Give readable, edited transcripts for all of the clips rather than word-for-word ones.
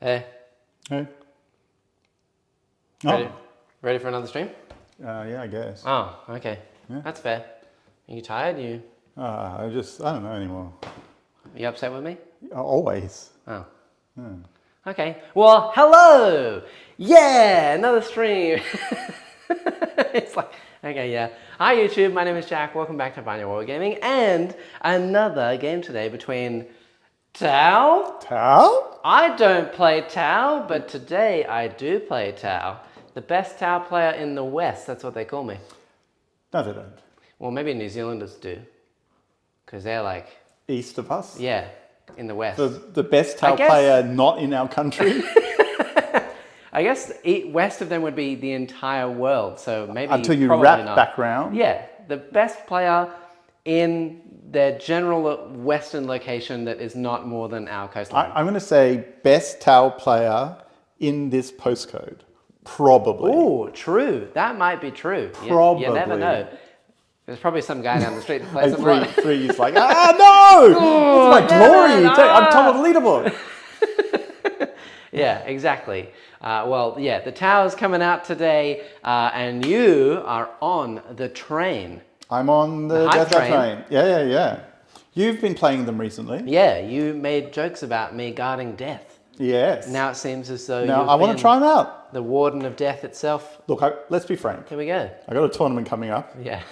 Hey, Hey. ready, Oh. ready for another stream? Yeah, I guess. Oh, okay. Yeah. That's fair. Are you tired? I don't know anymore. You upset with me? Always. Oh. Yeah. Okay. Well, hello! Yeah, another stream. It's like, okay, yeah. Hi YouTube, my name is Jack. Welcome back to Binary War Gaming and another game today between Tao. Tao? I don't play Tao, but today I do play Tao. The best Tao player in the West, that's what they call me. No, they don't. Well, maybe New Zealanders do. Because they're like, East of us? yeah, in the West. The best Tao player not in our country? I guess west of them would be the entire world, so maybe Until you probably wrap not. back round? Yeah, the best player in their general western location that is not more than our coastline. I'm going to say best Tao player in this postcode. Probably. Oh, true. That might be true. Probably. You never know. There's probably some guy down the street that plays And some three is like, no! Oh, It's my glory! I'm top of the leaderboard. Yeah, exactly. Well, yeah, the Tower's coming out today, and you are on the train. I'm on the hype Death train. Yeah. You've been playing them recently. Yeah, you made jokes about me guarding death. Yes. Now it seems as though Now you've I want been to try them out. the warden of death itself. Look, let's be frank. Here we go. I got a tournament coming up. Yeah.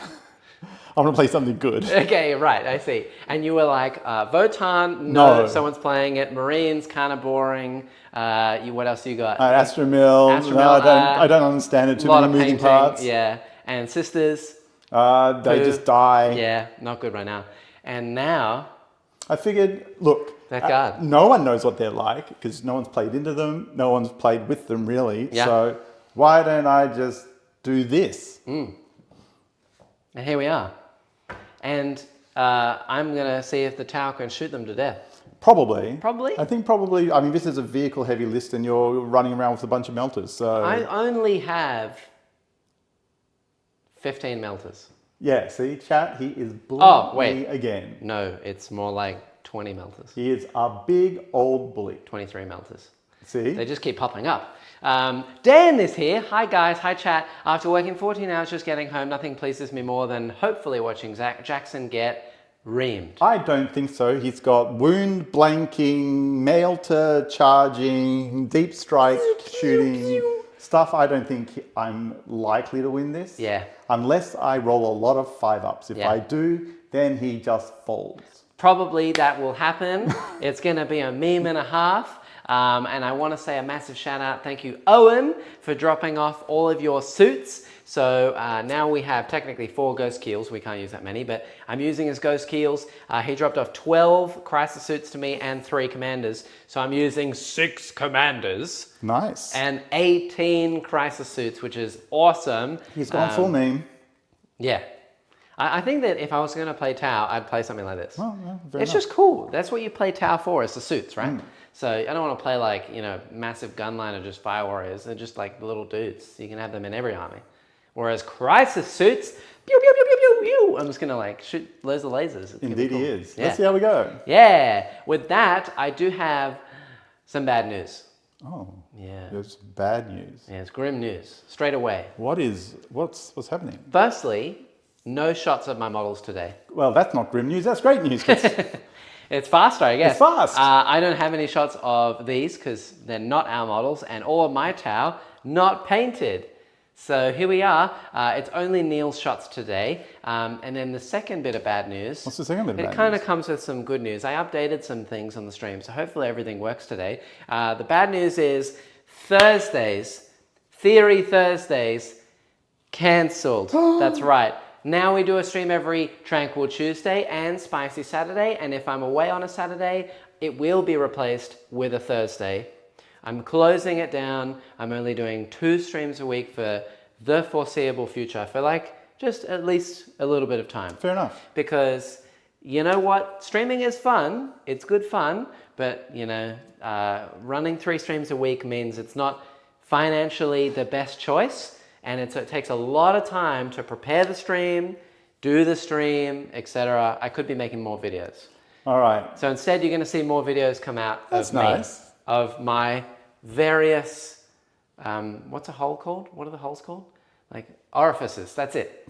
I want to play something good. Okay, right, I see. And you were like, Votan, No. someone's playing it. Marines, kind of boring. What else you got? Astromil. Astromil, No, I don't understand it. Too lot many of moving painting, parts. yeah. And Sisters, They just die. yeah, not good right now. And now, I figured, look, that guard. no one knows what they're like because no one's played into them. No one's played with them really. Yeah. So why don't I just do this? And here we are. And I'm going to see if the Tower can shoot them to death. Probably. Probably? I think probably. I mean, this is a vehicle-heavy list, and you're running around with a bunch of melters. So I only have 15 melters. yeah. See, chat. He is bullying me again. No, it's more like 20 melters. He is a big old bully. 23 melters. See? They just keep popping up. Dan is here. Hi guys, hi chat. After working 14 hours just getting home, nothing pleases me more than hopefully watching Jackson get reamed. I don't think so. He's got wound blanking, melter charging, deep strike shooting stuff. I don't think I'm likely to win this. Yeah. Unless I roll a lot of 5-ups. If Yeah. I do, then he just folds. Probably that will happen. It's going to be a meme and a half. And I want to say a massive shout out. Thank you, Owen, for dropping off all of your suits. So now we have technically 4 ghost keels. We can't use that many, but I'm using his ghost keels. He dropped off 12 crisis suits to me and 3 commanders. So I'm using 6 commanders. Nice. And 18 crisis suits, which is awesome. He's gone full meme. Yeah. I think that if I was going to play Tau, I'd play something like this. Oh, yeah, fair It's enough. just cool. That's what you play Tau for, is the suits, right? So I don't want to play like, massive gunline or just fire warriors. They're just like little dudes. You can have them in every army. Whereas crisis suits, pew, pew, pew, pew, pew, pew. I'm just going to like shoot loads of lasers. It's gonna be Indeed cool. he is. Yeah. Let's see how we go. Yeah. With that, I do have some bad news. Oh, Yeah. there's bad news. Yeah, it's grim news. Straight away. What's happening? Firstly, no shots of my models today. Well, that's not grim news. That's great news. It's faster, I guess. It's fast. I don't have any shots of these because they're not our models, and all of my Tau not painted. So here we are. It's only Neil's shots today. And then the second bit of bad news. What's the second bit of bad It kind news? of comes with some good news. I updated some things on the stream, so hopefully everything works today. The bad news is Thursdays, Theory Thursdays, cancelled. That's right. Now we do a stream every Tranquil Tuesday and Spicy Saturday, and if I'm away on a Saturday, it will be replaced with a Thursday. I'm closing it down. I'm only doing 2 streams a week for the foreseeable future. For like just at least a little bit of time. Fair enough. Because you know what? Streaming is fun. It's good fun, but running 3 streams a week means it's not financially the best choice. And it takes a lot of time to prepare the stream, do the stream, etc. I could be making more videos. All right. So instead, you're going to see more videos come out That's of me, nice. of my various, what's a hole called? What are the holes called? Like orifices, that's it.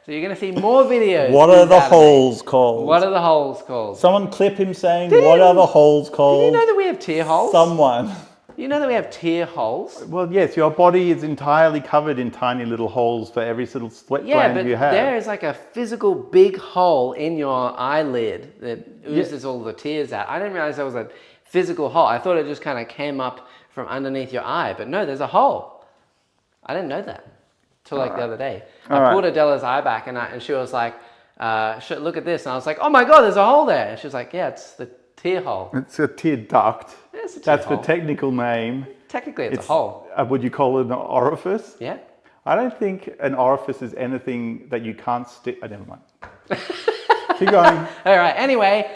So you're going to see more videos. What are the holes called? What are the holes called? Someone clip him saying, what are the holes called? Do you know that we have tear holes? Someone. You know that we have tear holes? Well, yes, your body is entirely covered in tiny little holes for every little sweat gland you have. There is like a physical big hole in your eyelid that oozes all the tears out. I didn't realize there was a physical hole. I thought it just kind of came up from underneath your eye, but no, there's a hole. I didn't know that till like the other day. I pulled Adela's eye back and she was like, look at this. And I was like, oh my God, there's a hole there. And she was like, yeah, it's the tear hole. It's a tear duct. Yeah, it's a tear hole. The technical name. Technically, it's a hole. Would you call it an orifice? Yeah. I don't think an orifice is anything that you can't stick. Oh, never mind. Keep going. All right. Anyway,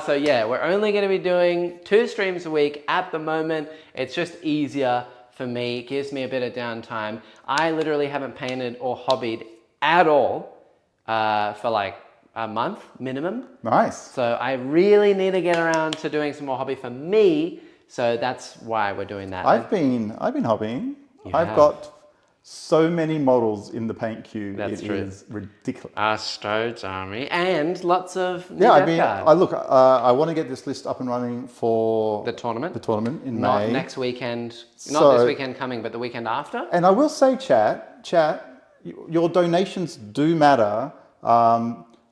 so yeah, we're only going to be doing 2 streams a week at the moment. It's just easier for me. It gives me a bit of downtime. I literally haven't painted or hobbied at all for like a month minimum. Nice. So I really need to get around to doing some more hobby for me. So that's why we're doing that. I've been hobbying. I've got so many models in the paint queue. That's true. It is ridiculous. Stode's Army and lots of new Yeah, Death I Guard. I want to get this list up and running for The tournament? The tournament in Not May. next weekend, not this weekend coming, but the weekend after. And I will say, chat, your donations do matter.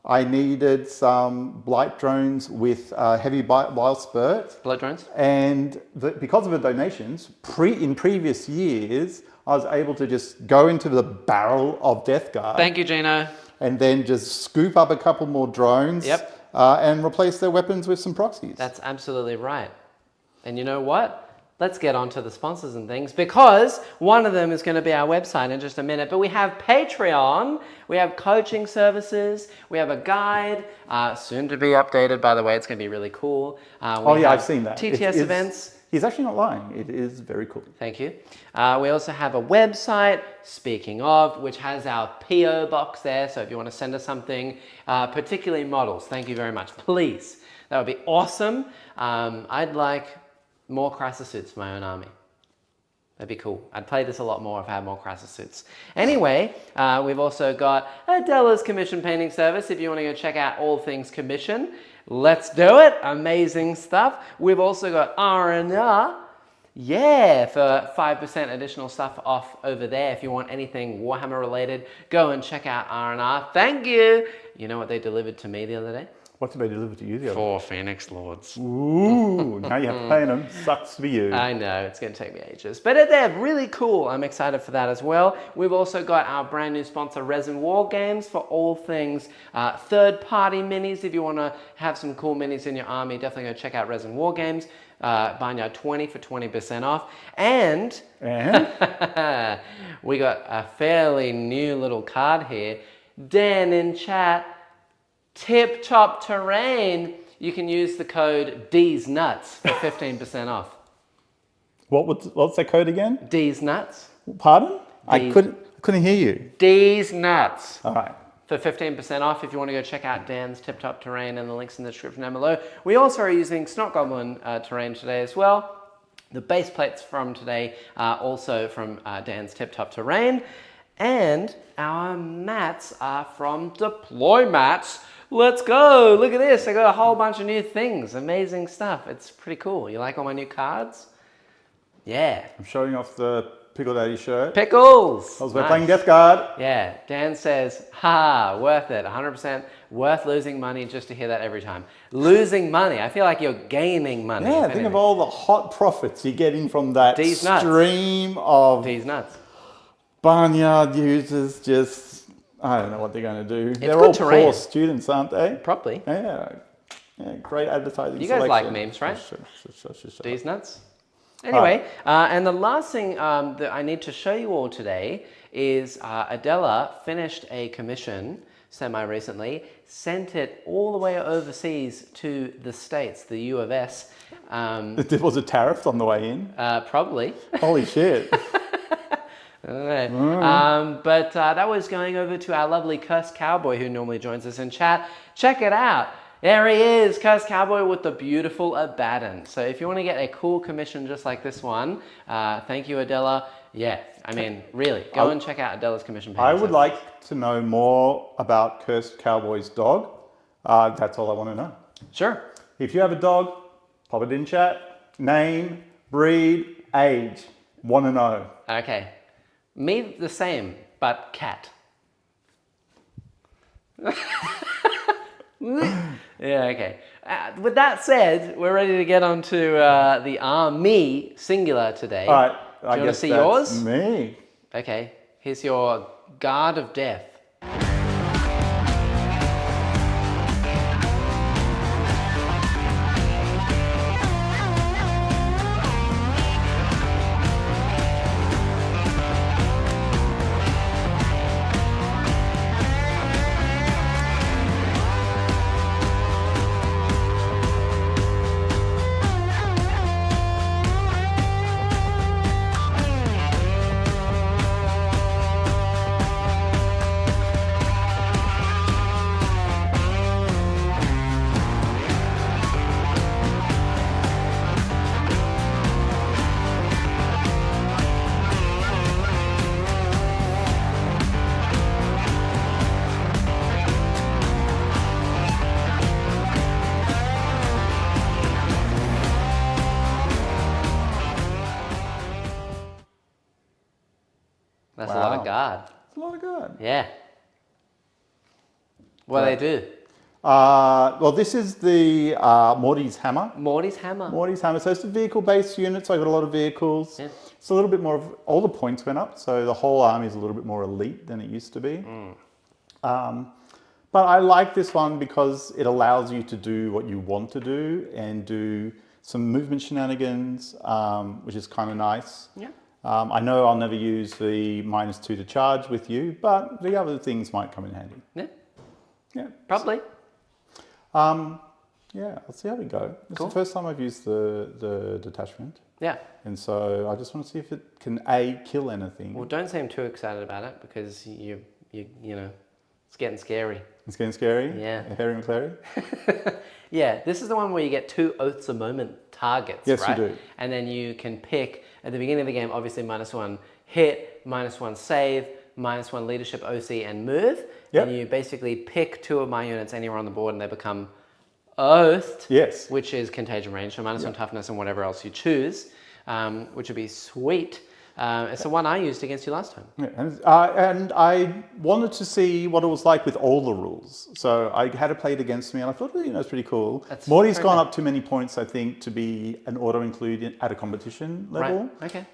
I needed some blight drones with heavy bile spurt. Blood drones? And because of the donations, in previous years, I was able to just go into the barrel of Death Guard. Thank you, Gino. And then just scoop up a couple more drones. Yep. And replace their weapons with some proxies. That's absolutely right. And you know what? Let's get on to the sponsors and things, because one of them is going to be our website in just a minute. But we have Patreon, we have coaching services, we have a guide, soon to be updated, by the way. It's going to be really cool. I've seen that. TTS events. He's actually not lying. It is very cool. Thank you. We also have a website, speaking of, which has our PO box there. So if you want to send us something, particularly models, thank you very much. Please, that would be awesome. I'd like more crisis suits for my own army. That'd be cool. I'd play this a lot more if I had more crisis suits. Anyway, we've also got Adela's commission painting service. If you want to go check out all things commission, let's do it. Amazing stuff. We've also got R&R. Yeah, for 5% additional stuff off over there. If you want anything Warhammer related, go and check out R&R. Thank you. You know what they delivered to me the other day? What did they deliver to you the other day? 4 Phoenix Lords. Ooh, now you have to paint them. Sucks for you. I know, it's going to take me ages. But they're really cool. I'm excited for that as well. We've also got our brand new sponsor, Resin War Games, for all things third-party minis. If you want to have some cool minis in your army, definitely go check out Resin War Games. Barnyard 20 for 20% off. And we got a fairly new little card here. Dan in chat. Tip Top Terrain, you can use the code D's Nuts for 15% off. What's that code again? D's Nuts. Pardon? I couldn't hear you. D's Nuts. All right. For 15% off if you want to go check out Dan's Tip Top Terrain, and the link's in the description down below. We also are using Snot Goblin terrain today as well. The base plates from today are also from Dan's Tip Top Terrain. And our mats are from Deploy Mats. Let's go. Look at this. I got a whole bunch of new things. Amazing stuff. It's pretty cool. You like all my new cards? Yeah. I'm showing off the Pickle Daddy shirt. Pickles. Because we're playing Death Guard. Yeah. Dan says, ha, worth it. 100% worth losing money just to hear that every time. Losing money. I feel like you're gaining money. Yeah, think of all the hot profits you're getting from that stream of D's Nuts. Barnyard users. Just, I don't know what they're going to do. They're all terrain. poor students, aren't they? Probably. Yeah, great advertising. You guys like memes, right? D's Nuts. Anyway, and the last thing that I need to show you all today is Adela finished a commission semi-recently, sent it all the way overseas to the States, the U of S. Was it tariffed on the way in? Probably. Holy shit. I don't know. But that was going over to our lovely Cursed Cowboy who normally joins us in chat. Check it out. There he is, Cursed Cowboy with the beautiful Abaddon. So if you want to get a cool commission just like this one, thank you, Adela. Yeah, I mean, really, go and check out Adela's commission page. I would like to know more about Cursed Cowboy's dog. That's all I want to know. Sure. If you have a dog, pop it in chat. Name, breed, age. Want to know. Okay. Me, the same, but cat. Yeah, okay. With that said, we're ready to get on to the army singular today. All right. Do you want to see yours? Me. Okay. Here's your Guard of Death. That's a lot of guard. It's a lot of guard. Yeah. What do they do? Well, this is the Morty's Hammer. Morty's Hammer. Morty's Hammer. So it's a vehicle-based unit, so I've got a lot of vehicles. Yeah. It's a little bit more of, all the points went up, so the whole army is a little bit more elite than it used to be. But I like this one because it allows you to do what you want to do and do some movement shenanigans, which is kind of nice. Yeah. I know I'll never use the -2 to charge with you, but the other things might come in handy. Yeah. Yeah. Probably. Yeah, let's see how we go. It's Cool. the first time I've used the detachment. Yeah. And so I just want to see if it can A, kill anything. Well, don't seem too excited about it because you know, it's getting scary. It's getting scary. Yeah. Harry McClary. Yeah, this is the one where you get 2 Oaths a Moment targets, Yes, right? you do. And then you can pick, at the beginning of the game, obviously -1 hit, -1 save, -1 leadership, OC, and move. Yep. And you basically pick 2 of my units anywhere on the board and they become Oathed. Yes. Which is contagion range, so -1 toughness and whatever else you choose, which would be sweet. It's the one I used against you last time. Yeah, and I wanted to see what it was like with all the rules. So I had it played against me, and I thought, well, it's pretty cool. That's Morty's very gone nice. up too many points, I think, to be an auto-include at a competition level. Right, okay.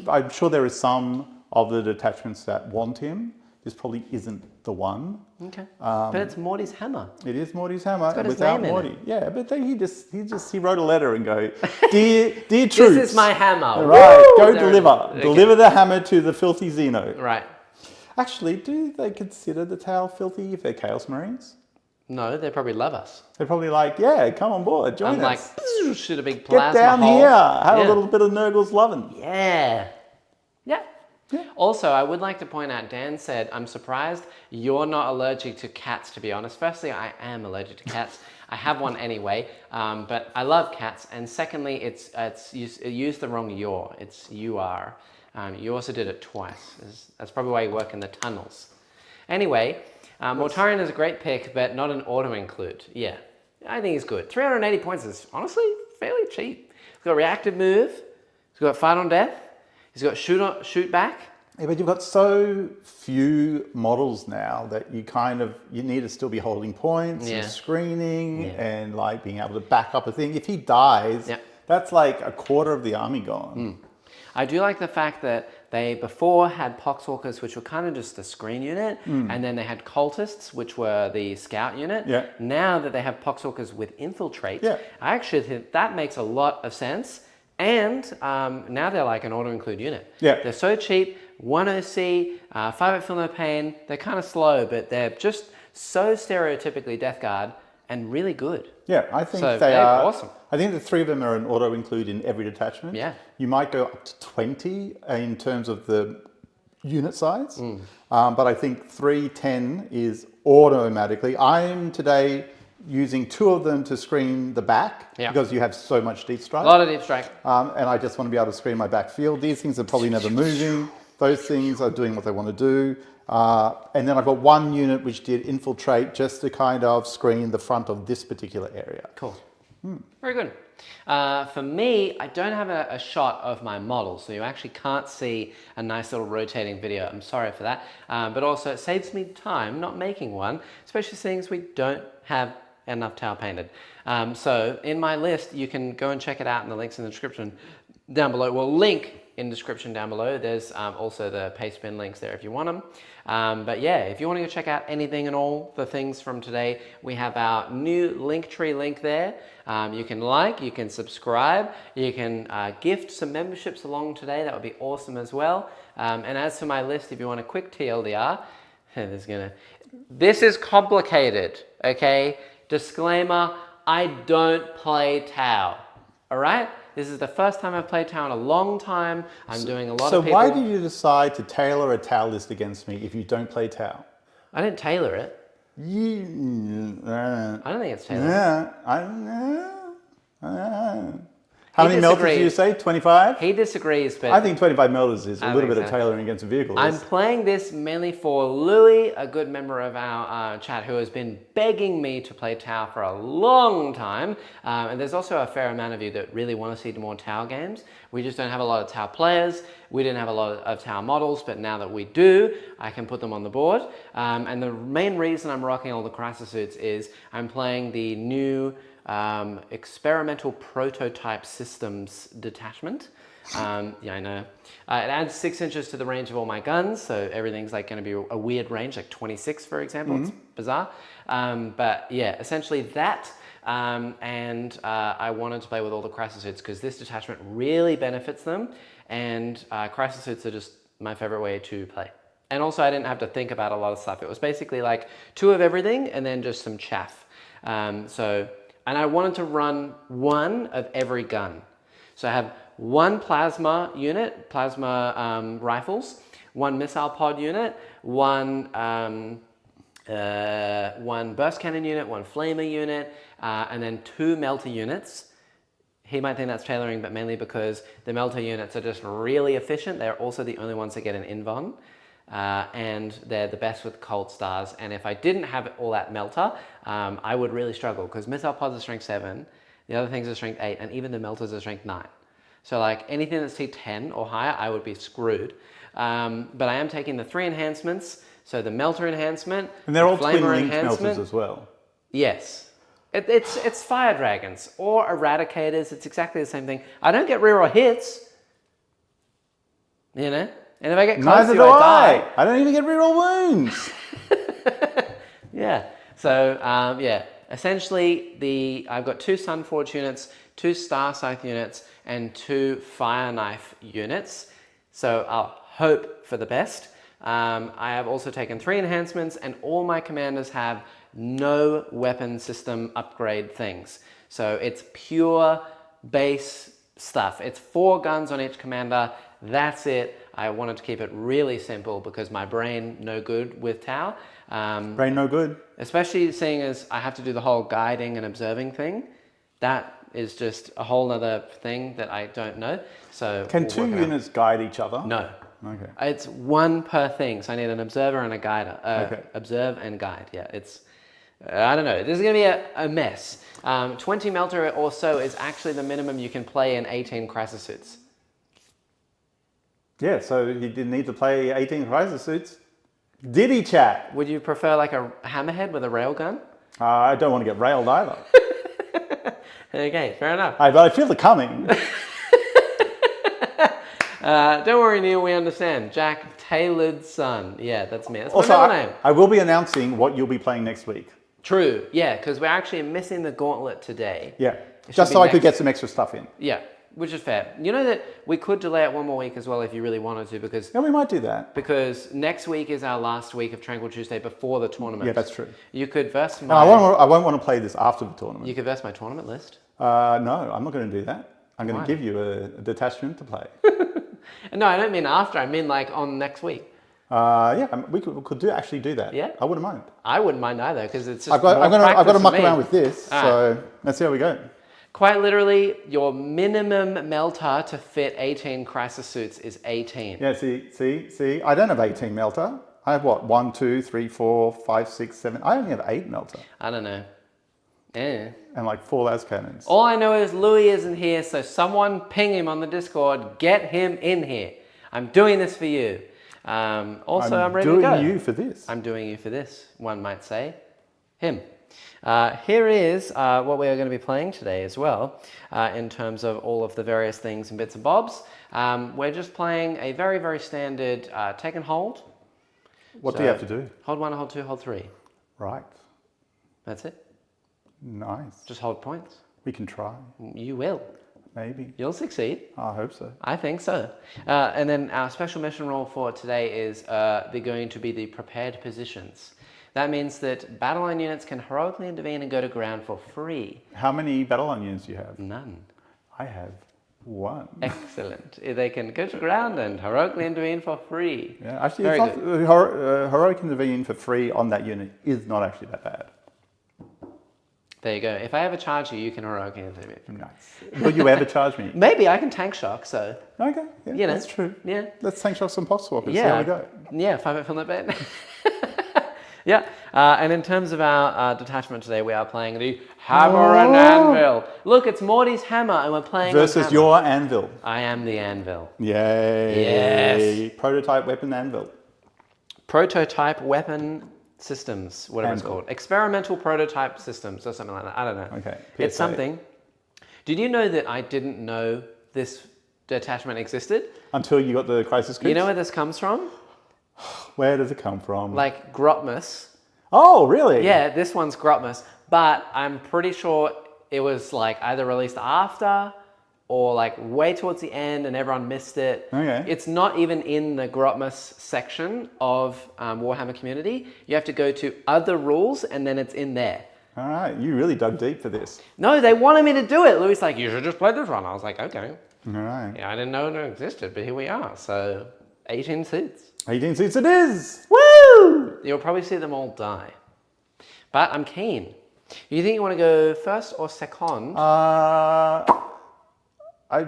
I'm sure there is some of the detachments that want him. This probably isn't the one. Okay. But it's Morty's Hammer. It is Morty's Hammer got his without name in Morty. Yeah, but then he wrote a letter and go, dear troops. This is my hammer. Right, Woo! go There- deliver. okay. Deliver the hammer to the filthy Xeno. Right. Actually, do they consider the tail filthy if they're Chaos Marines? No, they probably love us. They're probably like, yeah, come on board, join I'm like, us. shoot a big Get plasma down hole. here. Have Yeah. a little bit of Nurgle's lovin'. Yeah. Yeah. Yeah. Also, I would like to point out, Dan said, I'm surprised you're not allergic to cats, to be honest. Firstly, I am allergic to cats. I have one anyway, but I love cats. And secondly, it used the wrong you're. It's you are. You also did it twice. That's probably why you work in the tunnels. Anyway, Mortarion is a great pick, but not an auto-include. Yeah, I think he's good. 380 points is honestly fairly cheap. He's got reactive move. He's got fight on death. He's got shoot back. Yeah, but you've got so few models now that you need to still be holding points Yeah. and screening Yeah. and like being able to back up a thing. If he dies, Yeah. that's like a quarter of the army gone. I do like the fact that they before had Poxwalkers, which were kind of just the screen unit, and then they had Cultists, which were the scout unit. Yeah. Now that they have Poxwalkers with Infiltrate, Yeah. I actually think that makes a lot of sense. And now they're like an auto-include unit. Yeah. They're so cheap, 1 OC, 5 Feel No Pain. They're kind of slow, but they're just so stereotypically Death Guard and really good. Yeah, I think So they they're are awesome. I think the 3 of them are an auto-include in every detachment. Yeah. You might go up to 20 in terms of the unit size, but I think 310 is automatically. I'm today using 2 of them to screen the back Yeah. because you have so much deep A strike. lot of deep strike. And I just want to be able to screen my back field. These things are probably never moving. Those things are doing what they want to do. And then I've got 1 unit which did infiltrate just to kind of screen the front of this particular area. Cool. Very good. For me, I don't have a shot of my model, so you actually can't see a nice little rotating video. I'm sorry for that. But also it saves me time not making one, especially since we don't have enough towel painted. So in my list, you can go and check it out in the links in the description down below. We'll link in the description down below. There's also the paste bin links there if you want them. But yeah, if you want to go check out anything and all the things from today, we have our new Linktree link there. You can like, you can subscribe, you can gift some memberships along today. That would be awesome as well. And as for my list, if you want a quick TLDR, this is complicated, okay? Disclaimer, I don't play Tau, all right? This is the first time I've played Tau in a long time. I'm doing a lot of people... So why did you decide to tailor a Tau list against me if you don't play Tau? I didn't tailor it. I don't think it's tailored. Yeah, I don't know. How many melters do you say? 25? He disagrees, but... I think 25 melters is a little bit so. of tailoring against a vehicle. I'm playing this mainly for Louis, a good member of our chat who has been begging me to play Tau for a long time. And there's also a fair amount of you that really want to see more Tau games. We just don't have a lot of Tau players. We didn't have a lot of Tau models, but now that we do, I can put them on the board. And the main reason I'm rocking all the crisis suits is I'm playing the new experimental prototype systems detachment. Yeah, I know. It adds 6 inches to the range of all my guns, so everything's like going to be a weird range, like 26, for example. It's bizarre. But yeah, essentially that. And I wanted to play with all the crisis suits because this detachment really benefits them, and crisis suits are just my favorite way to play. And also I didn't have to think about a lot of stuff. It was basically like 2 of everything and then just some chaff. And I wanted to run 1 of every gun. So I have 1 plasma unit, plasma rifles, 1 missile pod unit, 1 burst cannon unit, 1 flamer unit, and then 2 melter units. He might think that's tailoring, but mainly because the melter units are just really efficient. They're also the only ones that get an invuln. And they're the best with cold stars. And if I didn't have all that melter, I would really struggle because missile pods are strength 7, the other things are strength 8, and even the melters are strength 9. So like anything that's T10 or higher, I would be screwed. But I am taking the 3 enhancements. So the melter enhancement, and they're all flamer twin-linked melters as well. Yes. It's fire dragons or eradicators. It's exactly the same thing. I don't get reroll hits, you know? And if I get close Neither to do you, I die. I don't even get reroll wounds. Yeah. So yeah, essentially I've got 2 Sunforge units, 2 Star Scythe units, and 2 Fire Knife units. So I'll hope for the best. I have also taken 3 enhancements, and all my commanders have no weapon system upgrade things. So it's pure base stuff. It's 4 guns on each commander. That's it. I wanted to keep it really simple because my brain no good with Tau. Brain no good. Especially seeing as I have to do the whole guiding and observing thing. That is just a whole other thing that I don't know. So Can 2 units guide each other? No. Okay. It's 1 per thing. So I need an observer and a guider. Okay. Observe and guide. Yeah, it's... I don't know. This is going to be a mess. 20 melter or so is actually the minimum you can play in 18 crisis suits. Yeah, so he didn't need to play 18 crisis suits. Did he, chat? Would you prefer like a hammerhead with a railgun? I don't want to get railed either. Okay, fair enough. But I feel it coming. Don't worry, Neil, we understand. Jack Tailored Son. Yeah, that's me. That's Also, my middle name. I will be announcing what you'll be playing next week. True, yeah, because we're actually missing the gauntlet today. Yeah, It just should so be I could next- get some extra stuff in. Yeah, which is fair. You know that we could delay it 1 more week as well if you really wanted to, because Yeah, we might do that. next week is our last week of Tranquil Tuesday before the tournament. Yeah, that's true. You could verse No, my... I won't want to play this after the tournament. You could verse my tournament list. No, I'm not going to do that. I'm going Why? to give you a detachment to play. No, I don't mean after. I mean like on next week. we could actually do that. Yeah. I wouldn't mind. I wouldn't mind either because it's just I've got more to muck practice for around me. with this. All So let's see how we go. Quite literally, your minimum melter to fit 18 crisis suits is 18. Yeah, see. I don't have 18 melter. I have what? 1, 2, 3, 4, 5, 6, 7. I only have 8 melter. I don't know. Yeah. And like 4 las cannons. All I know is Louis isn't here, so someone ping him on the Discord. Get him in here. I'm doing this for you. Also, I'm ready to go. I'm doing you for this. I'm doing you for this, one might say. Him. Here is what we are going to be playing today as well, in terms of all of the various things and bits and bobs. We're just playing a very, very standard take and hold. What do you have to do? Hold 1, hold 2, hold 3. Right. That's it. Nice. Just hold points. We can try. You will. Maybe. You'll succeed. I hope so. I think so. And then our special mission role for today is they're going to be the prepared positions. That means that battle line units can heroically intervene and go to ground for free. How many battle line units do you have? None. I have 1. Excellent. They can go to ground and heroically intervene for free. Yeah, actually, Very it's not, heroic intervene for free on that unit is not actually that bad. There you go. If I ever charge you, you can heroically intervene. Nice. Will you ever charge me? Maybe I can tank shock, so. Okay, yeah, You know, that's true. yeah. Let's tank shock some pox walkers. Yeah. See how we go. Yeah, 5 film that bit. Yeah, and in terms of our detachment today, we are playing the Hammer and Anvil. Look, it's Morty's hammer, and we're playing Versus hammer. your anvil. I am the anvil. Yay. Yes. Prototype weapon anvil. Prototype weapon systems, whatever it's Anvil. called. Experimental prototype systems or something like that. I don't know. Okay. It's PSA. something. Did you know that I didn't know this detachment existed? Until you got the crisis coops? You know where this comes from? Where does it come from? Like Grotmus. Oh, really? Yeah, this one's Grotmus, but I'm pretty sure it was like either released after or like way towards the end and everyone missed it. Okay. It's not even in the Grotmus section of Warhammer community. You have to go to other rules and then it's in there. All right. You really dug deep for this. No, they wanted me to do it. Louis like, you should just play this one. I was like, okay. All right. Yeah, I didn't know it existed, but here we are. So 18 suits. 18 seats it is. Woo! You'll probably see them all die. But I'm keen. You think you want to go first or second?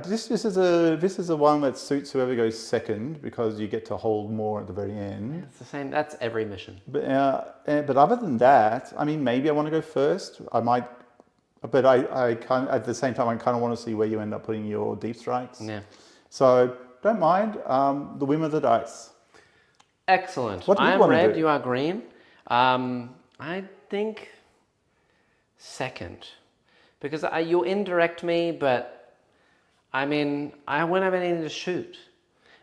This is a one that suits whoever goes second because you get to hold more at the very end. It's the same. That's every mission. But other than that, I mean, maybe I want to go first. I might, but I kind at the same time I kind of want to see where you end up putting your deep strikes. Yeah. So don't mind the whim of the dice. Excellent. What do you I am want to red. do? You are green. I think second, because you'll indirect me, but I mean I won't have anything to shoot.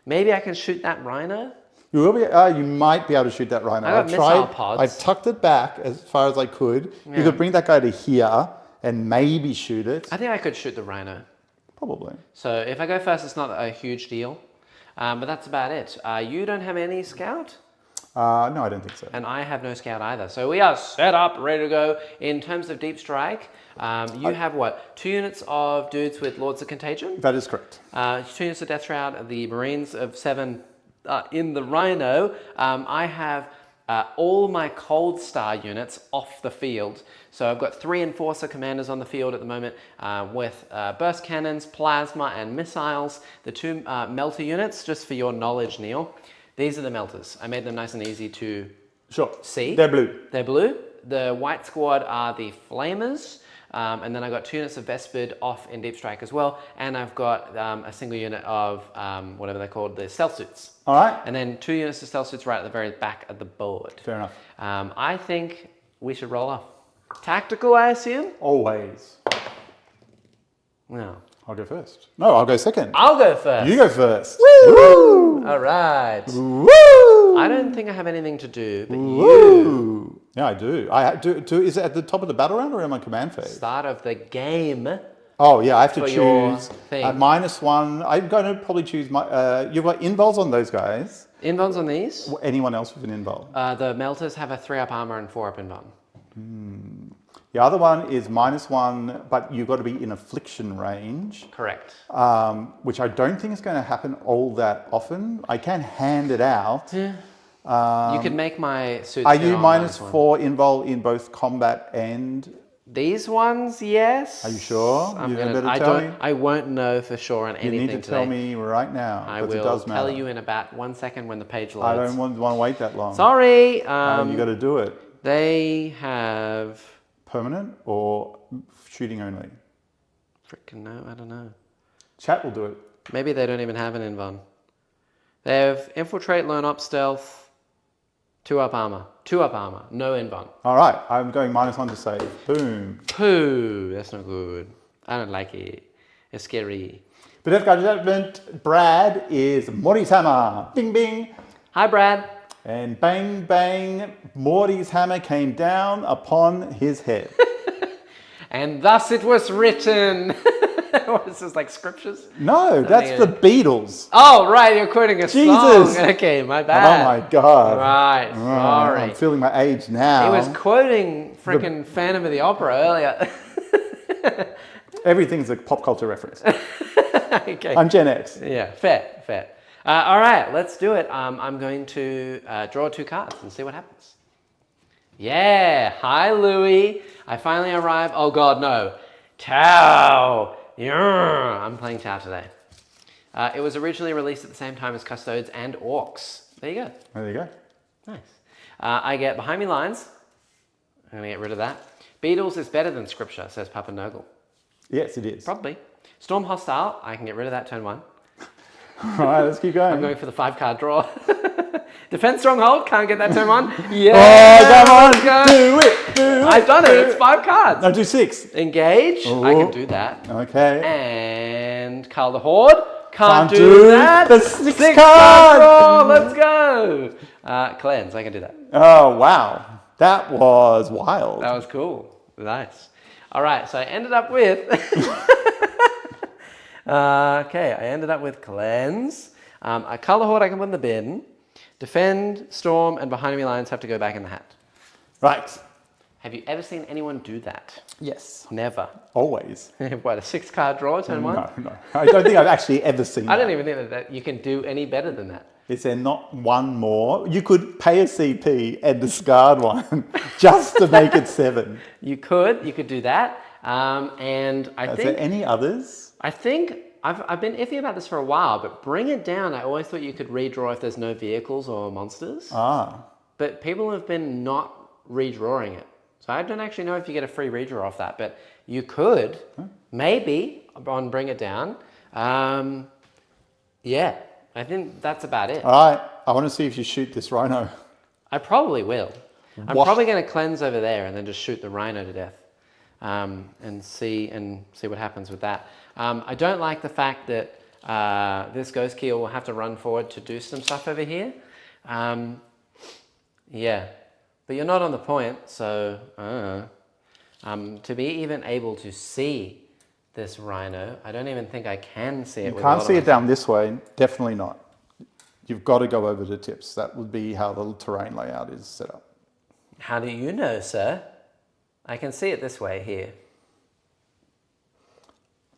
Maybe I can shoot that rhino. You will be. You might be able to shoot that rhino. I got I've missile tried. pods. I've tucked it back as far as I could. Yeah. You could bring that guy to here and maybe shoot it. I think I could shoot the rhino. Probably. So if I go first, it's not a huge deal. But that's about it. You don't have any scout? No, I don't think so. And I have no scout either. So we are set up, ready to go. In terms of deep strike, you have what? 2 units of dudes with Lords of Contagion? That is correct. 2 units of Death Shroud, the Marines of 7 in the Rhino. I have all my Cold Star units off the field. So I've got 3 Enforcer commanders on the field at the moment with burst cannons, plasma, and missiles. The 2 melter units, just for your knowledge, Neil, these are the melters. I made them nice and easy to see. They're blue. They're blue. The white squad are the Flamers. And then I got 2 units of Vespid off in Deep Strike as well. And I've got a single unit of whatever they're called, the Stealth Suits. All right. And then 2 units of Stealth Suits right at the very back of the board. Fair enough. I think we should roll off. Tactical, I assume? Always. No. I'll go first. No, I'll go second. I'll go first. You go first. Woo! All right. Woo! I don't think I have anything to do, but you. Woo! Yeah, I do. I do. Is it at the top of the battle round or am I command phase? Start of the game. Oh yeah, I have to For your choose thing. -1. I'm going to probably choose my. You've got invols on those guys. Invulns on these. Anyone else with an invul? The Melters have a 3-up armor and 4-up invuln. The other one is -1, but you've got to be in affliction range, Correct. which I don't think is going to happen all that often. I can hand it out, You could make my suits. Are fit you on -4 invul in both combat and... These ones, yes. Are you sure? I'm You gonna. better tell me. I won't know for sure on You anything need to today. tell me right now, I because it will does tell matter. you in about 1 second when the page I loads. don't want to wait that long. Sorry. You got to do it. They have. Permanent or shooting only? Frickin' no, I don't know. Chat will do it. Maybe they don't even have an invuln. They have infiltrate, learn up, stealth, 2-up armor. 2-up armor, no invuln. All right, I'm going -1 to save. Boom. Pooh, that's not good. I don't like it. It's scary. But if judgment, Brad is Morty's hammer. Bing bing. Hi, Brad. And bang bang, Morty's hammer came down upon his head. And thus it was written. What is this, like scriptures? No, that's the Beatles. Oh, right, you're quoting a Jesus. song. Okay, my Oh bad. my God. Right, sorry. I'm feeling my age now. He was quoting freaking Phantom of the Opera earlier. Everything's a pop culture reference. Okay. I'm Gen X. Yeah, fair. All right, let's do it. I'm going to draw 2 cards and see what happens. Yeah, hi Louie. I finally arrived. Oh God, no. Tau. Yeah, I'm playing Tau today. It was originally released at the same time as Custodes and Orcs. There you go. There you go. Nice. I get Behind Me Lines. I'm going to get rid of that. Beatles is better than Scripture, says Papa Noggle. Yes, it is. Probably. Storm Hostile, I can get rid of that turn 1. All right, let's keep going. I'm going for the 5-card draw. Defense Stronghold, can't get that turn 1. Yeah! Oh, come on! Let's go. Do it! I've done it, it's 5 cards. No, do 6. Engage, I can do that. Okay. And Carl the Horde, can't do do that. the 6 card card. draw, let's go. Cleanse, I can do that. Oh, wow. That was wild. That was cool. Nice. All right, so I ended up with... okay, I ended up with Cleanse. A Color Horde I can put in the bin. Defend, Storm, and Behind Me Lines have to go back in the hat. Right. Have you ever seen anyone do that? Yes. Never. Always. What, a 6-card draw, turn 1? No. I don't think I've actually ever seen that. I don't even think that you can do any better than that. Is there not one more? You could pay a CP and discard one just to make it 7. You could do that. And I Is think... there any others? I think I've been iffy about this for a while, but Bring It Down, I always thought you could redraw if there's no vehicles or monsters. Ah. But people have been not redrawing it. So I don't actually know if you get a free redraw off that, but you could, maybe, on Bring It Down. Yeah, I think that's about it. All right. I want to see if you shoot this rhino. I probably will. I'm What? probably going to cleanse over there and then just shoot the rhino to death. And see what happens with that. I don't like the fact that this Ghost Keel will have to run forward to do some stuff over here. Yeah, but you're not on the point, so to be even able to see this rhino, I don't even think I can see it. You can't see it down this way. Definitely not. You've got to go over the tips. That would be how the terrain layout is set up. How do you know, sir? I can see it this way here.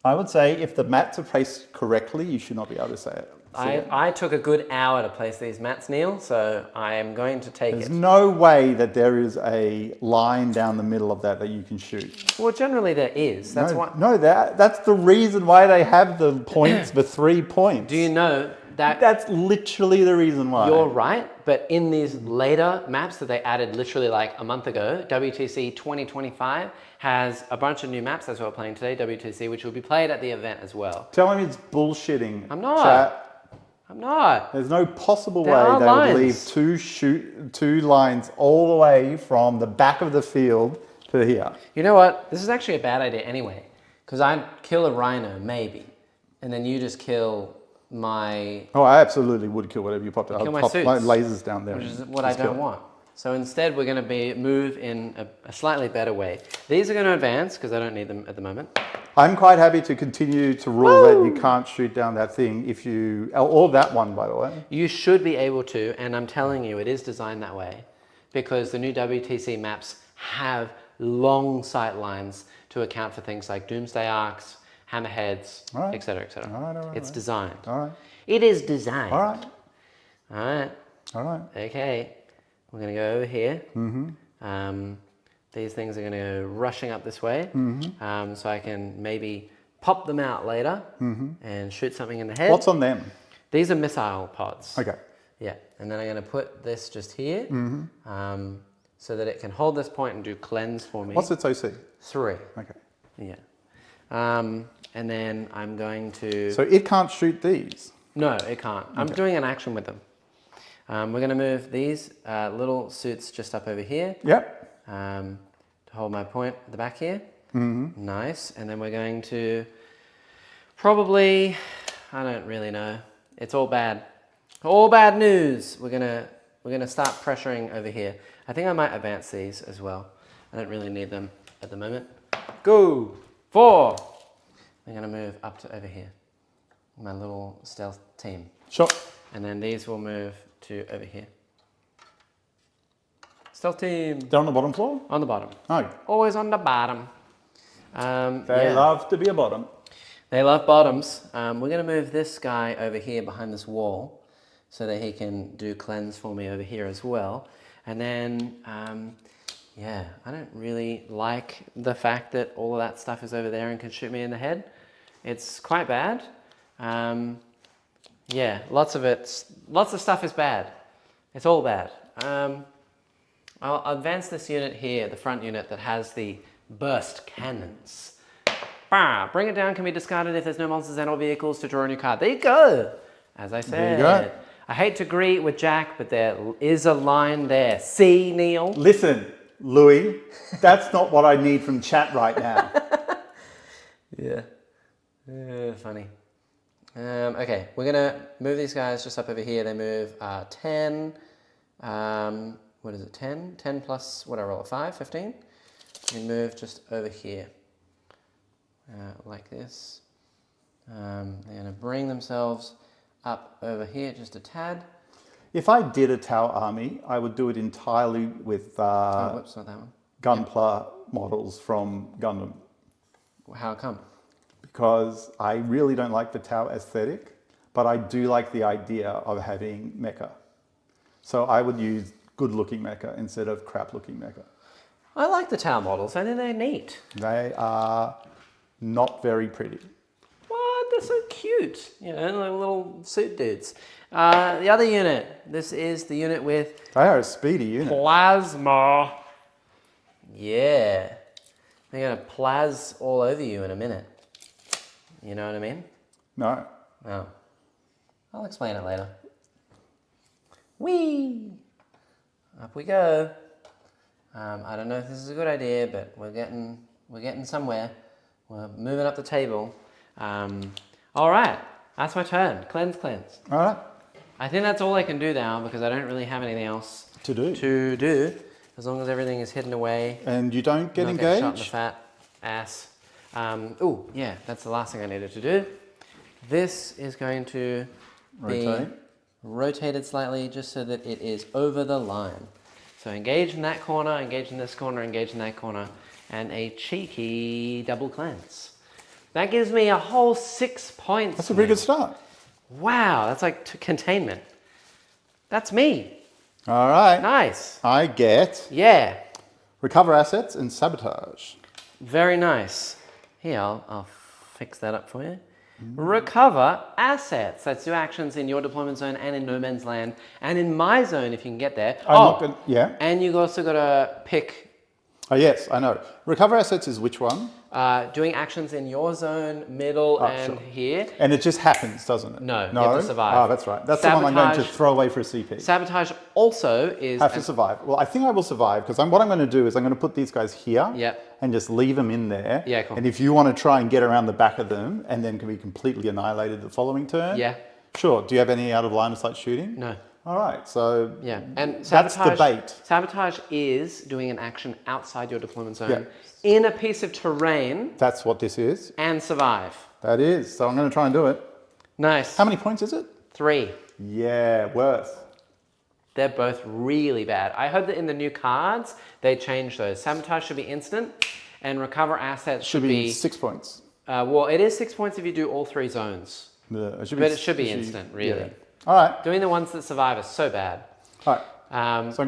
I would say if the mats are placed correctly, you should not be able to see it. I took a good hour to place these mats, Neil, so I am going to take There's it. no way that there is a line down the middle of that you can shoot. Well, generally there is. That's why. No, that's the reason why they have the points for 3 points. Do you know that? That's literally the reason why. You're right, but in these later maps that they added literally like a month ago, WTC 2025 has a bunch of new maps. That's what we're playing today, WTC, which will be played at the event as well. Tell me it's bullshitting. I'm not. Chat. I'm not. There's no possible There way are they lines. would leave two lines all the way from the back of the field to here. You know what? This is actually a bad idea anyway, because I'd kill a rhino, maybe, and then you just kill my... Oh, I absolutely would kill whatever you popped out. Kill I'll my pop suits, my lasers down there. which is what I don't want. So instead, we're going to move in a slightly better way. These are going to advance because I don't need them at the moment. I'm quite happy to continue to rule that you can't shoot down that thing if you... Or that one, by the way. You should be able to, and I'm telling you, it is designed that way because the new WTC maps have long sight lines to account for things like Doomsday Arcs, Hammerheads, etc., etc. All right, It's designed. All right. It is designed. All right. All right. All right. Okay, we're going to go over here. These things are going to go rushing up this way. So I can maybe pop them out later and shoot something in the head. What's on them? These are missile pods. Okay. Yeah, and then I'm going to put this just here so that it can hold this point and do cleanse for me. What's its OC? 3. Okay. Yeah. And then I'm going to... So it can't shoot these? No, it can't. I'm doing an action with them. We're going to move these little suits just up over here. Yep. To hold my point at the back here. Nice. And then we're going to probably... I don't really know. It's all bad. All bad news. We're gonna start pressuring over here. I think I might advance these as well. I don't really need them at the moment. Go! 4. I'm gonna move up to over here. My little stealth team. Sure. And then these will move to over here. Stealth team. They're on the bottom floor? On the bottom. Oh. Always on the bottom. They love to be a bottom. They love bottoms. We're going to move this guy over here behind this wall so that he can do cleanse for me over here as well. And then, yeah, I don't really like the fact that all of that stuff is over there and can shoot me in the head. It's quite bad. Yeah, lots of stuff is bad. It's all bad. I'll advance this unit here, the front unit that has the burst cannons. Bring it down can be discarded if there's no monsters and or vehicles to draw a new card. There you go. As I said. There you go. I hate to agree with Jack, but there is a line there. See, Neil? Listen, Louis, that's not what I need from chat right now. Yeah. Funny. Okay, we're going to move these guys just up over here. They move 10. What is it, 10? 10 plus, what I roll, a 5, 15? We move just over here. Like this. They're going to bring themselves up over here just a tad. If I did a Tau army, I would do it entirely with whoops, not that one. Gunpla models from Gundam. How come? Because I really don't like the Tau aesthetic, but I do like the idea of having mecha. So I would use good-looking mecha instead of crap-looking mecha. I like the Tau models. I think they're neat. They are not very pretty. What? They're so cute. You know, like little suit dudes. The other unit. This is the unit with... They are a speedy unit. Plasma. Yeah. They're going to plaz all over you in a minute. You know what I mean? No. Oh. I'll explain it later. Whee! Up we go. I don't know if this is a good idea, but we're getting somewhere. We're moving up the table. All right, that's my turn. Cleanse. All right. I think that's all I can do now because I don't really have anything else To do. to do. As long as everything is hidden away. And you don't get Not engaged? shot in the fat ass. Oh, yeah, that's the last thing I needed to do. This is going to be rotated slightly just so that it is over the line. So engage in that corner, engage in this corner, engage in that corner, and a cheeky double cleanse. That gives me a whole 6 points. That's a pretty good start. Wow, that's like containment. That's me. All right. Nice. I get Yeah, recover assets and sabotage. very nice. Here, I'll fix that up for you. Recover assets. That's 2 actions in your deployment zone and in no man's land and in my zone if you can get there. Yeah. And you also got to pick Oh, yes, I know. Recover assets is which one? doing actions in your zone, middle, and sure. here. And it just happens, doesn't it? No, you have to survive. Oh, that's right. That's the one I'm going to Sabotage. throw away for a CP. Sabotage also is... Have to survive. Well, I think I will survive because what I'm going to do is I'm going to put these guys here Yep. and just leave them in there. Yeah, cool. And if you want to try and get around the back of them and then can be completely annihilated the following turn. Yeah. Sure. Do you have any out of line of sight shooting? No. All right. So Yeah, and that's sabotage, the bait. Sabotage is doing an action outside your deployment zone Yeah. in a piece of terrain That's what this is. and survive. That is. So I'm going to try and do it. Nice. How many points is it? 3. Yeah, worth. They're both really bad. I hope that in the new cards, they change those. Sabotage should be instant, and recover assets should be... 6 points. well, it is 6 points if you do all 3 zones. It But it should be instant, really. Yeah. All right. Doing the ones that survive is so bad. All right. So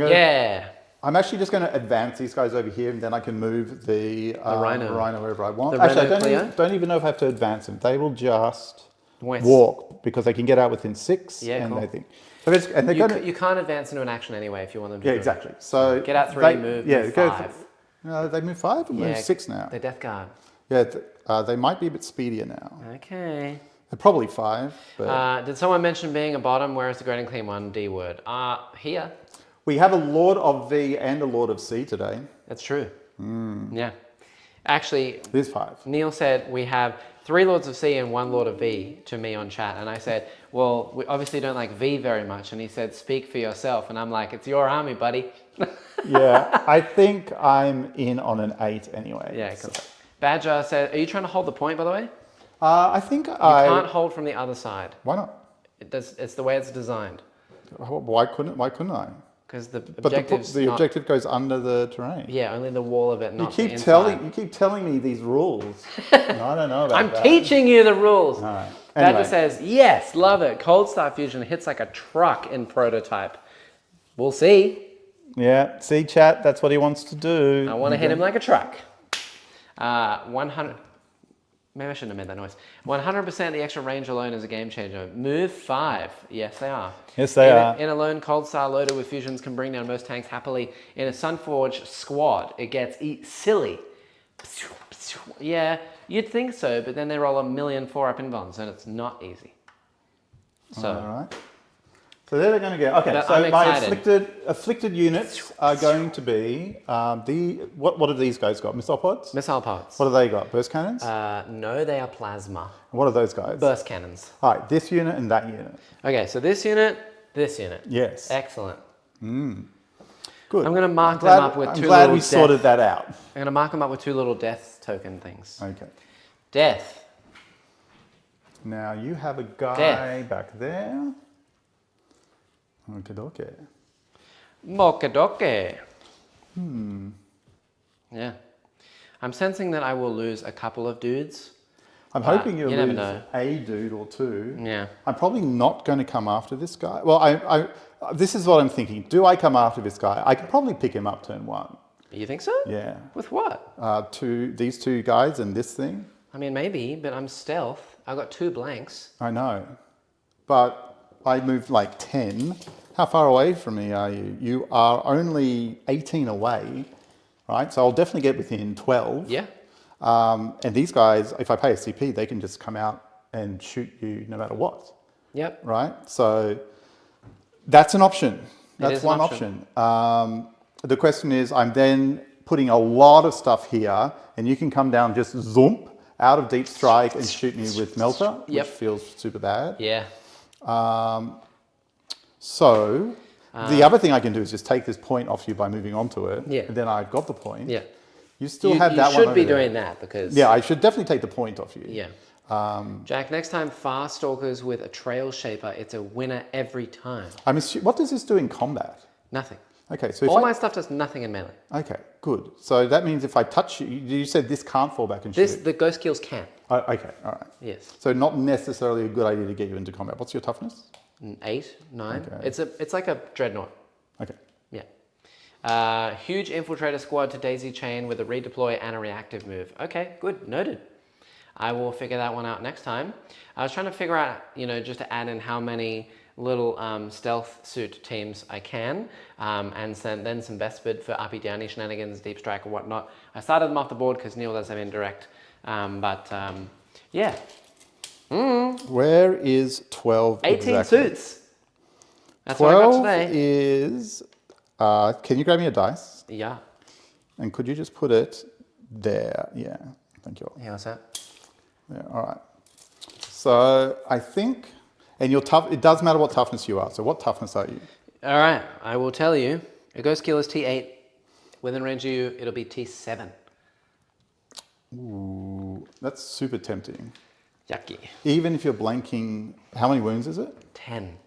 I'm actually just going to advance these guys over here, and then I can move the rhino wherever I want. The Actually, Renault I don't even know if I have to advance them. They will just West. walk because they can get out within 6. Yeah, and cool. they think. So and they're You can't advance into an action anyway if you want them to. Yeah, do exactly. It. So Get out 3, move 5. No, they move 5 or move 6 now. They're Death Guard. Yeah, they might be a bit speedier now. Okay. They're probably 5. But Did someone mention being a bottom? Where is the great and clean one? D word. Here. we have a Lord of V and a Lord of C today. That's true. Yeah. Actually, There's 5. Neil said we have 3 Lords of C and 1 Lord of V to me on chat. And I said, well, we obviously don't like V very much. And he said, speak for yourself. And I'm like, it's your army, buddy. Yeah, I think I'm in on an 8 anyway. Yeah, cool. Badger said, are you trying to hold the point, by the way? I think You can't hold from the other side. Why not? It's the way it's designed. Why couldn't I? Because the But the objective goes under the terrain. Yeah, only the wall of it, not You the inside. keep telling me these rules. And I don't know about I'm that. teaching you the rules. All right. Badger Anyway. says, yes, love it. Cold Start Fusion hits like a truck in prototype. We'll see. Yeah, see, chat, that's what he wants to do. I want to hit him like a truck. 100. Maybe I shouldn't have made that noise. 100% the extra range alone is a game changer. Move 5. Yes, they are. Yes, they are. In a lone Cold Star loaded with fusions can bring down most tanks happily. In a Sunforged squad, it gets silly. Yeah, you'd think so, but then they roll 1,000,000 4-up invulns, and it's not easy. So. All right. So there they're going to go. Okay, But so I'm my excited. afflicted units are going to be what have these guys got? Missile pods? Missile pods. What have they got? Burst cannons? No, they are plasma. What are those guys? Burst cannons. All right, this unit and that unit. Okay, so this unit. Yes. Excellent. Good. I'm going to mark them up with I'm 2 glad little we sorted that out. I'm going to mark them up with 2 little death token things. Okay. Death. Now you have a guy back there. Okay. Mokadoke. Yeah. I'm sensing that I will lose a couple of dudes. I'm hoping you'll you never lose know. a dude or 2. Yeah. I'm probably not going to come after this guy. Well, this is what I'm thinking. Do I come after this guy? I could probably pick him up turn 1. You think so? Yeah. With what? These 2 guys and this thing. I mean, maybe, but I'm stealth. I've got 2 blanks. I know. But I moved like 10. How far away from me are you? You are only 18 away, right? So I'll definitely get within 12. Yeah. And these guys, if I pay a CP, they can just come out and shoot you no matter what. Yep. Right? So that's an option. That's is an one option. The question is, I'm then putting a lot of stuff here, and you can come down just zoomp out of deep strike and shoot me with melter, which feels super bad. Yeah. So the other thing I can do is just take this point off you by moving onto it. Yeah. And then I've got the point. Yeah. You still have that one. You should over be there. doing that because. Yeah, I should definitely take the point off you. Yeah. Jack, next time Fast Stalkers with a Trail Shaper, it's a winner every time. What does this do in combat? Nothing. Okay, so if All my stuff does nothing in melee. Okay, good. So that means if I touch you, you said this can't fall back and shoot. The ghost kills can. Oh, okay, all right. Yes. So not necessarily a good idea to get you into combat. What's your toughness? 8, 9. Okay. It's like a dreadnought. Okay. Yeah. Huge infiltrator squad to daisy chain with a redeploy and a reactive move. Okay, good, noted. I will figure that one out next time. I was trying to figure out, just to add in how many little stealth suit teams I can, and then some Vespid for uppy downy shenanigans, deep strike or whatnot. I started them off the board because Neil does have indirect, yeah. Where is 12 18 exactly? suits. That's what I got 12 today. is, can you grab me a dice? Yeah. And could you just put it there? Yeah, thank you. Yeah, what's that? Yeah, all right. So I think, and you're tough, it does matter what toughness you are. So what toughness are you? All right, I will tell you. A ghost kill is T8. Within range of you, it'll be T7. Ooh, that's super tempting. Yucky. Even if you're blanking, how many wounds is it? 10.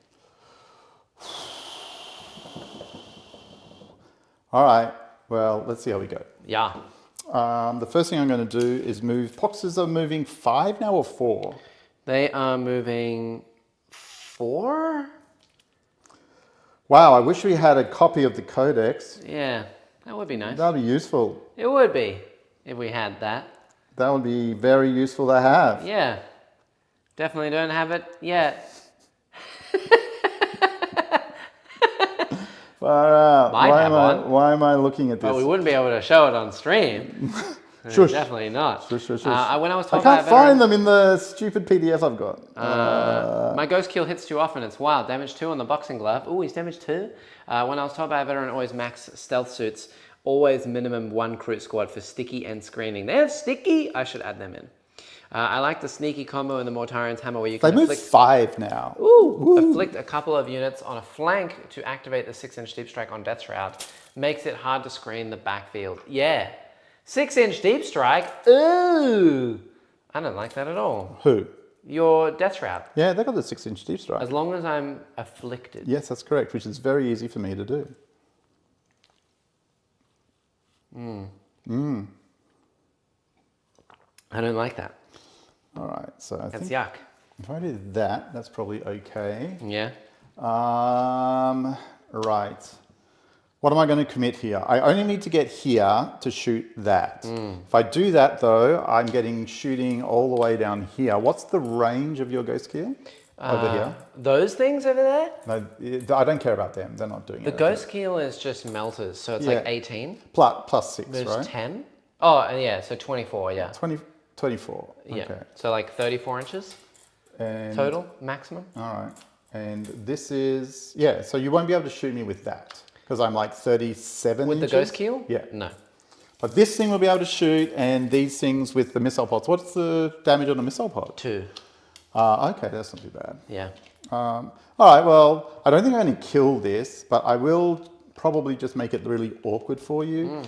All right, well, let's see how we go. Yeah. The first thing I'm going to do is move, Poxes are moving 5 now or 4? They are moving 4? Wow, I wish we had a copy of the codex. Yeah, that would be nice. That would be useful. It would be if we had that. That would be very useful to have. Yeah, definitely don't have it yet. Far out. Might have one. Why am I looking at this? But we wouldn't be able to show it on stream. Shush. Definitely not. Shush, shush, shush. When I was I talking can't about find them in the stupid PDF I've got. my ghost kill hits too often. It's wild. Damage 2 on the boxing glove. Oh, he's damage 2. When I was told by a veteran, always max stealth suits. Always minimum 1 crew squad for sticky and screening. They're sticky. I should add them in. I like the sneaky combo in the Mortarian's hammer where you can They move 5 now. afflict a couple of units on a flank to activate the 6-inch deep strike on Death Shroud. Makes it hard to screen the backfield. Yeah. 6-inch deep strike? Ooh. I don't like that at all. Who? Your Death Shroud. Yeah, they got the 6-inch deep strike. As long as I'm afflicted. Yes, that's correct, which is very easy for me to do. I don't like that. All right, so I That's think yuck. if I do that, that's probably okay. Yeah. Right. What am I going to commit here? I only need to get here to shoot that. If I do that though, I'm getting shooting all the way down here. What's the range of your ghost kill over here? Those things over there? No, I don't care about them. They're not doing The it. ghost keel is just melters, so it's Yeah. like 18. Plus 6, There's right? 10. Oh, yeah, so 24, yeah. 24. Yeah. Okay. So like 34 inches And, total, maximum. All right. And this is, yeah, so you won't be able to shoot me with that because I'm like 37 With inches. the ghost keel? Yeah. No. But this thing will be able to shoot, and these things with the missile pods. What's the damage on a missile pod? 2. Okay, that's not too bad. Yeah. All right, well, I don't think I'm going to kill this, but I will probably just make it really awkward for you.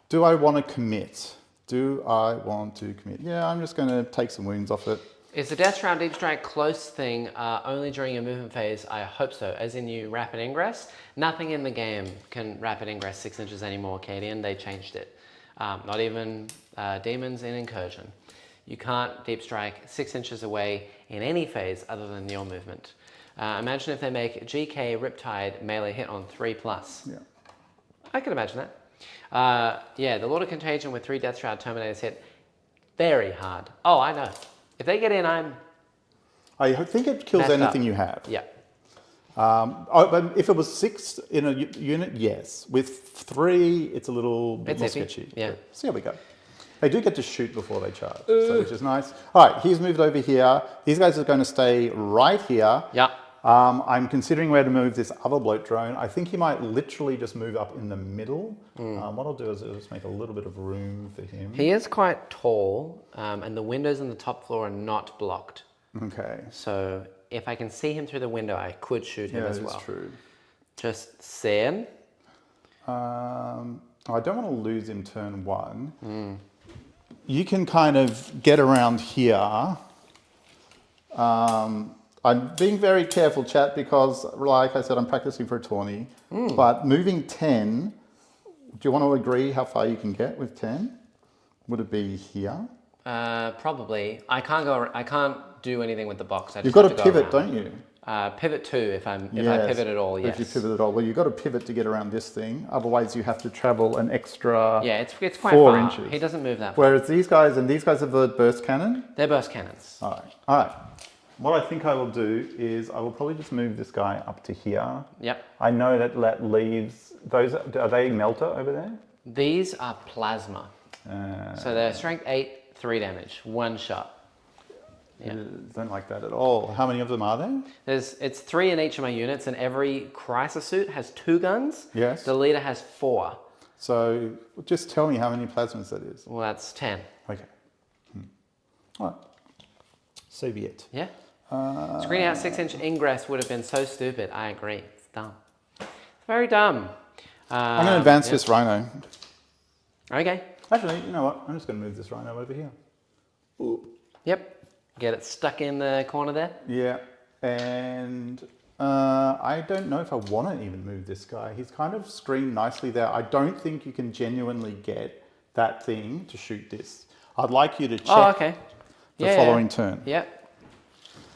Do I want to commit? Yeah, I'm just going to take some wounds off it. Is the Death Shroud Deep Strike close thing only during your movement phase? I hope so. As in you rapid ingress? Nothing in the game can rapid ingress 6 inches anymore, Cadian. They changed it. Not even demons in Incursion. You can't Deep Strike 6 inches away in any phase other than your movement. Imagine if they make GK Riptide melee hit on 3+. Yeah. I can imagine that. Yeah, the Lord of Contagion with 3 Death Shroud Terminators hit very hard. Oh, I know. If they get in, I think it kills messed anything up. you have. Yeah. But if it was 6 in a unit, yes. With 3, it's a little bit more It's iffy. sketchy. Yeah. But see how we go. They do get to shoot before they charge, so which is nice. All right, he's moved over here. These guys are going to stay right here. Yeah. I'm considering where to move this other bloat drone. I think he might literally just move up in the middle. What I'll do is I'll just make a little bit of room for him. He is quite tall, and the windows on the top floor are not blocked. Okay. So if I can see him through the window, I could shoot him as well. That's true. Just saying. I don't want to lose him turn 1. You can kind of get around here. I'm being very careful, chat, because like I said, I'm practicing for a tourney. But moving 10, do you want to agree how far you can get with 10? Would it be here? Probably. I can't do anything with the box. You've got to pivot, don't you? Pivot 2 if I pivot at all, yes. If you pivot at all. Well, you've got to pivot to get around this thing. Otherwise, you have to travel an extra Yeah, it's quite 4 far. inches. He doesn't move that far. Whereas these guys have the burst cannon. They're burst cannons. All right. What I think I will do is I will probably just move this guy up to here. Yep. I know that leaves those. Are they melter over there? These are plasma. So they're strength 8, 3 damage, 1 shot. Yeah. Don't like that at all. How many of them are there? It's 3 in each of my units, and every crisis suit has 2 guns. Yes. The leader has 4. So just tell me how many plasmas that is. Well, that's 10. Okay. All right. So be it. Yeah. Screening out 6-inch ingress would have been so stupid. I agree. It's dumb. It's very dumb. I'm going to advance this rhino. Okay. Actually, you know what? I'm just going to move this rhino over here. Ooh. Yep. Get it stuck in the corner there. Yeah. And I don't know if I want to even move this guy. He's kind of screened nicely there. I don't think you can genuinely get that thing to shoot this. I'd like you to check the following turn. Yep.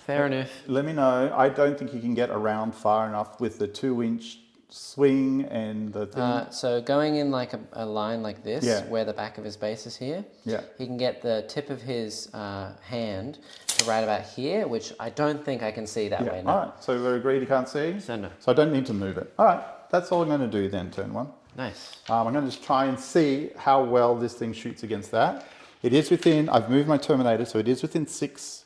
Fair enough. Let me know. I don't think you can get around far enough with the 2-inch swing and the thing? So going in like a line like this, Yeah. where the back of his base is here, Yeah. he can get the tip of his hand to right about here, which I don't think I can see that way now. All right, so we're agreed you can't see? So no. So I don't need to move it. All right, that's all I'm going to do then, turn one. Nice. I'm going to just try and see how well this thing shoots against that. It is within, I've moved my Terminator, so it is within 6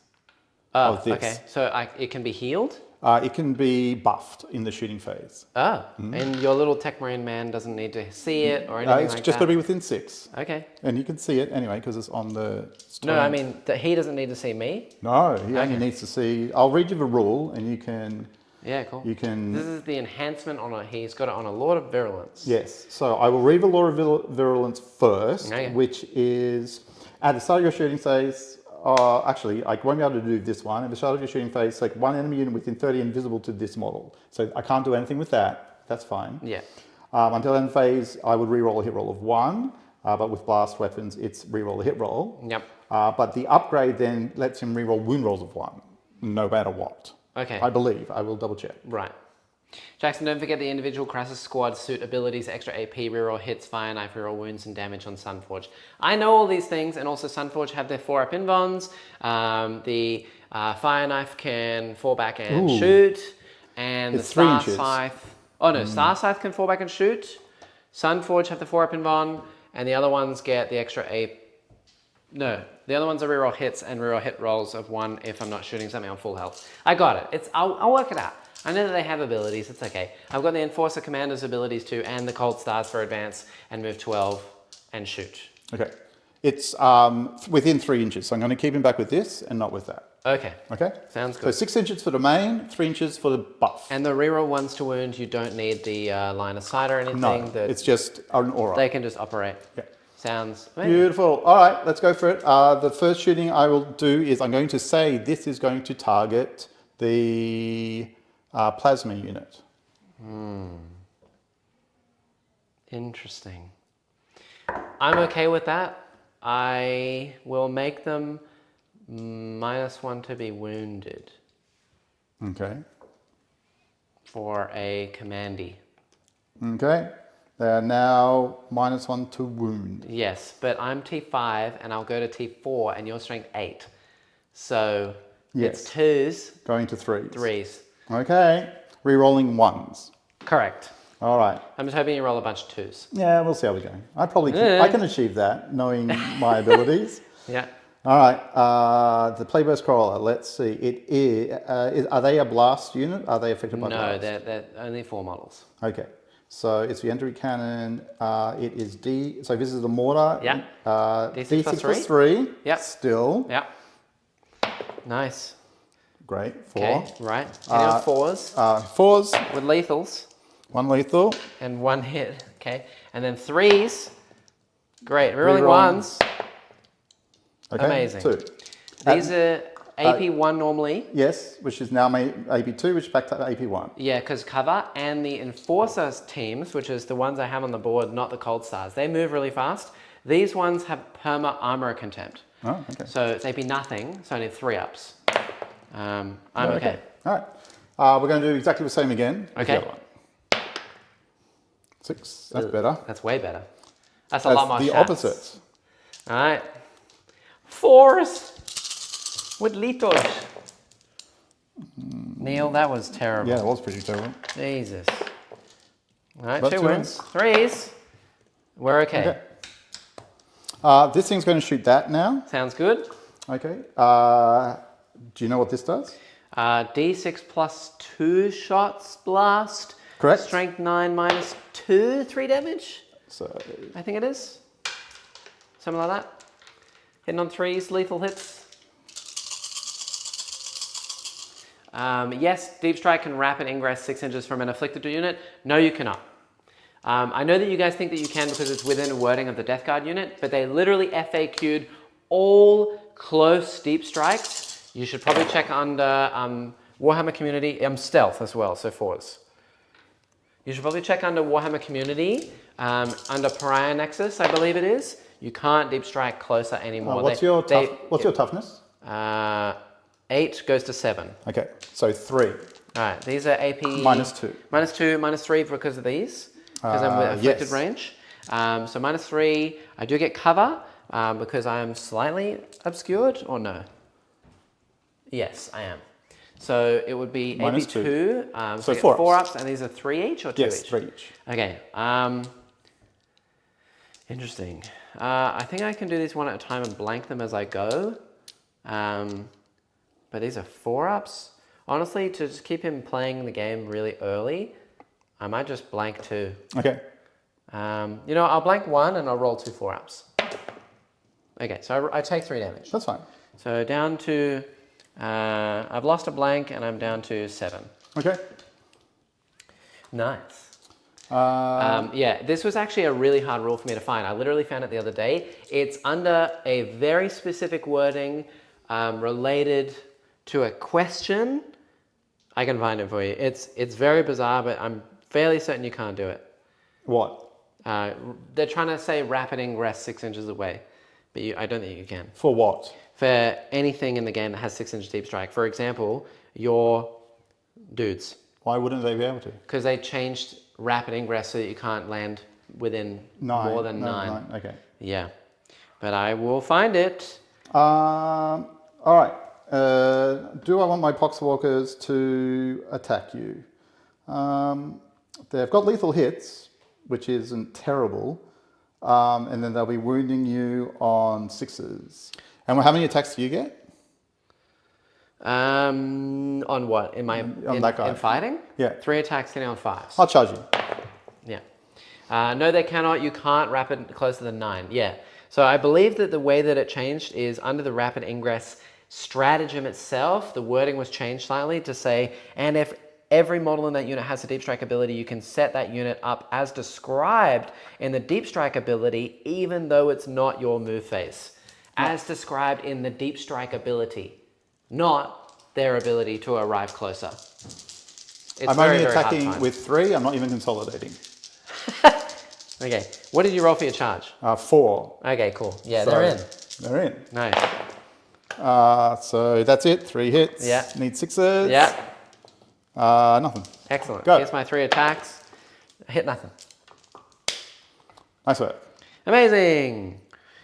of this. Okay, so it can be healed? It can be buffed in the shooting phase. Oh, and your little Tech Marine man doesn't need to see it or anything It's like just that? got to be within 6. Okay. And you can see it anyway because it's on the... No, I mean, he doesn't need to see me? No, he only needs to see... I'll read you the rule and you can... Yeah, cool. You can... This is the enhancement on it. He's got it on a Lord of Virulence. Yes, so I will read the Law of Virulence first, Okay. which is at the start of your shooting phase, actually, I won't be able to do this one. At the start of your shooting phase, select one enemy unit within 30 invisible to this model. So I can't do anything with that. That's fine. Yeah. Until end phase, I would re-roll a hit roll of 1, but with blast weapons, it's re-roll a hit roll. Yep. But the upgrade then lets him re-roll wound rolls of 1, no matter what. Okay. I believe. I will double check. Right. Jackson, don't forget the individual Crisis Squad suit abilities, extra AP, reroll hits, fire knife, reroll wounds, and damage on Sunforge. I know all these things, and also Sunforge have their 4-up invons. The fire knife can fall back and shoot, and It's the 3 Star inches. Scythe... Oh no, Star Scythe can fall back and shoot. Sunforge have the 4-up invon, and the other ones get the extra AP. No, the other ones are reroll hits and reroll hit rolls of 1 if I'm not shooting something on full health. I got it. I'll work it out. I know that they have abilities, it's okay. I've got the Enforcer Commander's abilities too, and the Cold Stars for advance, and move 12, and shoot. Okay. It's within 3 inches, so I'm going to keep him back with this and not with that. Okay. Okay? Sounds So good. 6 inches for the main, 3 inches for the buff. And the reroll ones to wound, you don't need the line of sight or anything. No, it's just an aura. They can just operate. Yeah. Sounds... Beautiful. All right, let's go for it. The first shooting I will do is I'm going to say this is going to target the plasma unit. Interesting. I'm okay with that. I will make them -1 to be wounded Okay. for a commandy. Okay. They are now -1 to wound. Yes, but I'm T5 and I'll go to T4 and you're strength 8. So Yes. it's 2s, Going to 3s. 3s. Okay. Rerolling 1s. Correct. All right. I'm just hoping you roll a bunch of 2s. Yeah, we'll see how we go. I can achieve that, knowing my abilities. Yeah. All right. The Playburst Crawler. Let's see. It is. Are they a blast unit? Are they affected by No, blast? they're only 4 models. Okay. So it's the entry cannon. It is D. So this is the mortar. Yeah. D6 plus plus 3. Yep. Still. Yeah. Nice. Great. 4. Okay, right. Hitting on 4s 4s. with lethals 1 lethal. and 1 hit. Okay. And then 3s. Great. Rerolling Reroll. 1s. Okay. Amazing. 2. These are AP1 normally. Yes, which is now my AP2, which is back to AP1. Yeah, because cover and the Enforcer teams, which is the ones I have on the board, not the Cold Stars, they move really fast. These ones have perma armor contempt. Oh, okay. So it's AP nothing, so I need 3-ups. I'm okay. All right. We're going to do exactly the same again. with the Okay. other one. 6. That's better. That's way better. That's a lot more That's the shots. opposite. All right. 4s with lethals. Neil, that was terrible. Yeah, it was pretty terrible. Jesus. All right, But 2 2 wins. 3s. We're okay. Okay. This thing's going to shoot that now. Sounds good. Okay. Do you know what this does? D6 plus 2 shots blast. Correct. Strength 9 minus 2, 3 damage. So I think it is. Something like that. Hitting on 3s, lethal hits. Yes, Deep Strike can rapid ingress 6 inches from an afflicted unit. No, you cannot. I know that you guys think that you can because it's within the wording of the Death Guard unit, but they literally FAQ'd all close deep strikes. You should probably check under Warhammer Community, Stealth as well, so 4s. You should probably check under Warhammer Community, under Pariah Nexus, I believe it is. You can't deep strike closer anymore. what's your toughness? 8 goes to 7. Okay, so 3. All right, these are AP... -2. -2, -3 because of these, because I'm with afflicted yes. range. So -3, I do get cover because I am slightly obscured, or no? Yes, I am. So it would be AP2, so So 4 ups, and these are 3 each or 2 Yes, each? 3 each. Okay, interesting. I think I can do these one at a time and blank them as I go. But these are 4 ups. Honestly, to just keep him playing the game really early, I might just blank 2. Okay. You know, I'll blank 1 and I'll roll 2 4 ups. Okay, so I take 3 damage. That's fine. So down to, I've lost a blank and I'm down to 7. Okay. Nice. Yeah, this was actually a really hard rule for me to find. I literally found it the other day. It's under a very specific wording related to a question. I can find it for you. It's very bizarre, but I'm fairly certain you can't do it. What? They're trying to say rapid ingress 6 inches away, but I don't think you can. For what? For anything in the game that has 6-inch deep strike. For example, your dudes. Why wouldn't they be able to? Because they changed rapid ingress so that you can't land within 9. more than 9. Okay. Yeah, but I will find it. All right. Do I want my poxwalkers to attack you? They've got lethal hits, which isn't terrible, and then they'll be wounding you on 6s. And how many attacks do you get? On what? In that guy. In fighting? Yeah. 3 attacks hitting on 5s. I'll charge you. Yeah. No, they cannot. You can't rapid closer than 9. Yeah. So I believe that the way that it changed is under the rapid ingress stratagem itself, the wording was changed slightly to say, and if every model in that unit has a deep strike ability, you can set that unit up as described in the deep strike ability, even though it's not your move phase. As described in the deep strike ability, not their ability to arrive closer. I'm only attacking with 3. I'm not even consolidating. Okay. What did you roll for your charge? 4. Okay, cool. Yeah, So they're in. They're in. Nice. So that's it. 3 hits. Yeah. Need 6s. Yeah. Nothing. Excellent. Go. Here's my 3 attacks. I hit nothing. Nice work. Amazing.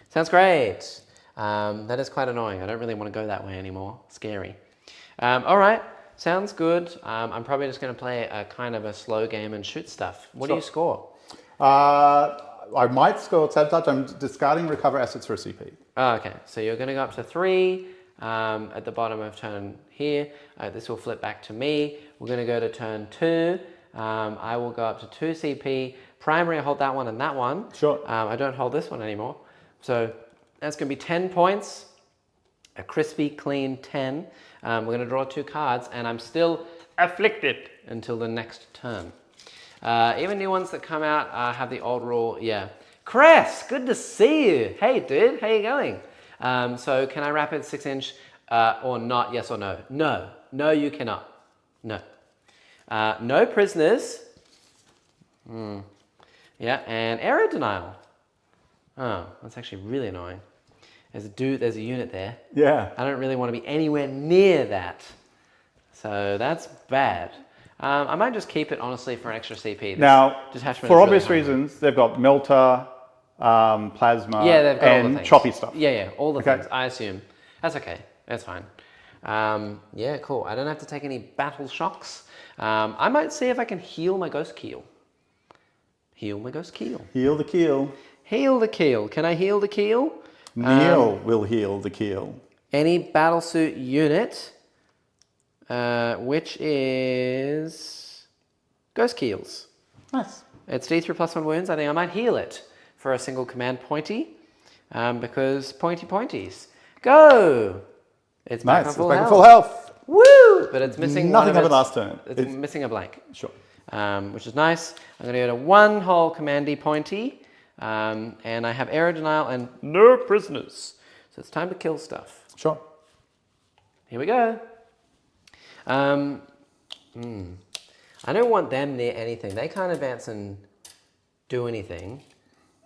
Sounds great. That is quite annoying. I don't really want to go that way anymore. Scary. All right. Sounds good. I'm probably just going to play a kind of a slow game and shoot stuff. What do you score? I might score sabotage. I'm discarding recover assets for a CP. Oh, okay. So you're going to go up to 3 at the bottom of turn here. This will flip back to me. We're going to go to turn 2. I will go up to 2 CP. Primary, I hold that one and that one. Sure. I don't hold this one anymore. So that's going to be 10 points. A crispy, clean 10. We're going to draw 2 cards, and I'm still afflicted until the next turn. Even new ones that come out have the old rule. Yeah. Cress, good to see you. Hey, dude, how you going? So can I rapid 6-inch or not? Yes or no? No. No, you cannot. No. No prisoners. Yeah, and error denial. Oh, that's actually really annoying. There's a unit there. Yeah. I don't really want to be anywhere near that. So that's bad. I might just keep it, honestly, for an extra CP. Now, detachment for is obvious really hungry. reasons, they've got melter, plasma, Yeah, they've got all the and things. choppy stuff. Yeah, all the Okay. things, I assume. That's okay. That's fine. Yeah, cool. I don't have to take any battle shocks. I might see if I can heal my ghost keel. Heal my ghost keel. Heal the keel. Heal the keel. Can I heal the keel? Neil will heal the keel. Any battlesuit unit, which is ghost keels. Nice. It's D3 +1 wounds. I think I might heal it for a single command pointy, because pointies. Go! It's back Nice. on It's full back health. at full health. Woo! But it's missing Nothing one of happened last turn. It's missing a blank. Sure. Which is nice. I'm going to go to 1 whole commandy pointy, and I have error denial and no prisoners. So it's time to kill stuff. Sure. Here we go. I don't want them near anything. They can't advance and do anything.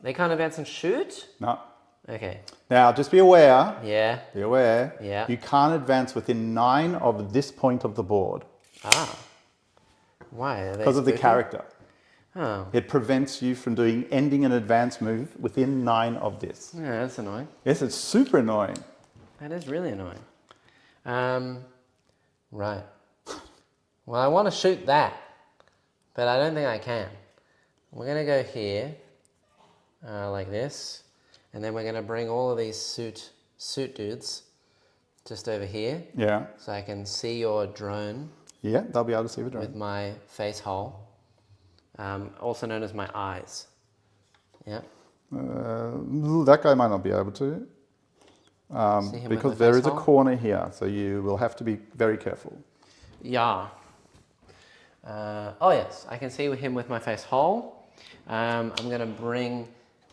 They can't advance and shoot? No. Okay. Now, just be aware. Yeah. Be aware. Yeah. You can't advance within 9 of this point of the board. Ah. Why? Are they Because of the spooky? character. Oh, It prevents you from ending an advance move within 9 of this. yeah, that's annoying. Yes, it's super annoying. That is really annoying. Right. Well, I want to shoot that, but I don't think I can. We're going to go here, like this, and then we're going to bring all of these suit dudes just over here, Yeah. so I can see your drone Yeah, they'll be able to see the with drone. my face hole, also known as my eyes. Yeah. That guy might not be able to. See him Because with my there face is a hole? corner here, so you will have to be very careful. Yeah. Oh yes, I can see him with my face hole. I'm going to bring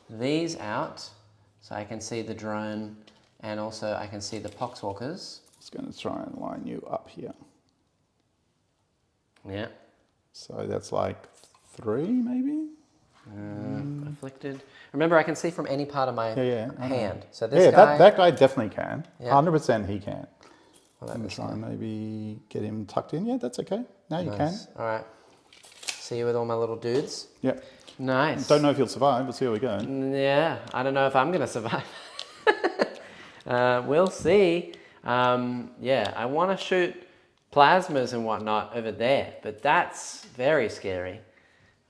these out so I can see the drone, and also I can see the poxwalkers. Just going to try and line you up here. Yeah. So that's like 3, maybe? Afflicted. Remember, I can see from any part of my Yeah, I know. hand. So this Yeah, guy. that guy definitely can. Yeah. 100% he can. What about I'm going this to try guy? and maybe get him tucked in. Yeah, that's okay. Now you can. Nice. All right. See you with all my little dudes. Yeah. Nice. Don't know if you'll survive. We'll see how we go. Yeah, I don't know if I'm going to survive. We'll see. Yeah, I want to shoot plasmas and whatnot over there, but that's very scary.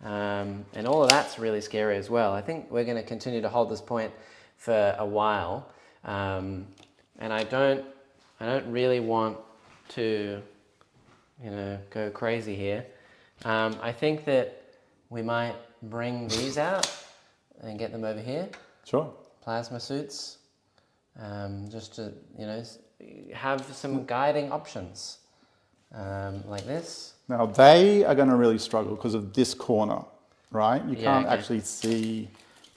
And all of that's really scary as well. I think we're going to continue to hold this point for a while. And I don't really want to, go crazy here. I think that we might bring these out and get them over here. Sure. Plasma suits, just to, have some guiding options, like this. Now they are going to really struggle because of this corner, right? You Yeah, can't okay. actually see.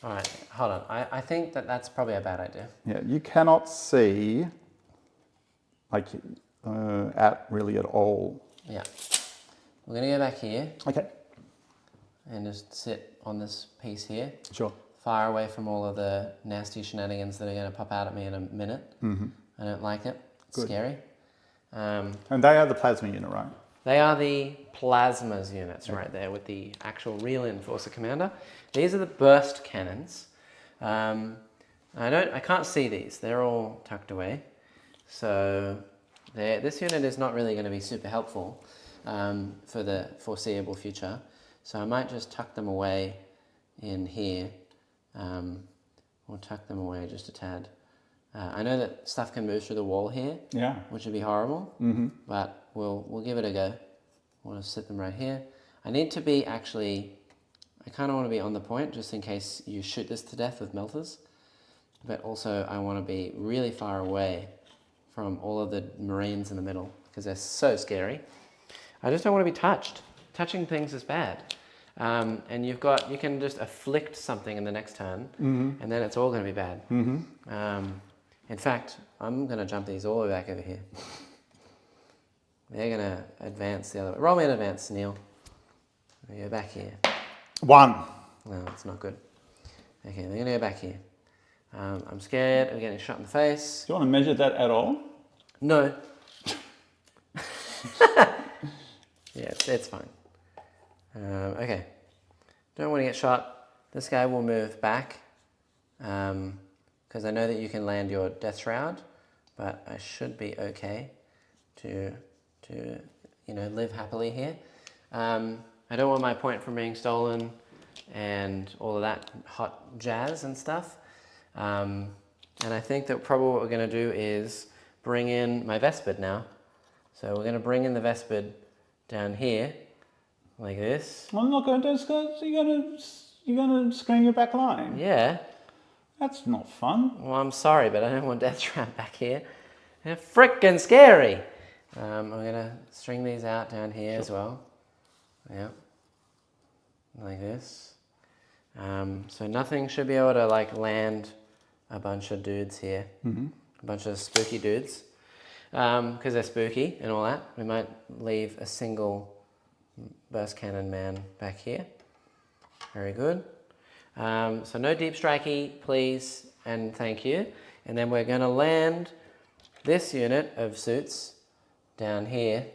All right, hold on. I think that's probably a bad idea. Yeah, you cannot see like at all. Yeah. We're going to go back here Okay. and just sit on this piece here, Sure. far away from all of the nasty shenanigans that are going to pop out at me in a minute. Mm-hmm. I don't like it. It's Good. scary. And they are the plasma unit, right? They are the plasmas units right there with the actual real Enforcer Commander. These are the burst cannons. I can't see these. They're all tucked away. So this unit is not really going to be super helpful for the foreseeable future. So I might just tuck them away in here. Or tuck them away just a tad. I know that stuff can move through the wall here, Yeah. which would be horrible, but we'll give it a go. We'll just sit them right here. I need to be I kind of want to be on the point just in case you shoot this to death with melters, but also I want to be really far away from all of the Marines in the middle because they're so scary. I just don't want to be touched. Touching things is bad. And you can just afflict something in the next turn, and then it's all going to be bad. In fact, I'm going to jump these all the way back over here. They're going to advance the other way. Roll me an advance, Neil. Go back here. 1. No, it's not good. Okay, they're going to go back here. I'm scared of getting shot in the face. Do you want to measure that at all? No. Yeah, it's fine. Okay. Don't want to get shot. This guy will move back. Because I know that you can land your Death Shroud, but I should be okay to live happily here. I don't want my point from being stolen and all of that hot jazz and stuff. And I think that probably what we're going to do is bring in my Vespid now. So we're going to bring in the Vespid down here, like this. I'm not going to. You're going to screen your back line. Yeah. That's not fun. Well, I'm sorry, but I don't want Death Shroud back here. They're frickin' scary. I'm going to string these out down here as well. Yeah. Like this. So nothing should be able to land a bunch of dudes here. A bunch of spooky dudes. Because they're spooky and all that. We might leave a single burst cannon man back here. Very good. So no deep strikey, please, and thank you. And then we're going to land this unit of suits down here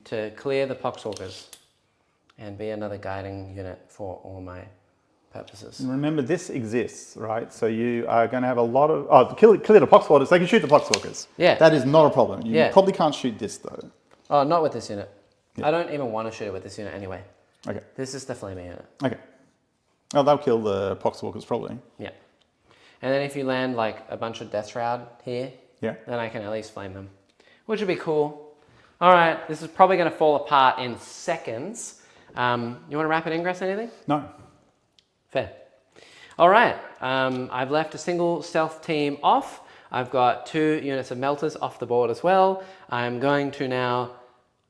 to clear the poxwalkers. and be another guiding unit for all my purposes. And remember, this exists, right? So you are going to have a lot of... Oh, clear the poxwalkers. They can shoot the poxwalkers. Yeah. That is not a problem. You Yeah. probably can't shoot this, though. Oh, not with this unit. Yeah. I don't even want to shoot it with this unit anyway. Okay. This is the flaming unit. Okay. Oh, they'll kill the poxwalkers, probably. Yeah. And then if you land like a bunch of Death Shroud here, Yeah. then I can at least flame them, which would be cool. All right, this is probably going to fall apart in seconds. You want to rapid ingress anything? No. Fair. All right, I've left a single stealth team off. I've got 2 units of melters off the board as well. I'm going to now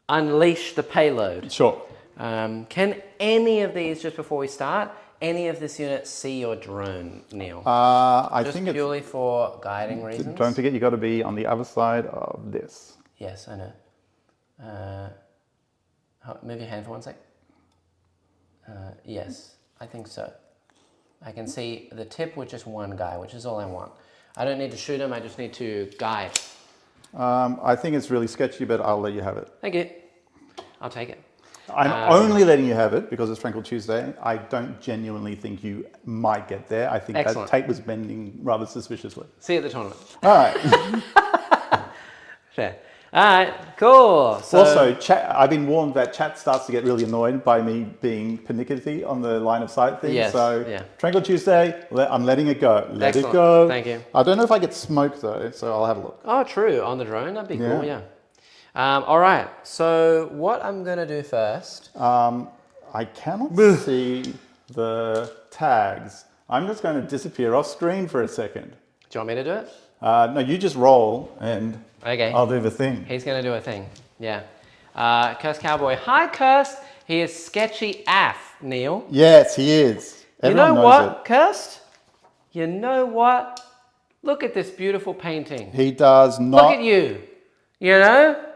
unleash the payload. Sure. Can any of these, just before we start, any of this unit see your drone, Neil? I Just think it's... purely for guiding reasons? Don't forget, you got to be on the other side of this. Yes, I know. Move your hand for one sec. Yes, I think so. I can see the tip with just one guy, which is all I want. I don't need to shoot him, I just need to guide. I think it's really sketchy, but I'll let you have it. Thank you. I'll take it. I'm only letting you have it because it's Tranquil Tuesday. I don't genuinely think you might get there. I think Excellent. that tape was bending rather suspiciously. See you at the tournament. All right. Fair. All right, cool. So, Also, I've been warned that chat starts to get really annoyed by me being pernickety on the line of sight thing. Yes, So, yeah. Tranquil Tuesday, I'm letting it go. Let Excellent. it go. Thank you. I don't know if I get smoke though, so I'll have a look. oh, true, on the drone, that'd be cool, Yeah. yeah. All right, so what I'm gonna do first. I cannot see the tags. I'm just going to disappear off screen for a second. Do you want me to do it? No, you just roll and Okay. I'll do the thing. He's gonna do a thing, yeah. Cursed Cowboy. Hi, Cursed. He is sketchy AF, Neil. Yes, he is. Everyone you know knows what, Cursed? You know what? Look at this beautiful painting. it. He does not. Look at you. You know?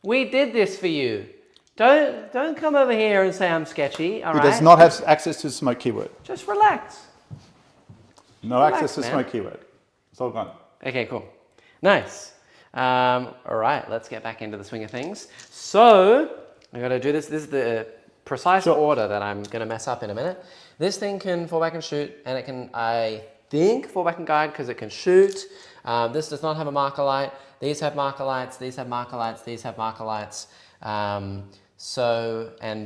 We did this for you. Don't come over here and say I'm sketchy, all He right? does not have access to smoke keyword. Just relax. No Relax, access to man. smoke keyword. It's all gone. Okay, cool. Nice. All right, let's get back into the swing of things. So, I gotta do this. This is the precise order that I'm gonna mess up in a minute. This thing can fall back and shoot, and it can, I think, fall back and guide because it can shoot. This does not have a marker light. These have marker lights, these have marker lights, these have marker lights. And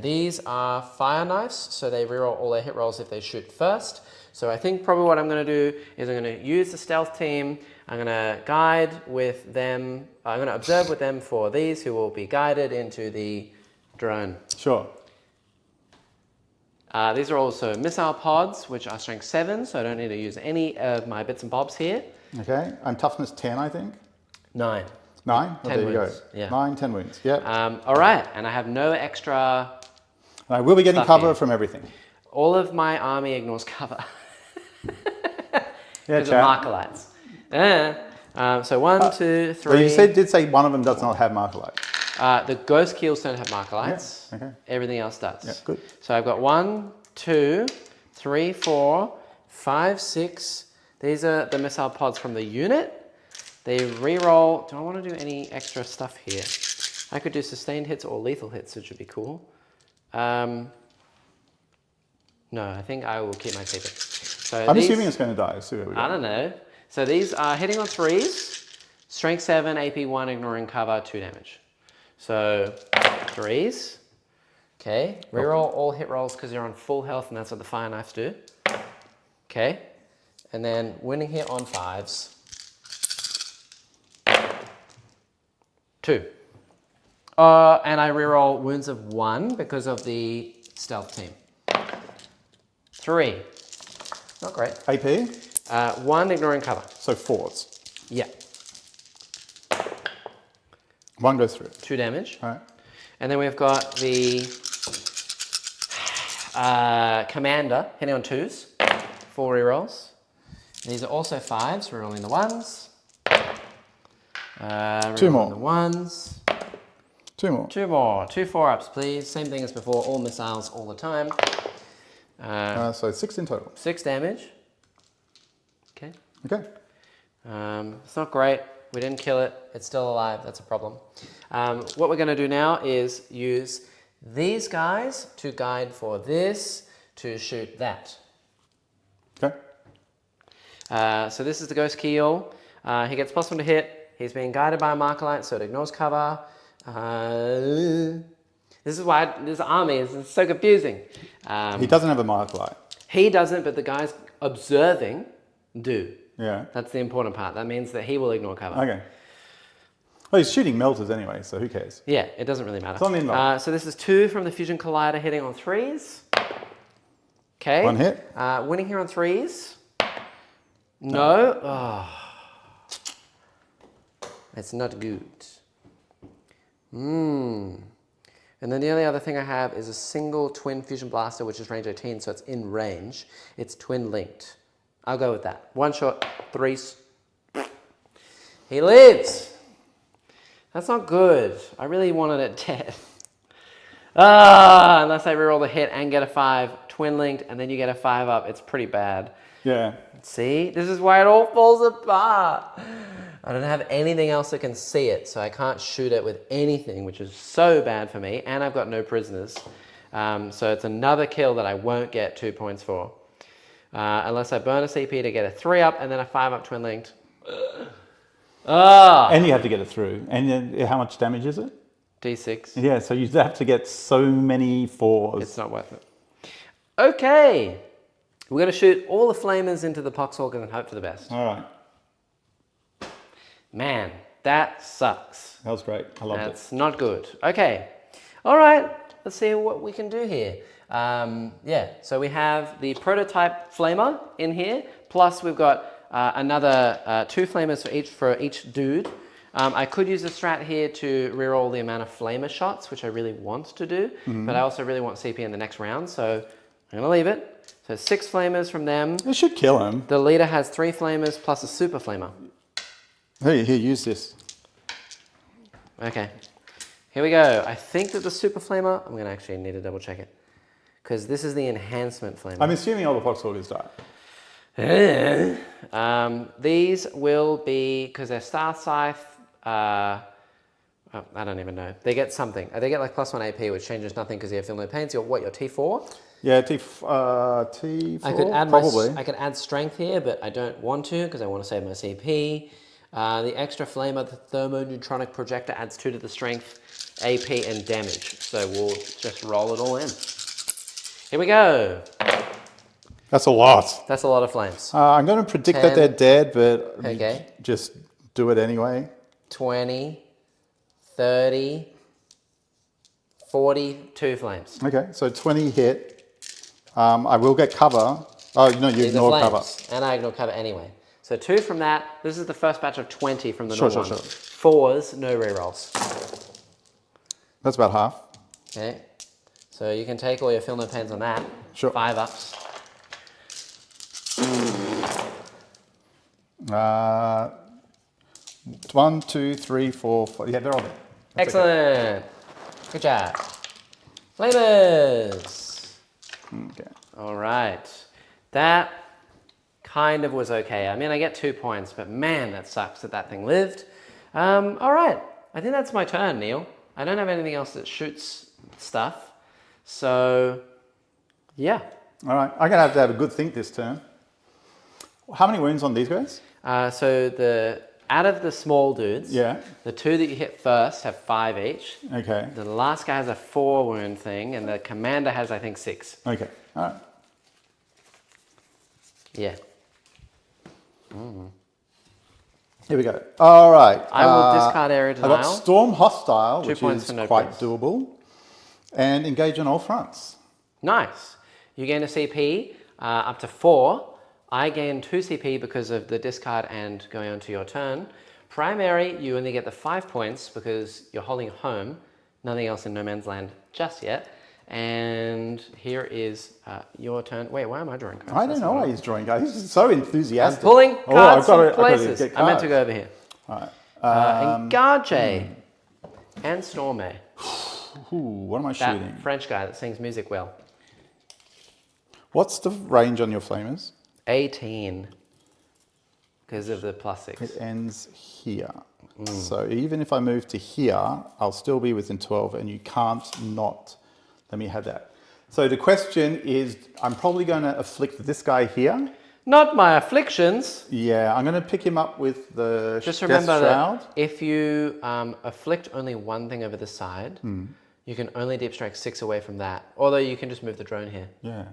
these are fire knives, so they reroll all their hit rolls if they shoot first. So I think probably what I'm going to do is I'm going to use the stealth team. I'm going to guide with them. I'm going to observe with them for these who will be guided into the drone. Sure. These are also missile pods, which are strength 7, so I don't need to use any of my bits and bobs here. Okay. I'm toughness 10, I think. 9. 9? Oh, 10 there you wounds, go. yeah. 9, 10 wounds. Yep. All right, and I have no extra. I will be getting stuff cover here. from everything. All of my army ignores cover. Yeah, Because of chat. marker lights. So 1, 2, 3. Well, you did say one of them does not have marker light. The ghost keels don't have marker lights. okay. Everything else does. Yeah, good. So I've got 1, 2, 3, 4, 5, 6. These are the missile pods from the unit. They reroll. Do I want to do any extra stuff here? I could do sustained hits or lethal hits, which would be cool. No, I think I will keep my secret. So I'm these, assuming it's going to die. So we I don't know. So these are hitting on 3s, strength 7, AP 1, ignoring cover, 2 damage. So 3s. Okay. Reroll all hit rolls because you're on full health, and that's what the fire knives do. Okay. And then winning hit on 5s. 2. And I reroll wounds of 1 because of the stealth team. 3. Not great. AP? 1 ignoring cover. So 4s. Yeah. 1 goes through. 2 damage. All right. And then we've got the commander hitting on 2s. 4 rerolls. These are also 5s, rerolling the 1s. 2 more. The 1s. 2 more. 2 more. 2 4-ups, please. Same thing as before. All missiles all the time. So 6 in total. 6 damage. Okay. Okay. It's not great. We didn't kill it. It's still alive. That's a problem. What we're going to do now is use these guys to guide for this to shoot that. Okay. So this is the Ghost Keel. He gets +1 to hit. He's being guided by a marker light, so it ignores cover. This is why this army is so confusing. He doesn't have a mark light. He doesn't, but the guys observing do. Yeah. That's the important part. That means that he will ignore cover. Okay. Well, he's shooting melters anyway, so who cares? Yeah, it doesn't really matter. It's on the inline. So this is 2 from the Fusion Collider hitting on 3s. Okay. 1 hit. Winning here on 3s. No. Oh. It's not good. And then the only other thing I have is a single twin fusion blaster, which is range 18, so it's in range. It's twin linked. I'll go with that. 1 shot, 3s. He lives. That's not good. I really wanted it dead. Unless I reroll the hit and get a 5, twin linked, and then you get a 5 up. It's pretty bad. Yeah. See, this is why it all falls apart. I don't have anything else that can see it, so I can't shoot it with anything, which is so bad for me. And I've got no prisoners. So it's another kill that I won't get 2 points for. Unless I burn a CP to get a 3 up and then a 5 up twin linked. And you have to get it through. And then how much damage is it? D6. Yeah, so you have to get so many 4s. It's not worth it. Okay. We're going to shoot all the flamers into the Poxhawkers and hope for the best. All right. Man, that sucks. That was great. I loved That's not good. Okay. All right. Let's see what we can do here. Yeah, so we have the prototype flamer in here, plus we've got another 2 flamers for each dude. I could use a strat here to reroll the amount of flamer shots, which I really want to do, but I also really want CP in the next round, so I'm going to leave it. So 6 flamers from them. It should kill him. The leader has 3 flamers plus a super flamer. Here, use this. Okay, here we go. I think that the super flamer, I'm going to actually need to double check it, because this is the enhancement flamer. I'm assuming all the Foxhawkers die. These will be, because they're Star Scythe, I don't even know. They get something. They get like +1 AP, which changes nothing because you have Feel No Pains. You're what, your T4? Yeah, T4, I could add probably. I could add strength here, but I don't want to because I want to save my CP. The extra flamer, the thermoneutronic projector, adds 2 to the strength, AP, and damage. So we'll just roll it all in. Here we go. That's a lot. That's a lot of flames. I'm going to predict 10. that they're dead, but Okay. just do it anyway. 20, 30, 42 flames. Okay, so 20 hit. I will get cover. Oh, no, you These are ignore cover. flames, and I ignore cover anyway. So 2 from that. This is the first batch of 20 from the Sure, normal sure, one. sure. 4s, no rerolls. That's about half. Okay. So you can take all your Feel No Pains on that. Sure. 5 ups. 1, 2, 3, 4, 5. Yeah, they're all there. That's Excellent. okay. Good job. Flamers. Okay. All right. That kind of was okay. I mean, I get 2 points, but man, that sucks that that thing lived. All right. I think that's my turn, Neil. I don't have anything else that shoots stuff. So, yeah. All right. I'm going to have a good think this turn. How many wounds on these guys? So out of the small dudes, Yeah. the 2 that you hit first have 5 each. Okay. The last guy has a 4 wound thing, and the commander has, I think, 6. Okay. All right. Yeah. Here we go. All right. I will discard area I got denial. Storm Hostile, 2 which points is for no quite prints. doable, and engage on all fronts. Nice. You gain a CP up to 4. I gain 2 CP because of the discard and going on to your turn. Primary, you only get the 5 points because you're holding home. Nothing else in No Man's Land just yet. And here is your turn. Wait, why am I drawing cards? I don't That's know not why right. he's drawing cards. He's so enthusiastic. I'm pulling cards I've from got to places. get I meant to cards. go over here. All right. Engarge and Storme. Ooh, what am I That shooting? French guy that sings music well. What's the range on your flamers? 18. Because of the +6. It ends here. So even if I move to here, I'll still be within 12, and you can't not Let me have that. So the question is, I'm probably going to afflict this guy here. Not my afflictions. Yeah, I'm going to pick him up with the Just Death remember Shroud. that if you afflict only one thing over the side, you can only deep strike 6 away from that. Although you can just move the drone here. Yeah.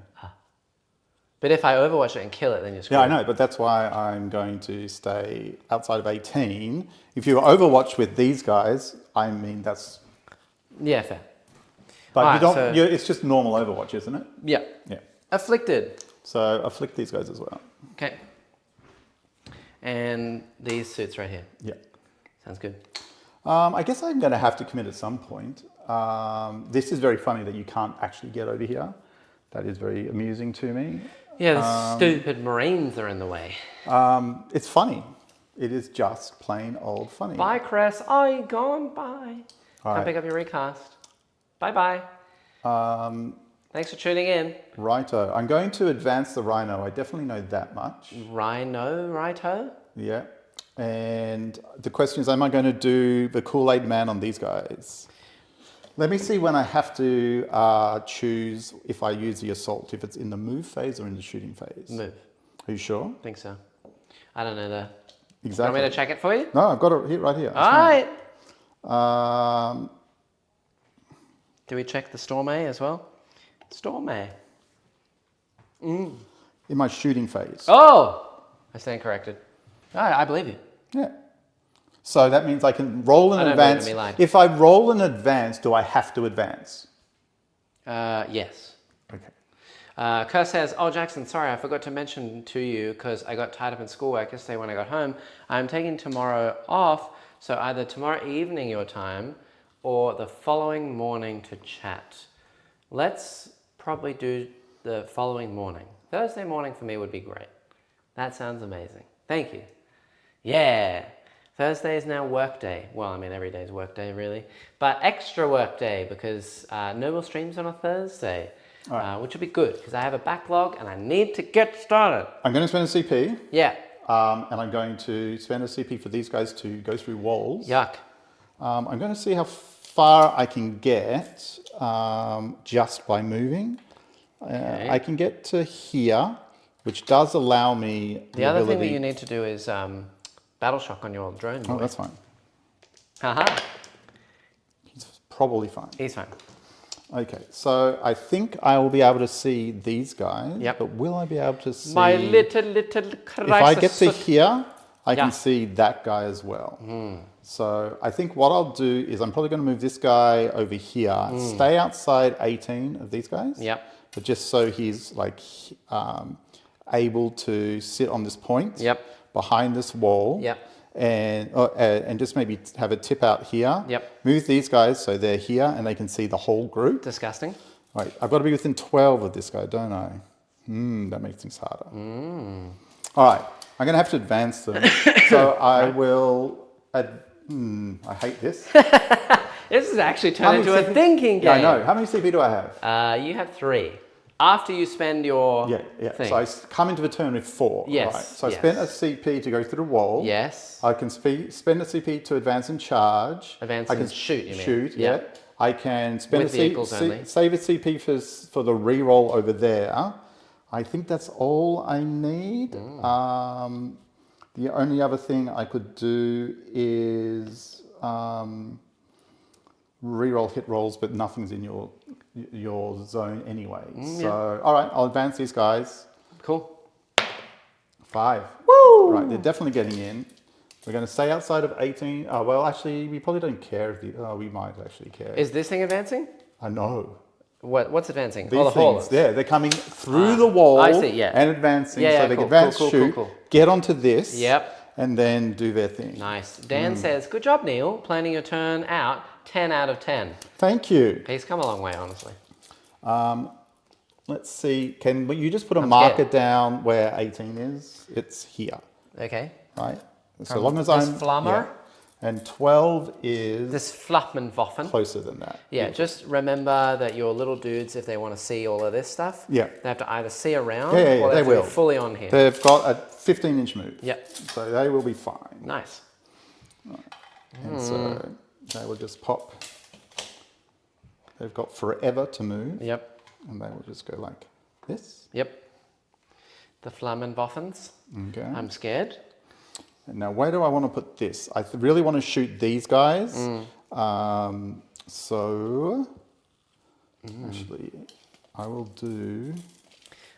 But if I overwatch it and kill it, then you're screwed. Yeah, I know, but that's why I'm going to stay outside of 18. If you Overwatch with these guys, I mean, that's... Yeah, fair. But Alright, you don't. so- It's just normal Overwatch, isn't it? Yeah. Yeah. Afflicted. So afflict these guys as well. Okay. And these suits right here. Yeah. Sounds good. I guess I'm going to have to commit at some point. This is very funny that you can't actually get over here. That is very amusing to me. Yeah, the stupid Marines are in the way. It's funny. It is just plain old funny. Bye, Cress. Oh, you're gone. Bye. All Come right. pick up your recast. Bye-bye. Thanks for tuning in. Righto. I'm going to advance the Rhino. I definitely know that much. Rhino, righto? Yeah. And the question is, am I going to do the Kool-Aid Man on these guys? Let me see when I have to choose if I use the assault, if it's in the move phase or in the shooting phase. Move. Are you sure? I think so. I don't know the... Exactly. Want me to check it for you? No, I've got it here, right here. All right. Do we check the Storm A as well? Storm A. In my shooting phase. Oh! I stand corrected. I believe you. Yeah. So that means I can roll in I don't advance. believe me lied. If I roll in advance, do I have to advance? Yes. Okay. Kerr says, oh, Jackson, sorry, I forgot to mention to you because I got tied up in schoolwork yesterday when I got home. I'm taking tomorrow off, so either tomorrow evening your time or the following morning to chat. Let's probably do the following morning. Thursday morning for me would be great. That sounds amazing. Thank you. Yeah. Thursday is now work day. Well, I mean, every day is work day, really. But extra work day because no more streams on a Thursday, which will be good because I have a backlog and I need to get started. I'm going to spend a CP. Yeah. And I'm going to spend a CP for these guys to go through walls. Yuck. I'm going to see how far I can get just by moving. Okay. I can get to here, which does allow me The other thing that you need to do is battle shock on your drone. Oh, that's fine. Haha. He's probably fine. He's fine. Okay, so I think I will be able to see these guys. Yep. But will I be able to see... My little crisis. If I get to here, I Yeah. can see that guy as well. So I think what I'll do is I'm probably going to move this guy over here, stay outside 18 of these guys. Yep. But just so he's like able to sit on this point. Yep. Behind this wall. Yep. And just maybe have a tip out here. Yep. Move these guys so they're here and they can see the whole group. Disgusting. Right, I've got to be within 12 of this guy, don't I? That makes things harder. All right, I'm going to have to advance them. So I will... I hate this. This has actually turned into a thinking game. Yeah, I know. How many CP do I have? You have 3. After you spend your thing. So I come into the turn with 4. Yes, Right. So I yes. spent a CP to go through the wall. Yes. I can spend a CP to advance and charge. Advance I can and shoot, you mean? Shoot, Yeah. yeah. I can spend With vehicles only. save a CP for the re-roll over there. I think that's all I need. The only other thing I could do is re-roll hit rolls, but nothing's in your zone anyway. So, all right, I'll advance these guys. Cool. 5. Woo! Right, they're definitely getting in. We're going to stay outside of 18. Oh, well, actually, we probably don't care. We might actually care. Is this thing advancing? I know. What's advancing? These Oh, the haulers. things, yeah, they're coming through the wall I see, yeah. and advancing. Yeah, so they cool, can advance, cool, shoot, cool. get onto this, Yep. and then do their thing. Nice. Dan says, good job, Neil. Planning your turn out. 10 out of 10. Thank you. He's come a long way, honestly. Let's see. Can you just put a I'm marker scared. down where 18 is? It's here, Okay. right? So From long as this I'm... flammer? And 12 is This Fluffmanwaffen. closer than that. Yeah, just remember that your little dudes, if they want to see all of this stuff, Yeah. they have to either see around Yeah, or they have to will. be fully on here. They've got a 15-inch move. Yep. So they will be fine. Nice. And so they will just pop They've got forever to move. Yep. And they will just go like this. Yep. The Flammenwaffens. Okay. I'm scared. And now, where do I want to put this? I really want to shoot these guys. Actually, I will do...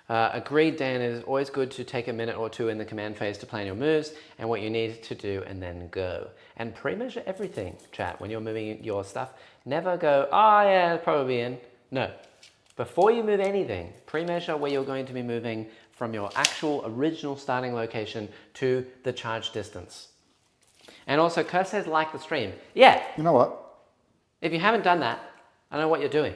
Agreed, Dan. It is always good to take a minute or two in the command phase to plan your moves and what you need to do and then go. And pre-measure everything, chat, when you're moving your stuff. Never go, oh yeah, it'll probably be in. No. Before you move anything, pre-measure where you're going to be moving from your actual original starting location to the charge distance. And also, Kurt says like the stream. Yeah. You know what? If you haven't done that, I don't know what you're doing.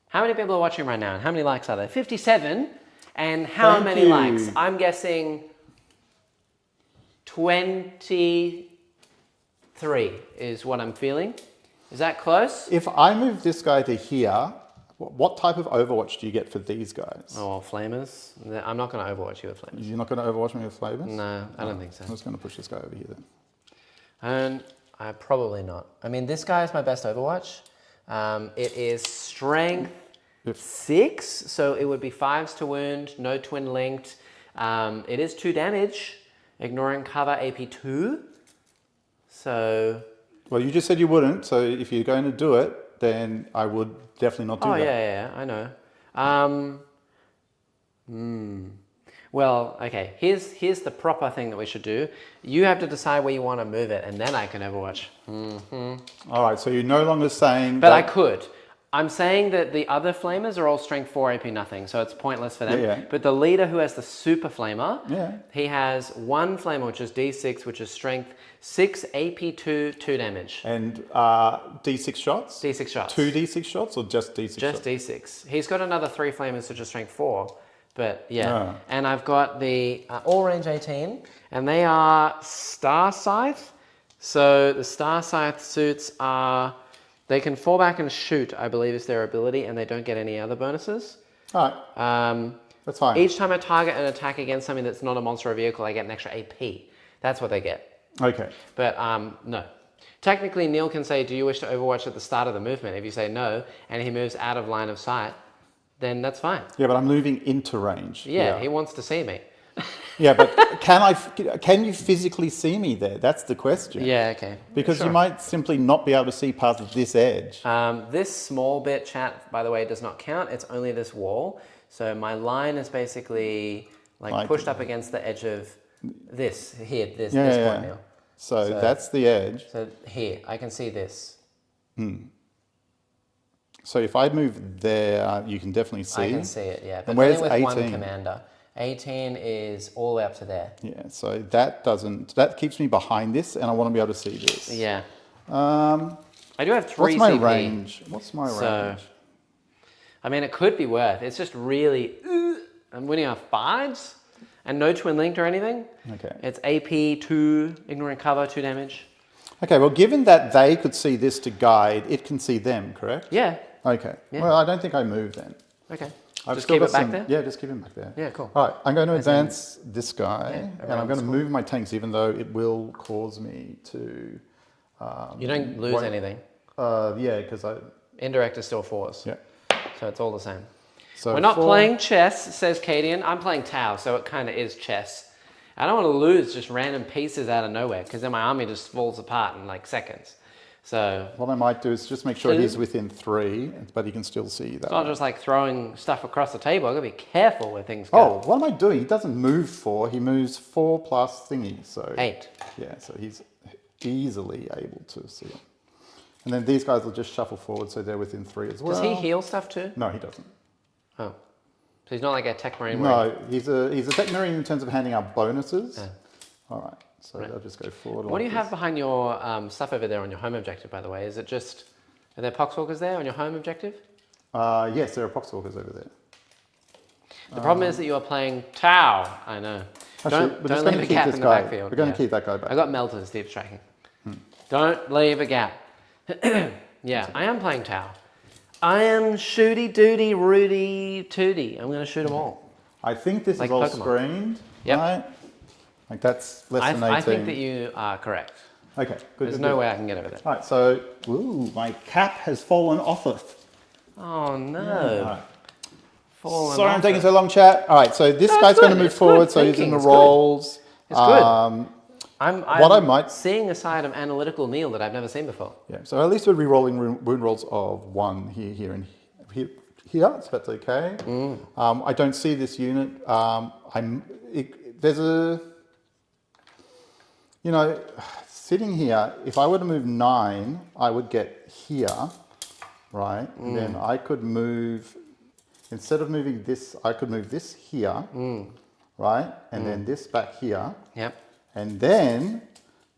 How many people are watching right now and how many likes are there? 57. And how Thank many you. likes? I'm guessing 23 is what I'm feeling. Is that close? If I move this guy to here, what type of Overwatch do you get for these guys? Oh, flamers. I'm not going to overwatch you with flamers. You're not going to Overwatch me with flavors? No, I don't think so. I'm just going to push this guy over here then. And I probably not. I mean, this guy is my best Overwatch. It is strength 6, so it would be 5s to wound, no twin linked. It is 2 damage, ignoring cover AP 2. So... Well, you just said you wouldn't, so if you're going to do it, then I would definitely not do that. Oh, yeah, I know. Well, okay, here's the proper thing that we should do. You have to decide where you want to move it, and then I can Overwatch. All right, so you're no longer saying But that... I could. I'm saying that the other flamers are all strength 4 AP nothing, so it's pointless for them. Yeah. But the leader who has the super flamer, Yeah. he has 1 flamer, which is D6, which is strength 6 AP 2, 2 damage. And D6 shots? D6 shots. 2 D6 shots or just D6 Just shots? D6. He's got another 3 flamers, which is strength 4. But yeah. Ah. And I've got the all range 18, and they are Star Scythe. So the Star Scythe suits are... They can fall back and shoot, I believe is their ability, and they don't get any other bonuses. All right, that's fine. Each time I target an attack against something that's not a monster or vehicle, I get an extra AP. That's what they get. Okay. But no. Technically, Neil can say, do you wish to Overwatch at the start of the movement? If you say no, and he moves out of line of sight, then that's fine. Yeah, but I'm moving into range. Yeah, he wants to see me. Yeah, but can you physically see me there? That's the question. Yeah, okay. Because Sure. you might simply not be able to see past this edge. This small bit, chat, by the way, does not count. It's only this wall. So my line is basically like pushed up against the edge of this here, this point now. So that's the edge. So here, I can see this. So if I move there, you can definitely see. I can see it, yeah. But And where's only with 18? one commander. 18 is all the way up to there. Yeah, so that keeps me behind this, and I want to be able to see this. Yeah. I do have 3 What's my CP. range? What's my range? I mean, it could be worth. It's just really... I'm winning off 5s and no twin linked or anything. Okay. It's AP 2, ignoring cover, 2 damage. Okay, well, given that they could see this to guide, it can see them, correct? Yeah. Okay. Yeah. Well, I don't think I move then. Okay. I've Just still keep got it back some- there? Yeah, just keep him back there. Yeah, cool. All right, I'm going to advance this guy, and I'm around going to the move my tanks, even though it will cause me to... You don't lose anything. Yeah, because I... Indirect is still 4s. Yeah. So it's all the same. So We're not 4 playing chess, says Cadian. I'm playing Tau, so it kind of is chess. I don't want to lose just random pieces out of nowhere, because then my army just falls apart in like seconds. So What I might do is just make sure So- he's within 3, but he can still see that. it's not just like throwing stuff across the table. I've got to be careful where things go. Oh, what am I doing? He doesn't move 4, he moves 4 plus thingy, so... 8. Yeah, so he's easily able to see it. And then these guys will just shuffle forward, so they're within 3 as well. Does he heal stuff too? No, he doesn't. Oh. So he's not like a tech marine? No, he's a tech marine in terms of handing out bonuses. Yeah. All right, so I'll just go forward. What do you like have behind your stuff over there on your home objective, by the way? Is it just... Are there poxwalkers there on your home objective? this. Yes, there are poxwalkers over there. The problem is that you are playing Tau. I know. Actually, don't we're just leave going a to keep gap this in the guy. backfield. We're going to keep that guy back. I got melters deep tracking. Don't leave a gap. Yeah, I am playing Tau. I am shooty doody Rudy tooty. I'm going to shoot them all. I think this Like is all Pokemon. screened, Yep. right? Like that's less than 18. I think that you are correct. Okay, good. There's good, no good. way I can get over there. All right, so ooh, my cap has fallen off it. Oh no. All right. Fallen Sorry I'm off taking it. so long, chat. All right, so this No, guy's it's going to good, move it's forward, good so using thinking, the it's good. rolls. It's good. I'm What I might- seeing a side of analytical Neil that I've never seen before. Yeah, so at least we're re-rolling wound rolls of 1 here, and here, so that's okay. I don't see this unit. There's a, you know, sitting here, if I were to move 9, I would get here, right? And then I could move, instead of moving this, I could move this here, right? And then this back here. Yep. And then,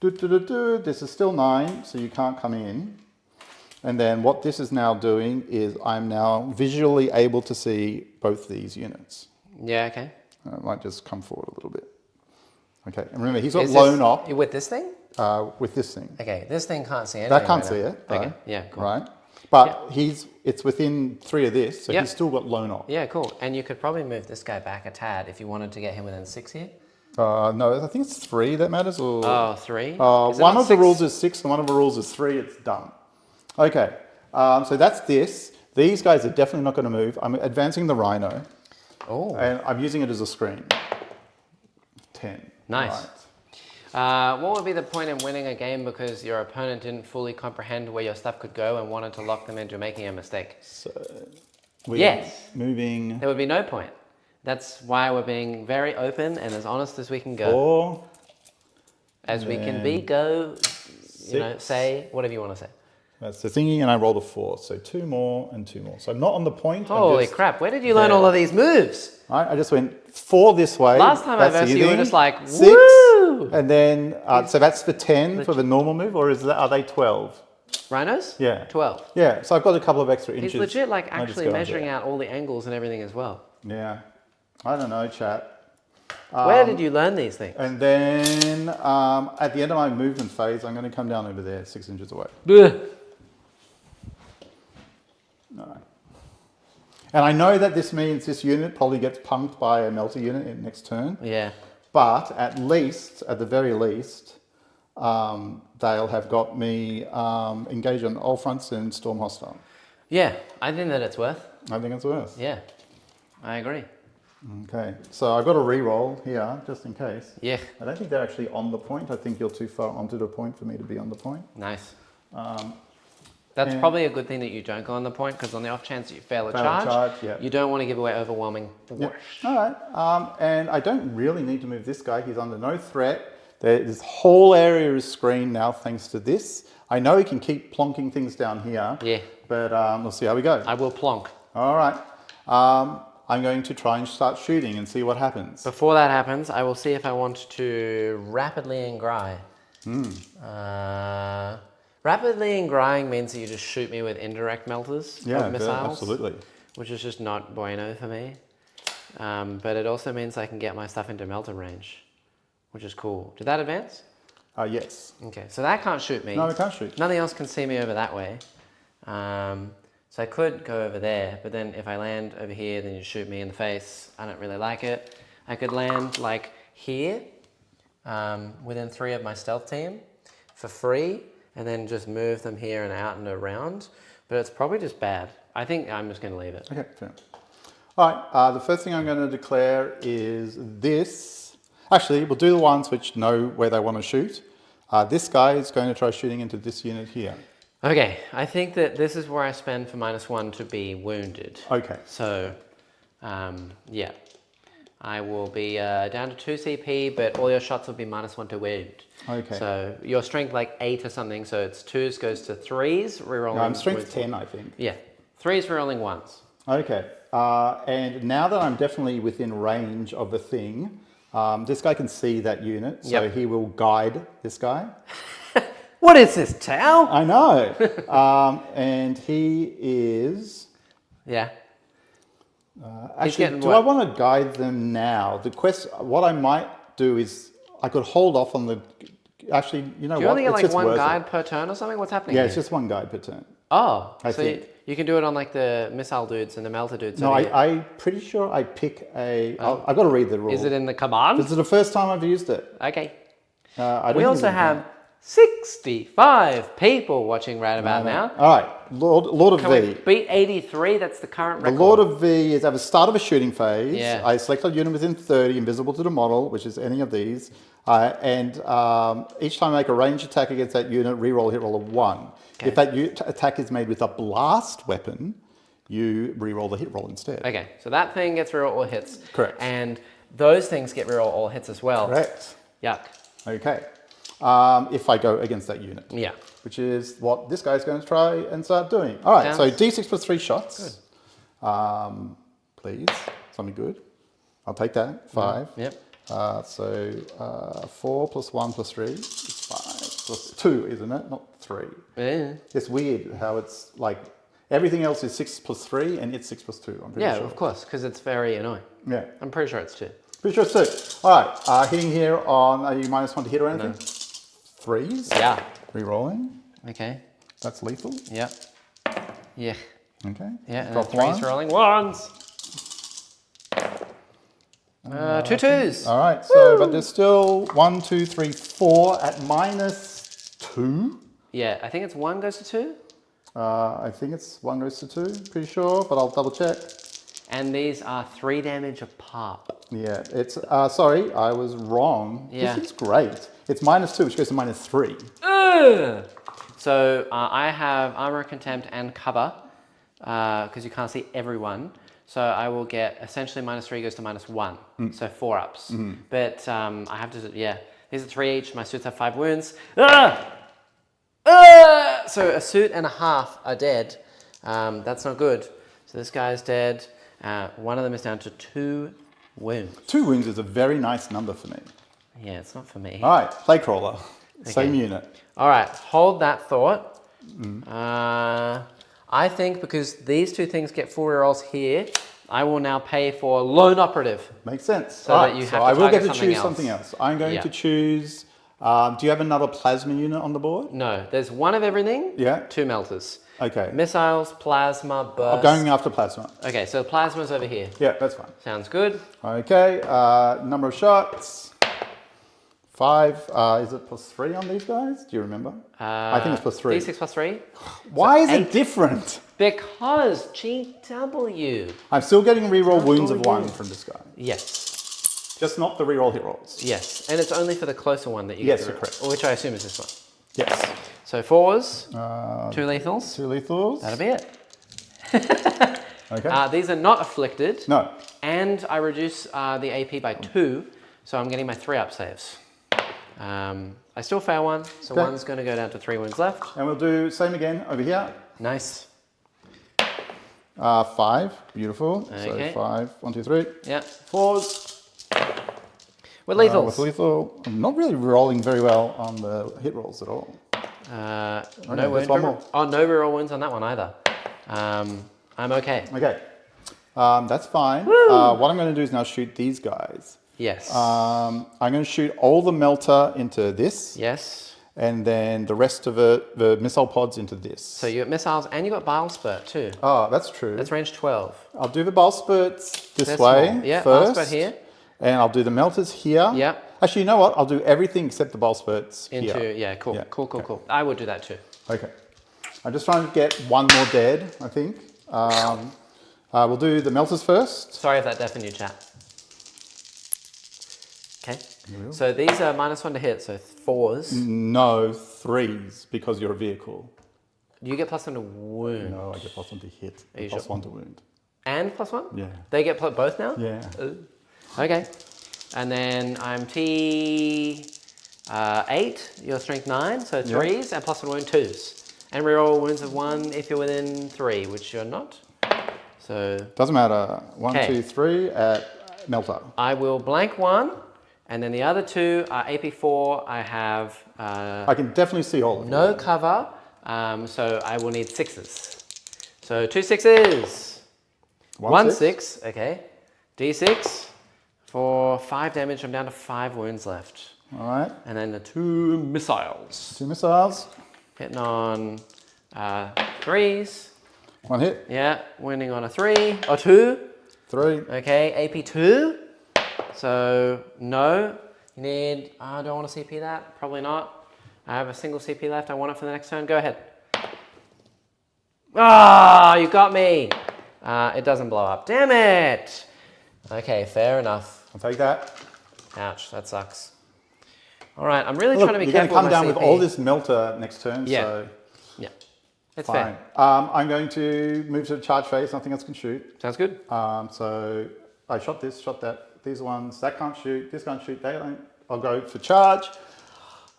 this is still 9, so you can't come in. And then what this is now doing is I'm now visually able to see both these units. Yeah, okay. I might just come forward a little bit. Okay, and remember, he's got Is lone this, op with this thing? with this thing. Okay, this thing can't see anything. That can't right see now. it. Okay, right? yeah, cool. Right? But it's within 3 of this, so Yep. he's still got lone op. Yeah, cool. And you could probably move this guy back a tad if you wanted to get him within 6 here. No, I think it's 3 that matters. Or Oh, 3? Is it one not of the 6? rules is 6 and one of the rules is 3. It's done. Okay, so that's this. These guys are definitely not going to move. I'm advancing the rhino. Oh. And I'm using it as a screen. 10. Nice. Right. What would be the point in winning a game because your opponent didn't fully comprehend where your stuff could go and wanted to lock them into making a mistake? So we're Yes. moving There would be no point. That's why we're being very open and as honest as we can go. 4. As we can be, then go, you know, 6. say whatever you want to say. That's the thingy, and I rolled a 4. So 2 more and 2 more. So I'm not on the point. I'm Holy just crap, where did you learn there. all of these moves? Right, I just went 4 this way. Last time I That's versed you, you were easy. just like, 6, woo! and then so that's the 10 for the normal move, or are they 12? Rhinos? Yeah. 12. Yeah, so I've got a couple of extra inches. He's legit like I just actually go under measuring it. out all the angles and everything as well. Yeah, I don't know, chat. Where did you learn these things? And then at the end of my movement phase, I'm going to come down over there, 6 inches away. Ugh. All right. And I know that this means this unit probably gets punked by a melter unit in next turn. Yeah. But at least, at the very least, they'll have got me engaged on all fronts and storm hostile. Yeah, I think that it's worth. I think it's worth. Yeah, I agree. Okay, so I've got a re-roll here, just in case. Yeah, I don't think they're actually on the point. I think you're too far onto the point for me to be on the point. nice. That's and- probably a good thing that you don't go on the point, because on the off chance you fail a Fail a charge, charge, yeah. you don't want to give away overwhelming force. Yep. All right, and I don't really need to move this guy. He's under no threat. This whole area is screened now thanks to this. I know he can keep plonking things down here. Yeah. But we'll see how we go. I will plonk. All right. I'm going to try and start shooting and see what happens. Before that happens, I will see if I want to rapidly engry. Rapidly engrying means that you just shoot me with indirect melters of missiles. Absolutely. Which is just not bueno for me. But it also means I can get my stuff into melter range, which is cool. Did that advance? Yes. Okay, so that can't shoot me. No, it can't shoot. Nothing else can see me over that way. So I could go over there, but then if I land over here, then you shoot me in the face. I don't really like it. I could land like here, within 3 of my stealth team for free, and then just move them here and out and around. But it's probably just bad. I think I'm just going to leave it. Okay, fair. All right, the first thing I'm going to declare is this. Actually, we'll do the ones which know where they want to shoot. This guy is going to try shooting into this unit here. Okay, I think that this is where I spend for -1 to be wounded. Okay. So, yeah. I will be down to 2 CP, but all your shots will be -1 to wound. Okay. So your strength like 8 or something, so it's 2s goes to 3s, rerolling. No, I'm strength with- 10, I think. Yeah, 3s rerolling 1s. Okay. And now that I'm definitely within range of the thing, this guy can see that unit, so Yep. he will guide this guy. What is this, Tao? I know. And he is... Yeah. Actually, getting do what? I want to guide them now? What I might do is I could hold off on the... Actually, you know Do you what? only get It's like just 1 worth it. guide per turn or something? What's happening Yeah, here? it's just 1 guide per turn. Oh, I so think. you can do it on like the missile dudes and the melter dudes. No, over here. I'm pretty sure I pick a... I've got to read the rule. Is it in the command? This is the first time I've used it. Okay. I don't We think also it's in have here. 65 people watching right about now. All right, Lord of Can V. we beat 83? That's the current The record. Lord of V is at the start of a shooting phase. Yeah. I select a unit within 30, invisible to the model, which is any of these. Each time I make a ranged attack against that unit, reroll a hit roll of 1. Okay. If that attack is made with a blast weapon, you reroll the hit roll instead. Okay, so that thing gets reroll all hits. Correct. And those things get reroll all hits as well. Correct. Yuck. Okay. If I go against that unit. Yeah. Which is what this guy's going to try and start doing. All right, so Sounds- D6 plus 3 shots. Good. Please, something good. I'll take that. 5. Yep. 4 plus 1 plus 3 is 5 plus 2, isn't it? Not 3. Yeah. It's weird how it's like everything else is 6 plus 3 and it's 6 plus 2. I'm pretty Yeah, sure. of course, because it's very annoying. Yeah. I'm pretty sure it's 2. Pretty sure it's 2. All right, hitting here on, are you -1 to hit or anything? 3s. Yeah. Rerolling. Okay. That's lethal. Yep. Yeah. Okay. Yeah, and Drop then 3's 1. rolling 1s. 2 2s. All right, so but there's still 1, 2, 3, 4 at -2. Yeah, I think it's 1 goes to 2. I think it's 1 goes to 2, pretty sure, but I'll double check. And these are 3 damage apart. Yeah, it's, sorry, I was wrong. Yeah. This is great. It's -2, which goes to -3. Ugh! So I have armor, contempt, and cover because you can't see everyone. So I will get essentially -3 goes to -1. So 4 ups. But I have to, yeah, these are 3 each. My suits have 5 wounds. Ah! Ah! So a suit and a half are dead. That's not good. So this guy's dead. One of them is down to 2 wounds. 2 wounds is a very nice number for me. Yeah, it's not for me. All right, Plague Crawler. Same unit. All right, hold that thought. I think because these 2 things get full rerolls here, I will now pay for Lone Operative. Makes sense. So All that right, you so have to I will get target to choose something something else. I'm going Yeah. to choose, do you have another plasma unit on the board? No, there's 1 of everything. Yeah. 2 melters. Okay. Missiles, plasma, burst. I'm going after plasma. Okay, so the plasma's over here. Yeah, that's fine. Sounds good. Okay, number of shots. 5. Is it +3 on these guys? Do you remember? I think it's +3. D6 plus 3. Why is 8. it different? Because GW. I'm still getting reroll wounds of 1 from this guy. Yes. Just not the reroll hit rolls. Yes. And it's only for the closer one that you Yes, get. you're correct. Which I assume is this one. Yes. So 4s, 2 lethals. 2 lethals. That'll be it. Okay. These are not afflicted. No. And I reduce the AP by 2, so I'm getting my 3 up saves. I still fail 1, so Okay. 1's going to go down to 3 wounds left. And we'll do same again over here. Nice. 5. Beautiful. Okay. So 5. 1, 2, 3. Yeah. 4s. With lethals. With lethal. I'm not really rolling very well on the hit rolls at all. No there's wound. one more. Oh, no reroll wounds on that one either. I'm okay. Okay. That's fine. What I'm going to do is now shoot these guys. Yes. I'm going to shoot all the melter into this. Yes. And then the rest of it, the missile pods into this. So you got missiles and you got bile spurt too. Oh, that's true. That's range 12. I'll do the ball spurts this That's way small. Yeah, bile first. spurt here. And I'll do the melters here. Yeah. Actually, you know what? I'll do everything except the ball spurts Into, here. yeah, cool. Yeah, Cool. okay. I would do that too. Okay. I'm just trying to get 1 more dead, I think. We'll do the melters first. Sorry if that deafened you, chat. Okay. So these are -1 to hit, so 4s. No, 3s, because you're a vehicle. You get +1 to wound. No, I get +1 to hit, you plus sure? 1 to wound. And +1? Yeah. They get both now? Yeah. Okay. And then I'm T8, your strength 9, so 3s, and +1 wound 2s. And reroll wounds of 1 if you're within 3, which you're not. So Doesn't matter. 1, Okay. 2, 3 at melter. I will blank 1, and then the other 2 are AP4. I have I can definitely see all of them. no cover, so I will need 6s. So 2 6s. 1 6, okay. D6 for 5 damage. I'm down to 5 wounds left. All right. And then the 2 missiles. 2 missiles. Hitting on 3s. 1 hit. Yeah, winning on a 3 or 2. 3. Okay, AP2. So no, you need. Do I want to CP that? Probably not. I have a single CP left. I want it for the next turn. Go ahead. Ah, you got me. It doesn't blow up. Damn it. Okay, fair enough. I'll take that. Ouch, that sucks. All right, I'm really Look, trying to be you're going to careful come down with with my CP. all this melter next turn, Yeah. so Yeah, it's fine. fair. I'm going to move to the charge phase. Nothing else can shoot. Sounds good. So I shot this, shot that. These ones, that can't shoot, this can't shoot, they don't. I'll go for charge.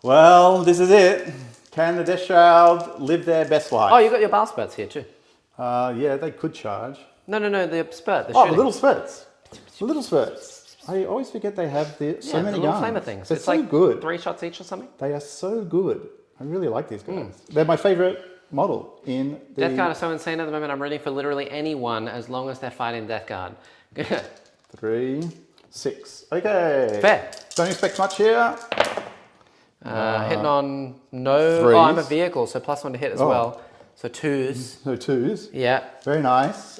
Well, this is it. Can the Death Shroud live their best life? Oh, you got your ball spurts here too. Yeah, they could charge. No, the spurt, the Oh, shooting. the little spurts. The little spurts. I always forget they have so many the little guns. flamer things. They're It's so like good. 3 shots each or something. They are so good. I really like these guys. They're my favorite model in the... Death Guard is so insane at the moment. I'm ready for literally anyone as long as they're fighting Death Guard. 3, 6. Okay. Fair. Don't expect much here. Hitting on no... Threes. Oh, I'm a vehicle, so +1 to hit as well. So 2s. No 2s. Yeah. Very nice.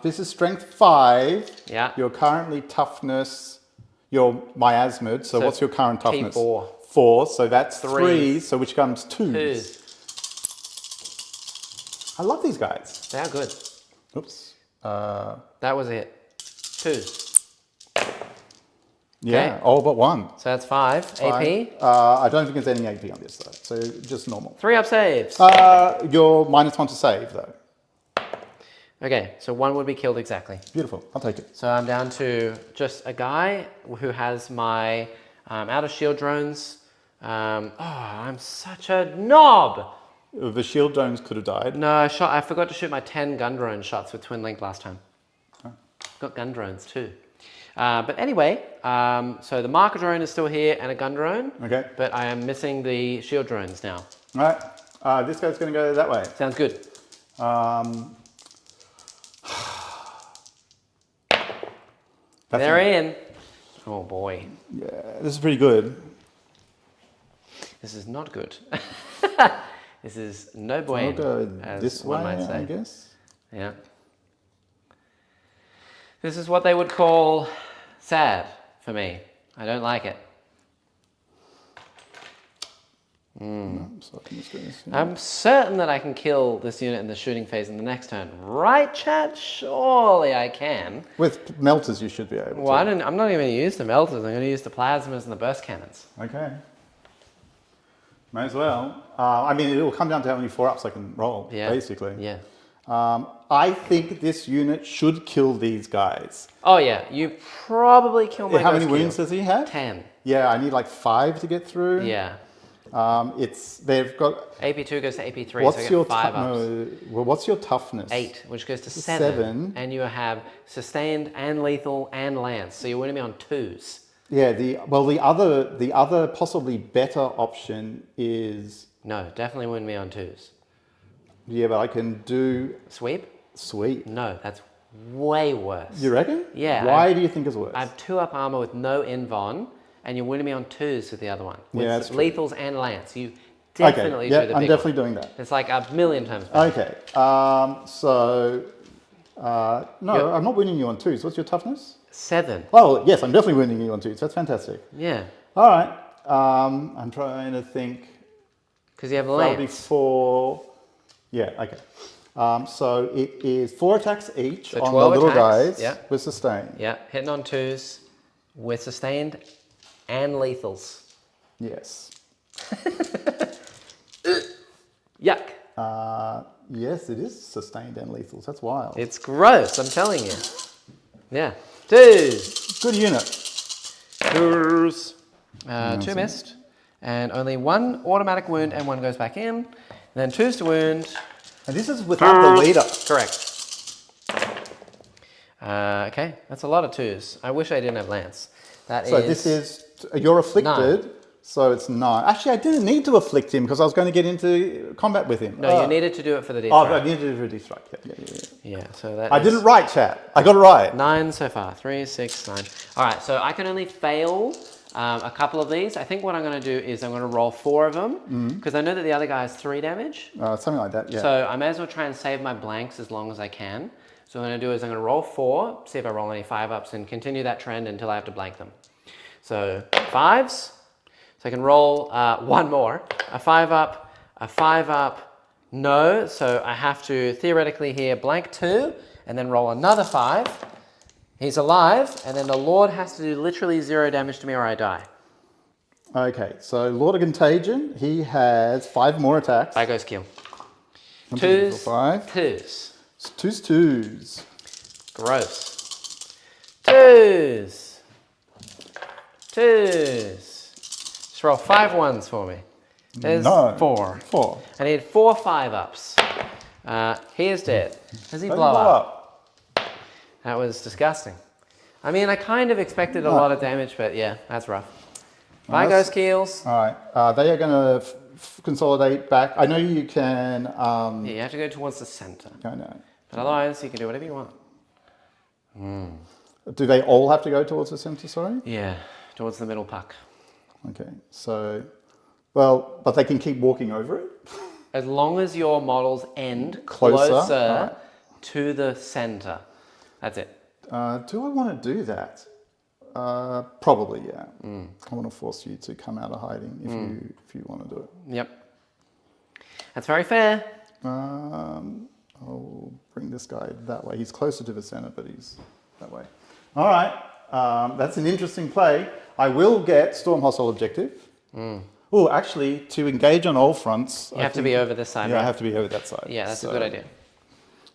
This is strength 5. Yeah. You're currently toughness. You're miasmid. So what's your current toughness? T4. 4. So that's 3. Threes. So which comes 2s. 2s. I love these guys. They are good. Oops. That was a hit. 2s. Yeah. Okay. All but 1. So that's 5. AP. I don't think there's any AP on this though. So just normal. 3 up saves. You're -1 to save though. Okay, so 1 would be killed exactly. Beautiful. I'll take it. So I'm down to just a guy who has my out of shield drones. I'm such a knob. The shield drones could have died. No, I forgot to shoot my 10 gun drone shots with twin link last time. Got gun drones too. But anyway, so the marker drone is still here and a gun drone. Okay. But I am missing the shield drones now. All right. This guy's going to go that way. Sounds good. They're in. Oh boy. Yeah, this is pretty good. This is not good. This is no bueno, I'll go as this one way, might say. I guess. Yeah. This is what they would call sad for me. I don't like it. So I can just go this way. I'm certain that I can kill this unit in the shooting phase in the next turn. Right, chat? Surely I can. With melters, you should be able Well, to. I'm not even going to use the melters. I'm going to use the plasmas and the burst cannons. Okay. May as well. I mean, it will come down to how many 4-ups I can roll, Yeah. basically. Yeah. I think this unit should kill these guys. Oh, yeah. You probably kill my How many ghost wounds cube. does he have? 10. Yeah, I need like 5 to get through. Yeah. They've got. AP2 goes to AP3, What's so I your get 5 ups. well, what's your toughness? 8, which goes to 7. 7. And you have sustained and lethal and lance. So you're winning me on 2s. Yeah. The other possibly better option is. No, definitely win me on 2s. Yeah, but I can do Sweep? sweep. No, that's way worse. You reckon? Yeah, Why do you think it's worse? I have 2 up armor with no invon, and you're winning me on 2s with the other one. With Yeah, that's true. lethals and lance. You definitely okay. Yeah, do the I'm big definitely one. doing that. It's like a million times better. Okay. No, I'm not winning you on 2s. What's your toughness? 7. Oh, yes, I'm definitely winning you on 2s. That's fantastic. Yeah. All right. I'm trying to think. Because you have That'll be lance. 4. Yeah, okay. So it is 4 attacks each So on the 12 little attacks, guys yeah. with sustain. Yeah, hitting on 2s with sustained and lethals. Yes. Yuck. Yes, it is sustained and lethals. That's wild. It's gross, I'm telling you. Yeah. 2s. Good unit. 2s. 2 missed. And only 1 automatic wound and 1 goes back in. And then 2s to wound. And this is without the leader. Correct. Okay, that's a lot of 2s. I wish I didn't have lance. So this is, you're afflicted, 9. so it's 9. Actually, I didn't need to afflict him because I was going to get into combat with him. No, you needed to do it for the Oh, D-strike. I needed to do a D-strike. Yeah. Yeah, so that I is didn't write, chat. I got it right. 9 so far. 3, 6, 9. All right, so I can only fail a couple of these. I think what I'm going to do is I'm going to roll 4 of them because I know that the other guy has 3 damage. Something like that, yeah. So I may as well try and save my blanks as long as I can. So what I'm going to do is I'm going to roll 4, see if I roll any 5-ups and continue that trend until I have to blank them. So 5s. So So I can roll one more. A 5 up, a 5 up, no. So I have to theoretically here blank 2 and then roll another 5. He's alive, and then the Lord has to do literally 0 damage to me or I die. Okay, so Lord of Contagion, he has 5 more attacks. By goes kill. 1, 2, 3, 4, 2s, 5. 2s. 2s. Gross. 2s. 2s. Just roll 5 1s for me. There's No. 4. 4. I need 4 5 ups. He is dead. Does he Don't blow blow up? up. That was disgusting. I mean, I kind of expected a lot of damage, but yeah, that's rough. By goes Keels. All right, they are going to consolidate back. I know you can. Yeah, you have to go towards the center. I know. But otherwise, you can do whatever you want. Do they all have to go towards the center? Sorry. Yeah, towards the middle puck. Okay, so, well, but they can keep walking over it. As long as your models end Closer, closer to the center. That's it. Do I want to do that? Probably, yeah. I want to force you to come out of hiding if you want to do it. Yep. That's very fair. I'll bring this guy that way. He's closer to the center, but he's that way. All right, that's an interesting play. I will get Storm Hostile Objective. Oh, actually, to engage on all fronts, You have to be over this side, yeah, right? I have to be over that side. Yeah, that's a good idea.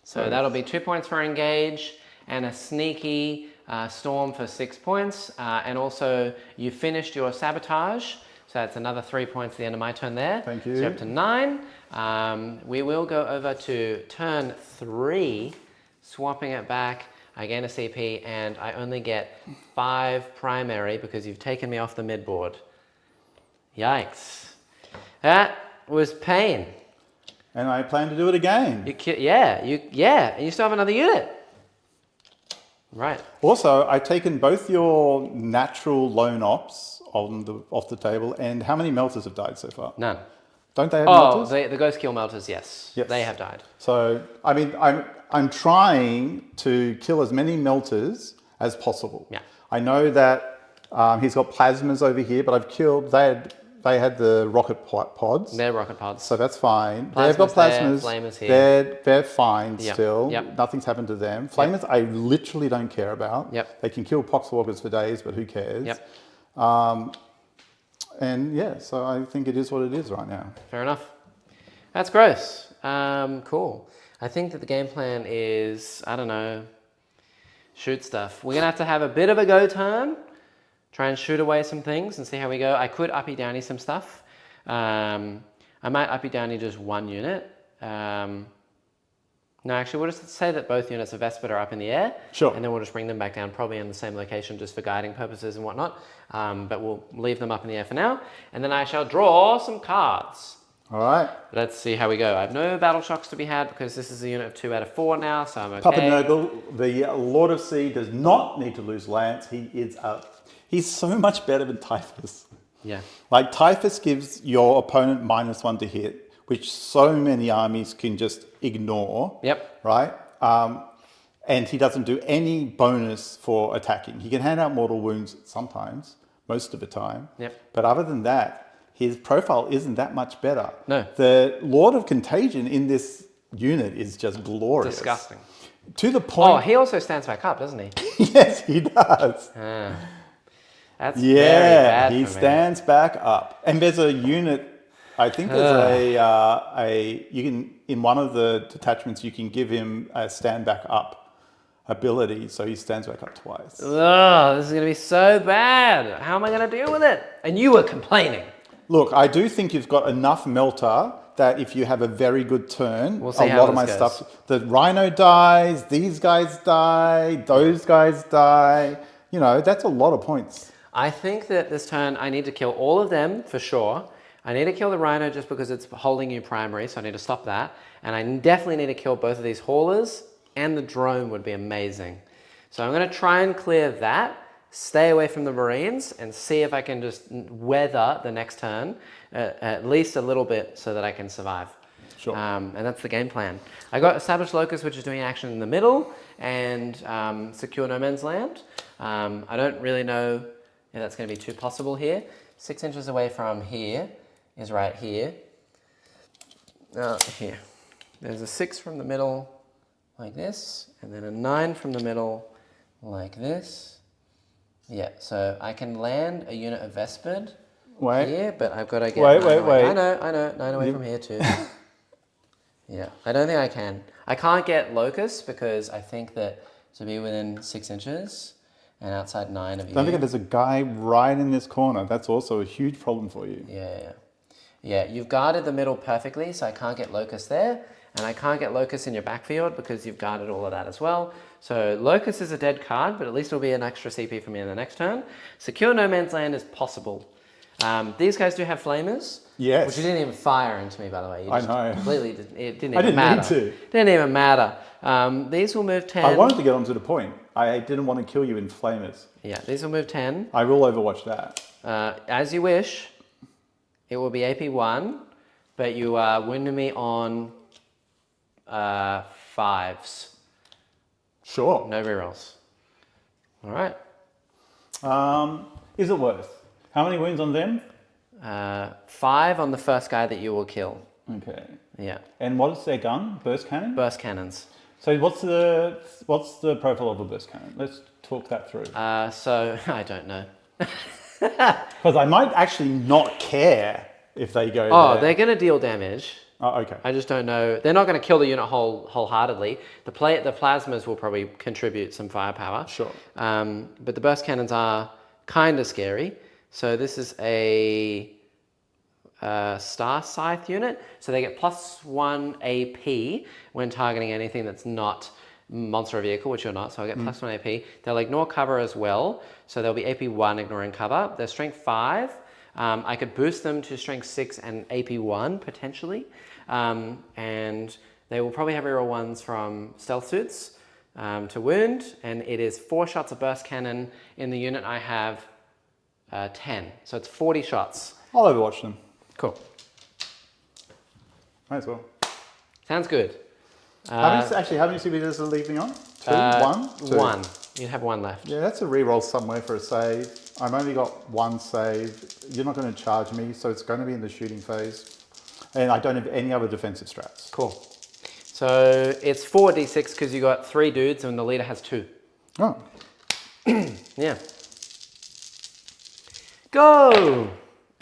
So that'll be 2 points for engage and a sneaky storm for 6 points. And also you finished your sabotage. So that's another 3 points at the end of my turn there. Thank you. So you're up to 9. We will go over to turn 3, swapping it back. I gain a CP and I only get 5 primary because you've taken me off the mid board. Yikes. That was pain. And I plan to do it again. And you still have another unit. Right. Also, I've taken both your natural lone ops off the table, and how many melters have died so far? None. Don't they have Oh, melters? the ghost kill melters, yes. Yes. They have died. So, I mean, I'm trying to kill as many melters as possible. Yeah. I know that he's got plasmas over here, but I've killed. They had the rocket pods. They're rocket pods. So that's fine. Plasmas They've got plasmas. there, flamers here. They're fine Yep. still. Yep. Nothing's happened to them. Flamers, I literally don't care about. Yep. They can kill poxwalkers for days, but who cares? Yep. And yeah, so I think it is what it is right now. Fair enough. That's gross. Cool. I think that the game plan is, I don't know, shoot stuff. We're going to have a bit of a go turn. Try and shoot away some things and see how we go. I could uppy downy some stuff. I might uppy downy just 1 unit. No, actually, we'll just say that both units of Vespid are up in the air. Sure. And then we'll just bring them back down, probably in the same location, just for guiding purposes and whatnot. But we'll leave them up in the air for now. And then I shall draw some cards. All right. Let's see how we go. I have no battle shocks to be had because this is a unit of 2 out of 4 now, so I'm okay. Papa Nurgle, the Lord of Sea, does not need to lose Lance. He's so much better than Typhus. Yeah. Like, Typhus gives your opponent -1 to hit, which so many armies can just ignore. Yep. Right? And he doesn't do any bonus for attacking. He can hand out mortal wounds sometimes, most of the time. Yep. But other than that, his profile isn't that much better. No. The Lord of Contagion in this unit is just glorious. Disgusting. To the point... Oh, he also stands back up, doesn't he? Yes, he does. That's very bad he for me. stands back up. And there's a unit, I think there's you can, in one of the detachments, you can give him a stand back up ability, so he stands back up twice. Ugh, this is going to be so bad. How am I going to deal with it? And you were complaining. Look, I do think you've got enough melter that if you have a very good turn, We'll see a how lot of this my goes. stuff, the Rhino dies, these guys die, those guys die. You know, that's a lot of points. I think that this turn I need to kill all of them for sure. I need to kill the Rhino just because it's holding you primary, so I need to stop that. And I definitely need to kill both of these haulers, and the drone would be amazing. So I'm going to try and clear that, stay away from the Marines, and see if I can just weather the next turn at least a little bit so that I can survive. Sure. And that's the game plan. I got Established Locus, which is doing action in the middle, and Secure No Man's Land. I don't really know if that's going to be too possible here. 6 inches away from here is right here. Here. There's a 6 from the middle, like this, and then a 9 from the middle, like this. Yeah, so I can land a unit of Vespid here, but I've got to get Wait. I know, 9 away from here too. Yeah, I don't think I can. I can't get Locust because I think that to be within 6 inches and outside 9 of you. Don't forget there's a guy right in this corner. That's also a huge problem for you. Yeah, you've guarded the middle perfectly, so I can't get Locust there. And I can't get Locust in your backfield because you've guarded all of that as well. So Locust is a dead card, but at least it'll be an extra CP for me in the next turn. Secure No Man's Land is possible. These guys do have Flamers. Yes. Which you didn't even fire into me, by the way. You just I know. Completely, it didn't even I didn't matter. need to. Didn't even matter. These will move 10. I wanted to get on to the point. I didn't want to kill you in Flamers. Yeah, these will move 10. I will overwatch that. As you wish. It will be AP 1, but you wounded me on 5s. Sure. No rerolls. All right. Is it worth? How many wounds on them? 5 on the first guy that you will kill. Okay. Yeah. And what is their gun? Burst cannon? Burst cannons. So what's the profile of a burst cannon? Let's talk that through. So I don't know. Because I might actually not care if they go Oh, there. they're going to deal damage. Oh, okay. I just don't know. They're not going to kill the unit wholeheartedly. The plasmas will probably contribute some firepower. Sure. But the burst cannons are kind of scary. So this is a Star Scythe unit. So they get +1 AP when targeting anything that's not monster or vehicle, which you're not. So I get +1 AP. They'll ignore cover as well. So they'll be AP 1 ignoring cover. They're strength 5. I could boost them to strength 6 and AP 1 potentially. And they will probably have reroll 1s from stealth suits to wound. And it is 4 shots of burst cannon. In the unit I have 10. So it's 40 shots. I'll overwatch them. Cool. Might as well. Sounds good. How many CP does it leave me on? 2? 1? 2. 1. You'd have 1 left. Yeah, that's a reroll somewhere for a save. I've only got 1 save. You're not going to charge me, so it's going to be in the shooting phase. And I don't have any other defensive strats. Cool. So it's 4d6 because you got 3 dudes and the leader has 2. Oh. Yeah. Go!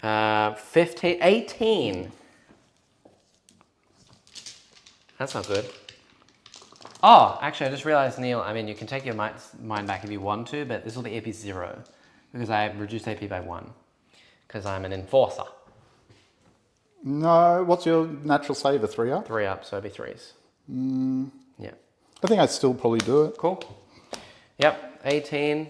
15, 18. That's not good. Oh, actually, I just realized, Neil, I mean, you can take your mine back if you want to, but this will be AP 0 because I reduced AP by 1 because I'm an enforcer. No, what's your natural save? A 3 up? 3 up, so it'd be 3s. Yeah. I think I'd still probably do it. Cool. Yep, 18.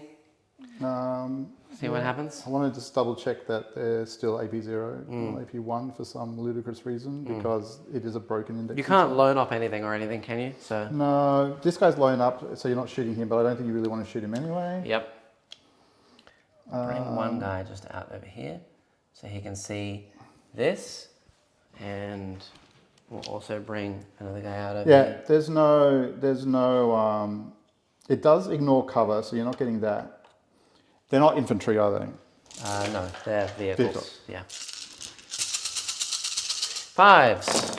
See what happens. I want to just double check that they're still AP0 or AP1 for some ludicrous reason because it is a broken index. You can't loan up anything or anything, can you? So. No, this guy's loan up, so you're not shooting him, but I don't think you really want to shoot him anyway. Yep. Bring one guy just out over here so he can see this, and we'll also bring another guy out over here. Yeah, there's no, it does ignore cover, so you're not getting that. They're not infantry, are they? No, they're vehicles. Vehicles. Yeah. 5s.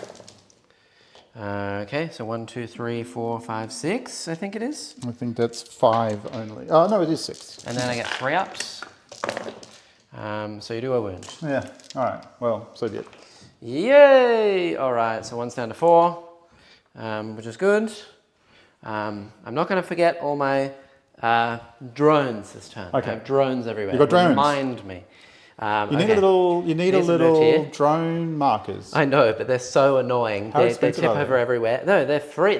Okay, so 1, 2, 3, 4, 5, 6, I think it is. I think that's 5 only. Oh, no, it is 6. And then I get 3 ups. So you do a wound. Yeah, all right. Well, so be it. Yay! All right, so 1's down to 4, which is good. I'm not going to forget all my drones this turn. Okay. I have drones everywhere. You've got drones? Remind me. You need a little drone markers. I know, but they're so annoying. How They expensive tip are they? over everywhere. No, they're free.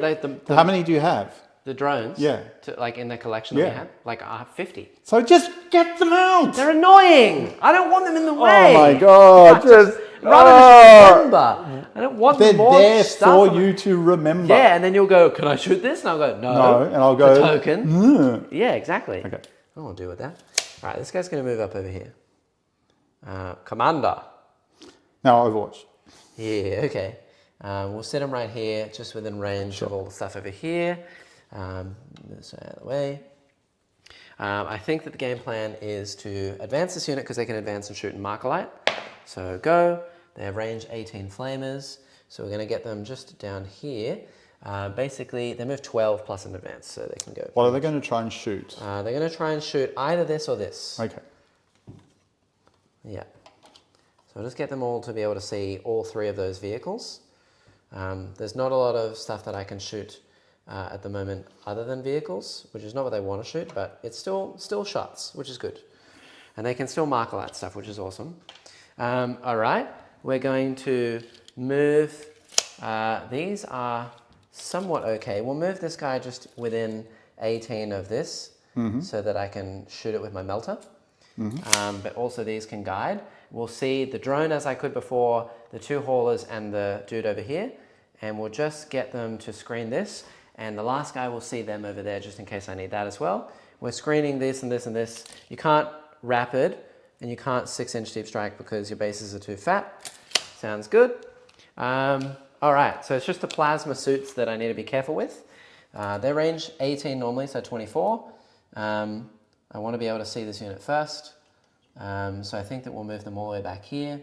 How many do you have? The drones? Yeah. Like in the collection that we Yeah. have? Like 50. So just get them out! They're annoying! I don't want them in the way! Oh my god, just... remember. I don't want They're more there stuff. for you to remember. Yeah, and then you'll go, can I shoot this? And I'll go, no. No, and I'll go... The token. "Mm." Yeah, exactly. Okay. I don't want to deal with that. All right, this guy's going to move up over here. Commander. Now Overwatch. Yeah, okay. We'll set him right here, just within range of all the stuff over here. This out of the way. I think that the game plan is to advance this unit because they can advance and shoot and mark a light. So go. They have range 18 flamers. So we're going to get them just down here. Basically, they move 12 plus an advance, so they can go. What are they going to try and shoot? They're going to try and shoot either this or this. Okay. Yeah. So I'll just get them all to be able to see all three of those vehicles. There's not a lot of stuff that I can shoot at the moment other than vehicles, which is not what they want to shoot, but it's still shots, which is good. And they can still mark all that stuff, which is awesome. All right, we're going to move, these are somewhat okay. We'll move this guy just within 18 of this so that I can shoot it with my melter. But also these can guide. We'll see the drone as I could before, the two haulers and the dude over here, and we'll just get them to screen this. And the last guy will see them over there just in case I need that as well. We're screening this and this and this. You can't rapid and you can't 6-inch deep strike because your bases are too fat. Sounds good. All right, so it's just the plasma suits that I need to be careful with. They're range 18 normally, so 24. I want to be able to see this unit first. So I think that we'll move them all the way back here.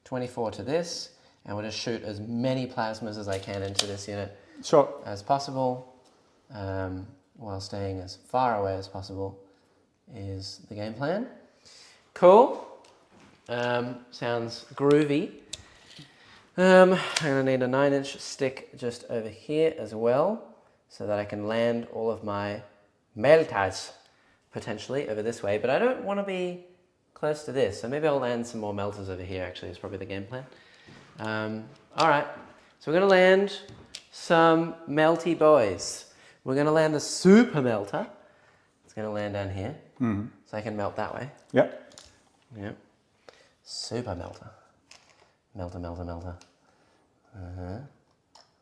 24 to this, and we'll just shoot as many plasmas as I can into this unit as possible, while staying as far away as possible is the game plan. Cool. Sounds groovy. I'm going to need a 9-inch stick just over here as well, so that I can land all of my melters potentially over this way, but I don't want to be close to this, so maybe I'll land some more melters over here actually, is probably the game plan. All right, so we're going to land some melty boys. We're going to land the super melter. It's going to land down here, so I can melt that way. Yep. Yep. Super melter. Melter, melter, melter.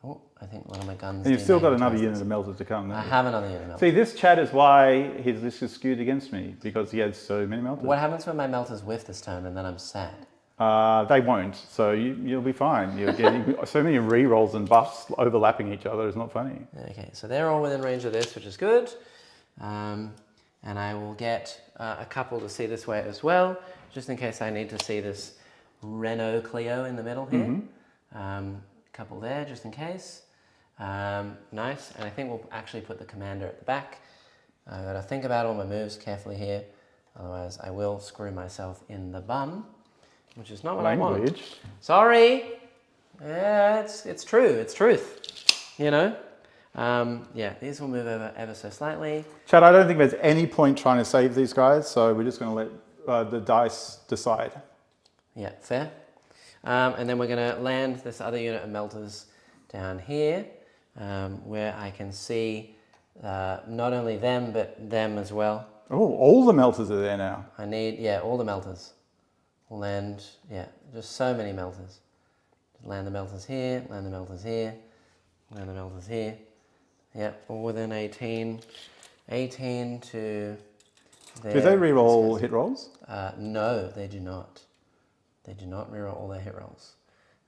Oh, I think one of my guns... And you've still got another unit of melters to come. I have another unit of melters. See, this chat is why his list is skewed against me, because he has so many melters. What happens when my melters whiff this turn and then I'm sad? They won't, so you'll be fine. You're getting so many re-rolls and buffs overlapping each other. It's not funny. Okay, so they're all within range of this, which is good. And I will get a couple to see this way as well, just in case I need to see this Renault Clio in the middle here. Couple there, just in case. Nice, and I think we'll actually put the commander at the back. I've got to think about all my moves carefully here, otherwise I will screw myself in the bum, which is not what I want. Sorry. Yeah, it's true. It's truth. You know. Yeah, these will move over ever so slightly. Chad, I don't think there's any point trying to save these guys, so we're just going to let the dice decide. Yeah, fair. And then we're going to land this other unit of melters down here, where I can see not only them, but them as well. Oh, all the melters are there now. I need, yeah, all the melters. We'll land, yeah, just so many melters. Land the melters here, land the melters here, land the melters here. Yeah, all within 18. 18 to there. Do they re-roll hit rolls? No, they do not. They do not reroll all their hit rolls.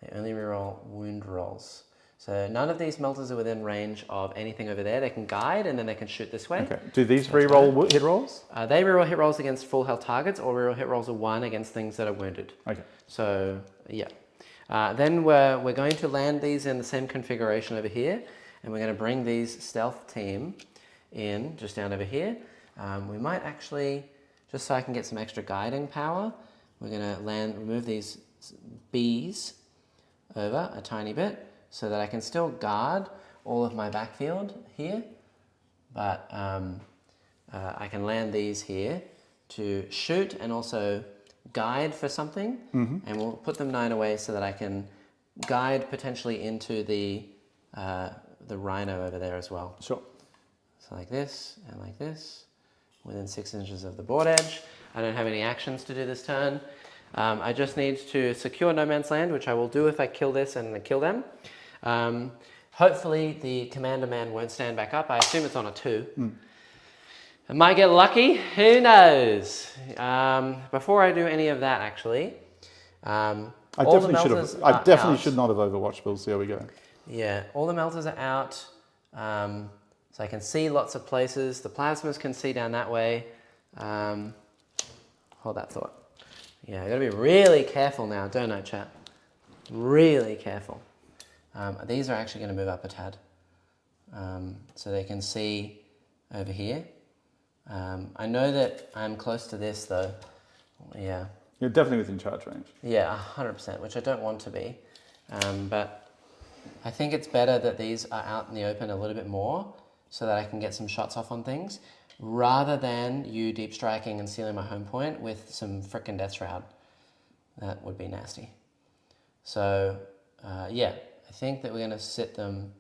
They only reroll wound rolls. So none of these melters are within range of anything over there. They can guide and then they can shoot this way. Okay. Do these reroll hit rolls? They reroll hit rolls against full health targets, or reroll hit rolls of 1 against things that are wounded. Okay. So yeah. Then we're going to land these in the same configuration over here, and we're going to bring these stealth team in just down over here. We might actually, just so I can get some extra guiding power, we're going to remove these bees over a tiny bit so that I can still guard all of my backfield here, but I can land these here to shoot and also guide for something, and we'll put them 9 away so that I can guide potentially into the rhino over there as well. Sure. So like this and like this, within 6 inches of the board edge. I don't have any actions to do this turn. I just need to secure no man's land, which I will do if I kill this and kill them. Hopefully the commander man won't stand back up. I assume it's on a 2. I might get lucky, who knows? Before I do any of that actually, I definitely should not have overwatched, but we'll see how we go. Yeah, all the melters are out. So I can see lots of places. The plasmas can see down that way. Hold that thought. Yeah, I gotta be really careful now, don't I, chat? Really careful. These are actually gonna move up a tad. So they can see over here. I know that I'm close to this though. Yeah. You're definitely within charge range. Yeah, 100%, which I don't want to be. But I think it's better that these are out in the open a little bit more so that I can get some shots off on things rather than you deep striking and sealing my home point with some frickin' Death Shroud. That would be nasty. So, yeah, I think that we're going to sit them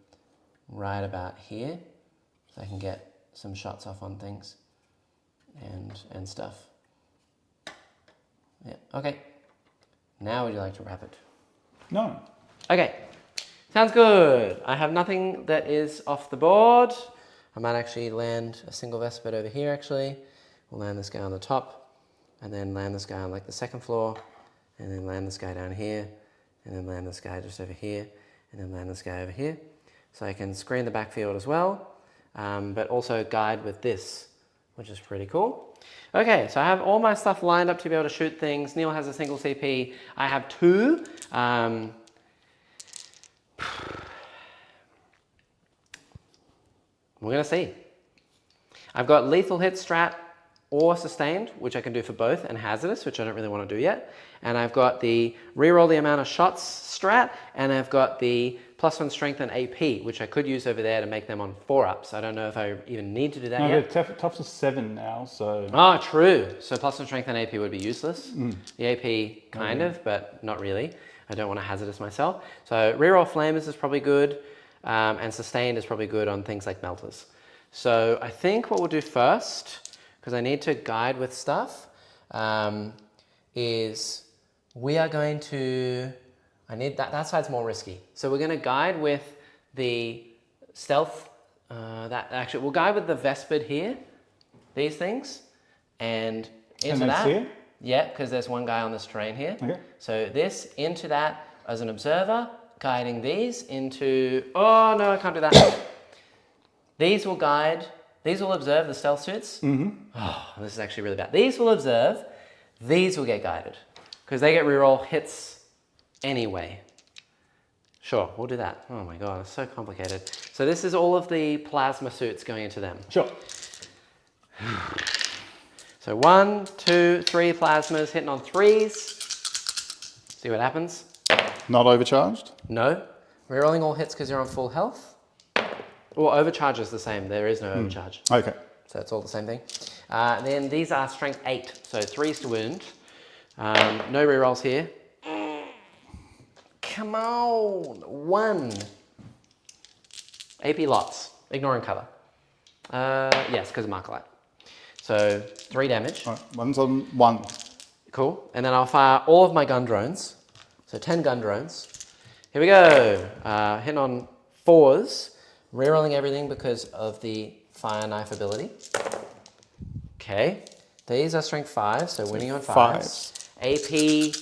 right about here so I can get some shots off on things and stuff. Yeah, okay. Now would you like to wrap it? No. Okay, sounds good. I have nothing that is off the board. I might actually land a single Vespid over here actually. We'll land this guy on the top and then land this guy on like the second floor and then land this guy down here and then land this guy just over here and then land this guy over here. So I can screen the backfield as well, but also guide with this, which is pretty cool. Okay, so I have all my stuff lined up to be able to shoot things. Neil has a single CP. I have two. We're going to see. I've got lethal hit strat or sustained, which I can do for both, and hazardous, which I don't really want to do yet. And I've got the reroll the amount of shots strat, and I've got the +1 strength and AP, which I could use over there to make them on 4-ups. I don't know if I even need to do that yet. No, tops are 7 now, so... Oh, true. So +1 strength and AP would be useless. The AP kind of, but not really. I don't want to hazardous myself. So reroll flamers is probably good, and sustained is probably good on things like melters. So I think what we'll do first, because I need to guide with stuff, is we are going to... I need that side's more risky. So we're going to guide with the stealth, we'll guide with the Vespid here, these things, and into that. See it? Yeah, because there's one guy on this terrain here. Okay. So this into that as an observer, guiding these into, oh no, I can't do that. These will guide, these will observe the stealth suits. Oh, this is actually really bad. These will observe, these will get guided, because they get reroll hits anyway. Sure, we'll do that. Oh my god, it's so complicated. So this is all of the plasma suits going into them. Sure. So 1, 2, 3 plasmas hitting on 3s. See what happens? Not overcharged? No. Rerolling all hits because you're on full health. Or overcharge is the same. There is no overcharge. Okay. So it's all the same thing. Then these are strength 8, so 3s to wound. No rerolls here. Come on, 1. AP lots, ignoring cover. Yes, because of Marker Light. So 3 damage. All right, one's on 1. Cool. And then I'll fire all of my gun drones. So 10 gun drones. Here we go. Hitting on 4s. Rerolling everything because of the fire knife ability. Okay. These are strength 5, so winning on 5s. AP,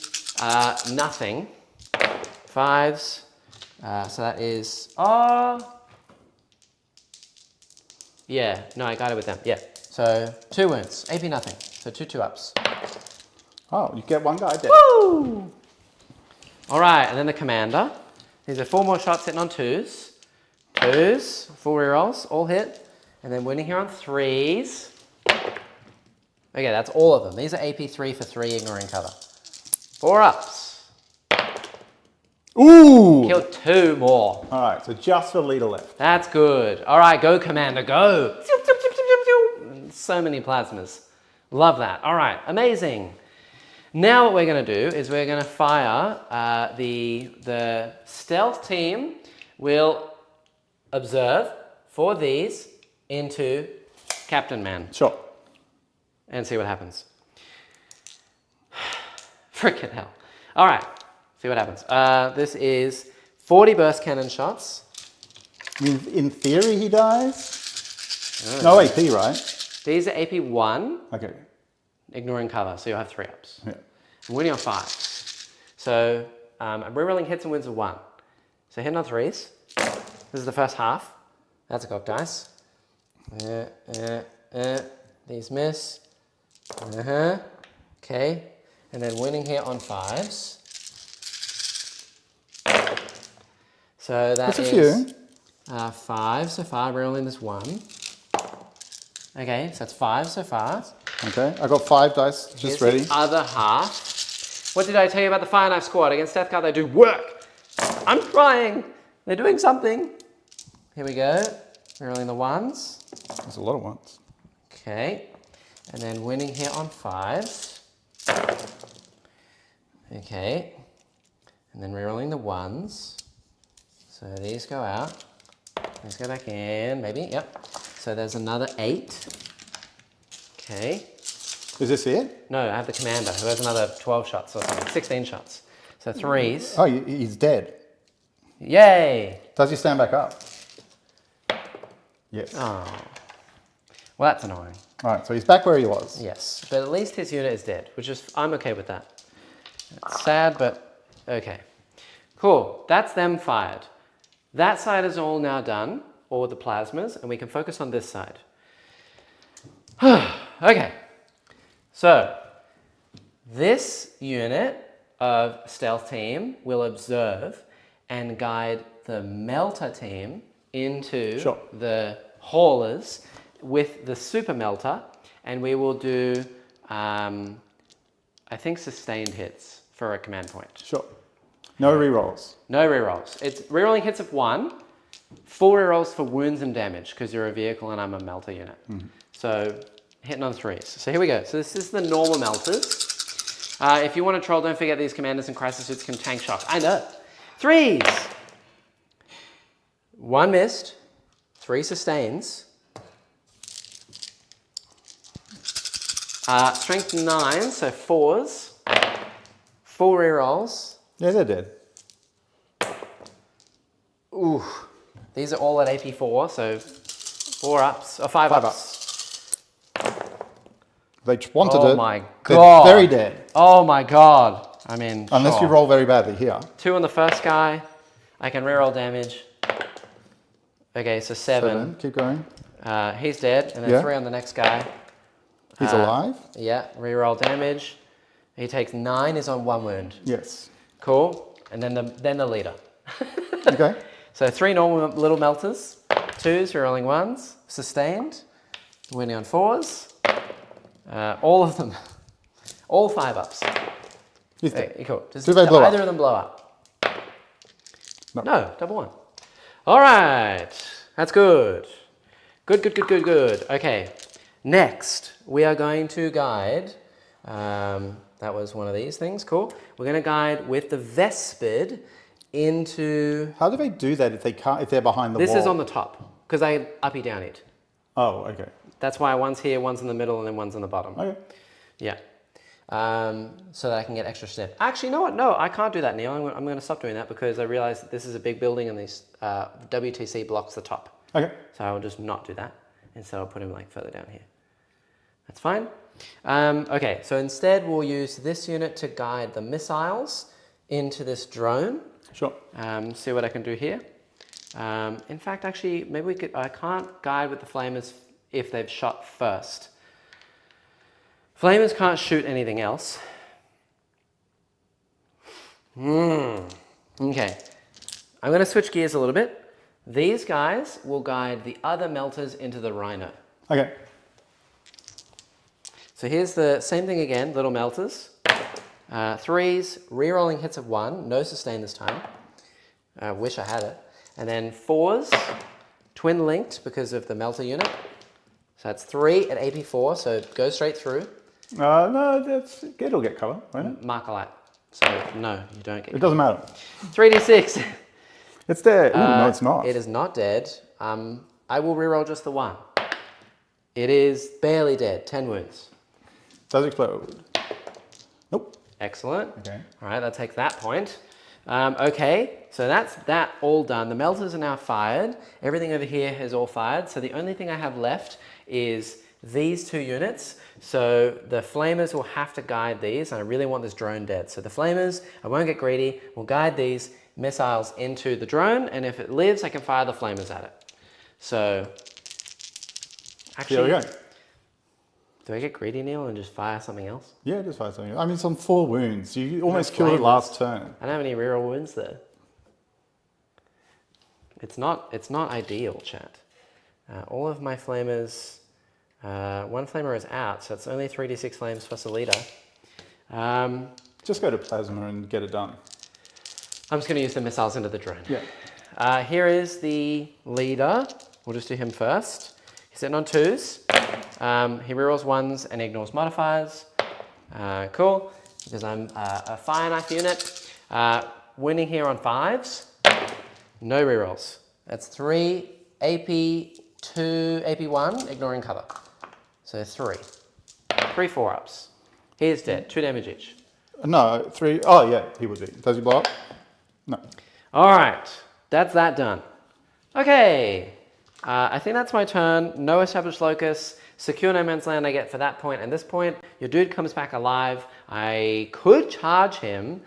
nothing. 5s. So that is... yeah, no, I got it with them. Yeah. So 2 wounds. AP nothing. So 2 2-ups. Oh, you get 1 guy dead. Woo! All right, and then the commander. These are 4 more shots hitting on 2s. 2s, full rerolls, all hit. And then winning here on 3s. Okay, that's all of them. These are AP 3 for 3, ignoring cover. 4-ups. Ooh! Killed 2 more. All right, so just for leader left. That's good. All right, go commander, go. So many plasmas. Love that. All right, amazing. Now what we're going to do is we're going to fire the stealth team will observe for these into Captain Man. Sure. And see what happens. Frickin' hell. All right, see what happens. This is 40 burst cannon shots. In theory, he dies? No AP, right? These are AP 1. Okay. Ignoring cover, so you'll have 3-ups. Yeah. I'm winning on 5s. So I'm rerolling hits and wins of 1. So hitting on 3s. This is the first half. That's a cock dice. These miss. Okay. And then winning here on 5s. So that That's a is few. 5 so far. Rolling this 1. Okay, so that's 5 so far. Okay, I got 5 dice just Here's ready. the other half. What did I tell you about the Fire Knife Squad? Against Death Guard, they do work. I'm trying. They're doing something. Here we go. Rolling the 1s. There's a lot of ones. Okay. And then winning here on 5s. Okay. And then rerolling the 1s. So these go out. Let's go back in, maybe. Yep. So there's another 8. Okay. Is this it? No, I have the commander who has another 12 shots or something, 16 shots. So 3s. Oh, he's dead. Yay! Does he stand back up? Yes. Oh. Well, that's annoying. All right, so he's back where he was. Yes, but at least his unit is dead, which is, I'm okay with that. It's sad, but okay. Cool, that's them fired. That side is all now done, all the plasmas, and we can focus on this side. Okay, so this unit of stealth team will observe and guide the melter team into Sure. the haulers with the super melter, and we will do, I think, sustained hits for a command point. Sure. No rerolls. No rerolls. It's rerolling hits of 1, 4 rerolls for wounds and damage because you're a vehicle and I'm a melter unit. So hitting on 3s. So here we go. So this is the normal melters. If you want to troll, don't forget these commanders and crisis suits can tank shock. I know. 3s. 1 missed, 3 sustains. Strength 9, so 4s. 4 rerolls. Yeah, they're dead. Ooh, these are all at AP 4, so 4 ups, or 5 ups. They wanted Oh it. my They're god. very dead. Oh my god. I mean, Unless you sure. roll very badly here. 2 on the first guy. I can reroll damage. Okay, so 7. Keep going. He's dead, and then Yeah. 3 on the next guy. He's alive? Yeah, reroll damage. He takes 9, is on 1 wound. Yes. Cool. And then the leader. Okay. So 3 normal little melters, 2s, rerolling 1s, sustained, winning on 4s. All of them, all 5 ups. He's dead. Okay, cool. Does Do they blow either up? of them blow up? No. Double 1. All right, that's good. Good. Okay, next we are going to guide. That was one of these things. Cool. We're going to guide with the Vespid into. How do they do that if they can't? If they're behind the This wall? is on the top because I uppy down it. Oh, okay. That's why one's here, one's in the middle, and then one's in the bottom. Okay. Yeah. So that I can get extra sniff. Actually, you know what? No, I can't do that, Neil. I'm going to stop doing that because I realize that this is a big building and these WTC blocks the top. Okay. So I will just not do that. Instead, I'll put him like further down here. That's fine. Okay, so instead we'll use this unit to guide the missiles into this drone. Sure. See what I can do here. In fact, actually, maybe we could. I can't guide with the flamers if they've shot first. Flamers can't shoot anything else. Okay. I'm going to switch gears a little bit. These guys will guide the other melters into the Rhino. Okay. So here's the same thing again, little melters. 3s, re-rolling hits of 1, no sustain this time. I wish I had it. And then 4s, twin linked because of the melter unit. So that's 3 at AP 4, so go straight through. No, it'll get cover, won't it? Mark a light. So no, you don't get It doesn't matter. 3d6. It's dead. Ooh, no, it's not. It is not dead. I will re-roll just the 1. It is barely dead, 10 wounds. Does explode. Nope. Excellent. Okay. All right, I'll take that point. Okay, so that's that all done. The melters are now fired. Everything over here is all fired. So the only thing I have left is these 2 units. So the flamers will have to guide these, and I really want this drone dead. So the flamers, I won't get greedy, will guide these missiles into the drone, and if it lives, I can fire the flamers at it. So, actually, Here we go. Do I get greedy, Neil, and just fire something else? Yeah, just fire something. I mean, it's on 4 wounds. You almost No killed it flamers. last turn. I don't have any reroll wounds there. It's not ideal, chat. All of my flamers, 1 flamer is out, so it's only 3d6 flames plus a leader. Just go to plasma and get it done. I'm just going to use the missiles into the drone. Yeah. Here is the leader. We'll just do him first. He's sitting on 2s. He rerolls 1s and ignores modifiers. Cool, because I'm a fire knife unit. Winning here on 5s. No rerolls. That's 3 AP, 2 AP1, ignoring cover. So 3. 3 4-ups. He is dead. 2 damage each. No, 3. Oh, yeah, he would be. Does he blow up? No. All right, that's that done. Okay, I think that's my turn. No established locus. Secure no man's land I get for that point. And this point, your dude comes back alive. I could charge him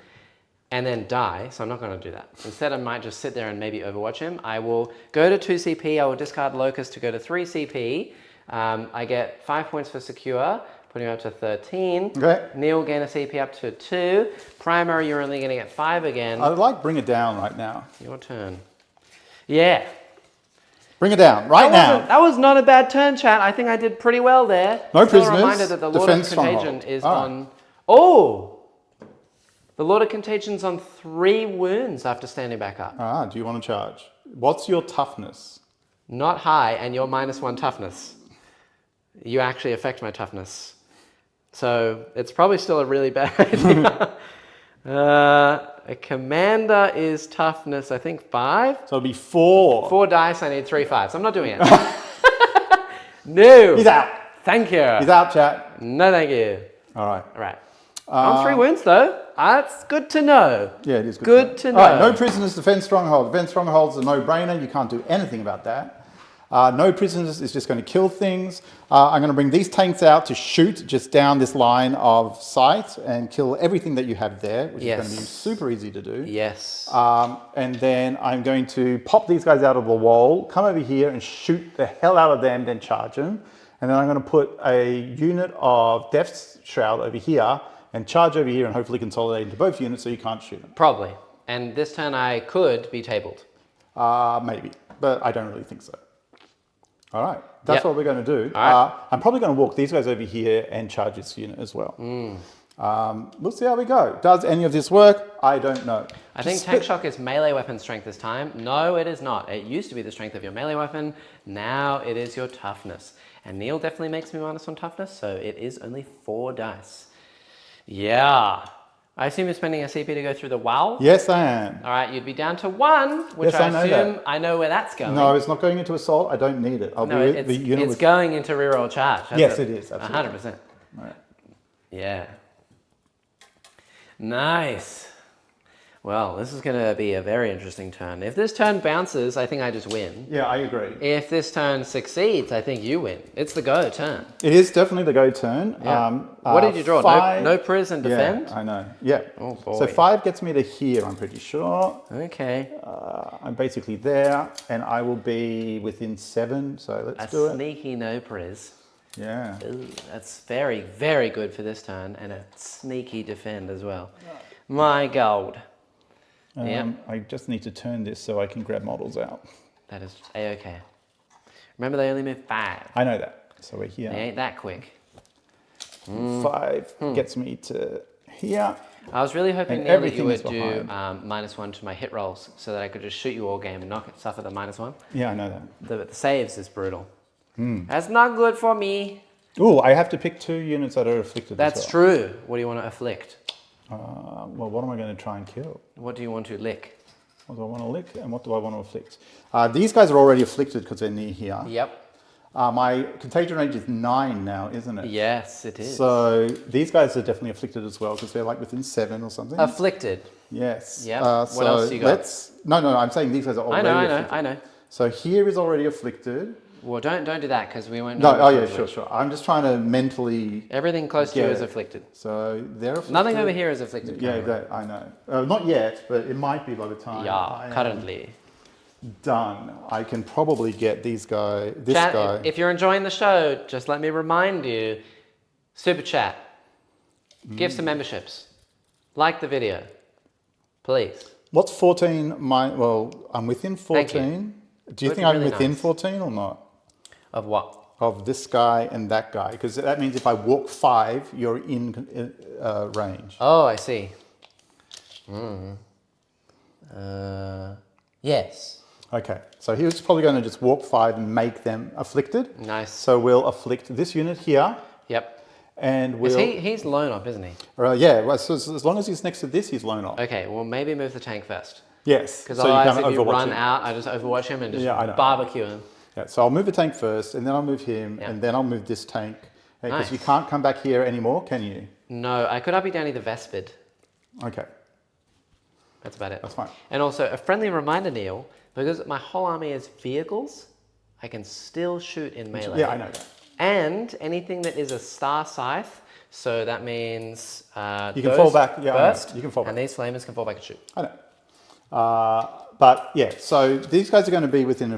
and then die, so I'm not going to do that. Instead, I might just sit there and maybe overwatch him. I will go to 2 CP. I will discard locus to go to 3 CP. I get 5 points for secure, putting him up to 13. Okay. Neil gain a CP up to 2. Primary, you're only going to get 5 again. I'd like bring it down right now. Your turn. Yeah. Bring it down right now. That was not a bad turn, chat. I think I did pretty well there. No Still prisoners. a reminder that the Lord of Defense Contagion stronghold. is All right. on... Oh! The Lord of Contagion's on 3 wounds after standing back up. Do you want to charge? What's your toughness? Not high, and you're -1 toughness. You actually affect my toughness. So it's probably still a really bad idea. A commander is toughness, I think 5. So it'll be 4. 4 dice, I need 3 5s. I'm not doing it. No. He's out. Thank you. He's out, chat. No, thank you. All right. All right. On 3 wounds, though. That's good to know. Yeah, it is good. Good to know. All right, no prisoners, defense stronghold. Defense stronghold's a no-brainer. You can't do anything about that. No prisoners is just going to kill things. I'm going to bring these tanks out to shoot just down this line of sight and kill everything that you have there, which is going to be super easy to do. Yes. And then I'm going to pop these guys out of the wall, come over here and shoot the hell out of them, then charge them. And then I'm going to put a unit of Death's Shroud over here and charge over here and hopefully consolidate into both units so you can't shoot them. Probably. And this turn I could be tabled. Maybe, but I don't really think so. All right, that's what we're going to do. All right. I'm probably going to walk these guys over here and charge this unit as well. We'll see how we go. Does any of this work? I don't know. I think Tank Shock is melee weapon strength this time. No, it is not. It used to be the strength of your melee weapon. Now it is your toughness. And Neil definitely makes me -1 toughness, so it is only 4 dice. Yeah. I assume you're spending a CP to go through the wow? Yes, I am. All right, you'd be down to 1, which Yes, I I know assume that. I know where that's going. No, it's not going into assault. I don't need it. No, it's going into reroll charge. Yes, it is. Absolutely. 100%. All right. Yeah. Nice. Well, this is going to be a very interesting turn. If this turn bounces, I think I just win. Yeah, I agree. If this turn succeeds, I think you win. It's the go turn. It is definitely the go turn. Yeah. What did you draw? 5, no priz and defend? Yeah, I know. Yeah. Oh, boy. So 5 gets me to here, I'm pretty sure. Okay. I'm basically there, and I will be within 7, so let's do A it. sneaky no priz. Yeah. Ooh, that's very, very good for this turn, and a sneaky defend as well. My gold. Yeah. I just need to turn this so I can grab models out. That is A-okay. Remember, they only move 5. I know that. So we're here. They ain't that quick. 5 gets me to here. I was really hoping, And Neil, that you everything would is do behind. -1 to my hit rolls so that I could just shoot you all game and not suffer the -1. Yeah, I know that. The saves is brutal. That's not good for me. Oh, I have to pick 2 units that are afflicted That's as well. true. What do you want to afflict? Well, what am I going to try and kill? What do you want to lick? What do I want to lick and what do I want to afflict? These guys are already afflicted because they're near here. Yep. My contagion range is 9 now, isn't it? Yes, it is. So these guys are definitely afflicted as well because they're like within 7 or something. Afflicted. Yes. Yep. So What else you got? No, I'm saying these guys are already afflicted. I know. So here is already afflicted. Well, don't do that because we won't No, know. oh which yeah, one's sure, which. sure. I'm just trying to mentally. Everything close to you get is it. afflicted. So they're afflicted. Nothing over here is afflicted. Yeah, currently. that, I know. Not yet, but it might be by the time. Yeah, I am currently. done. I can probably get this Chat, guy. if you're enjoying the show, just let me remind you, Super chat. Gifts and memberships. Like the video. Please. What's 14? Well, I'm within 14. Do you Would think be I'm really within nice. 14 or not? Of what? Of this guy and that guy, because that means if I walk 5, you're in range. Oh, I see. Yes. Okay, so he was probably going to just walk 5 and make them afflicted. Nice. So we'll afflict this unit here, Yep. and we'll. He's lone op, isn't he? Yeah, well, so as long as he's next to this, he's lone off. Okay, well maybe move the tank first. Yes. Because so otherwise can if you overwatch run him. out, I just overwatch him and just Yeah, I know. barbecue him. Yeah, so I'll move the tank first, and then I'll move him, Yeah. and then I'll move this tank. Because Nice. you can't come back here anymore, can you? No, I could be down the Vespid. Okay, That's about it. that's fine. And also a friendly reminder, Neil, because my whole army is vehicles, I can still shoot in melee. Yeah, I know that. And anything that is a star scythe, so that means You can those fall back, yeah, I know. burst, You can fall back. and these flamers can fall back and shoot. I know. But yeah, so these guys are going to be within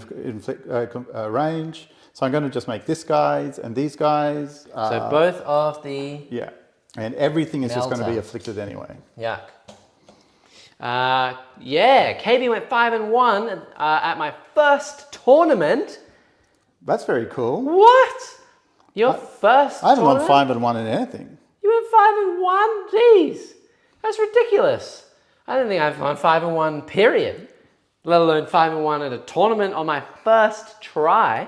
range. So I'm going to just make this guys and these guys. So both of the Yeah, and everything is just going to be Melter. afflicted anyway. yuck. Yeah, KB went 5-1 at my first tournament. That's very cool. What? Your first I haven't won tournament? 5-1 in anything. You went 5-1? Jeez. That's ridiculous. I don't think I've won 5-1, period. Let alone 5-1 at a tournament on my first try.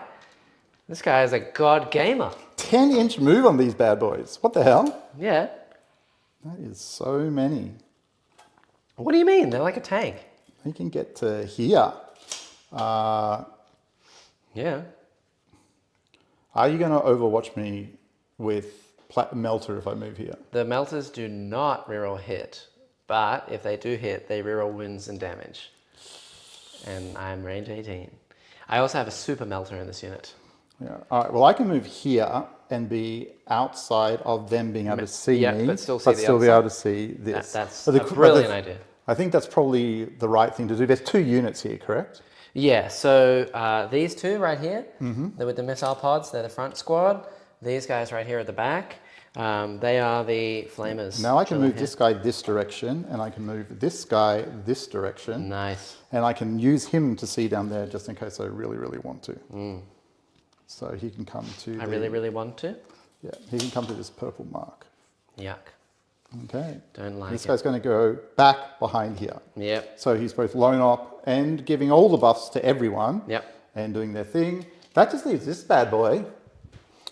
This guy is a god gamer. 10-inch move on these bad boys. What the hell? Yeah. That is so many. What do you mean? They're like a tank. You can get to here. Yeah. Are you going to overwatch me with Melter if I move here? The melters do not reroll hit, but if they do hit, they reroll wounds and damage. And I'm range 18. I also have a super melter in this unit. Yeah. All right. Well, I can move here and be outside of them being able to see Yeah, me, but still see the be other able to see this. That's But a but brilliant idea. I think that's probably the right thing to do. There's 2 units here, correct? Yeah, so these two right here, they're with the missile pods, they're the front squad. These guys right here at the back, they are the flamers. Now I can chilling move here. this guy this direction, and I can move this guy this direction, Nice. and I can use him to see down there just in case I really, really want to. So he can come to. I really, really want to. Yeah, he can come to this purple mark. Yuck. Okay. Don't like This it. guy's going to go back behind here. Yep. So he's both lone op and giving all the buffs to everyone. Yep. And doing their thing. That just leaves this bad boy.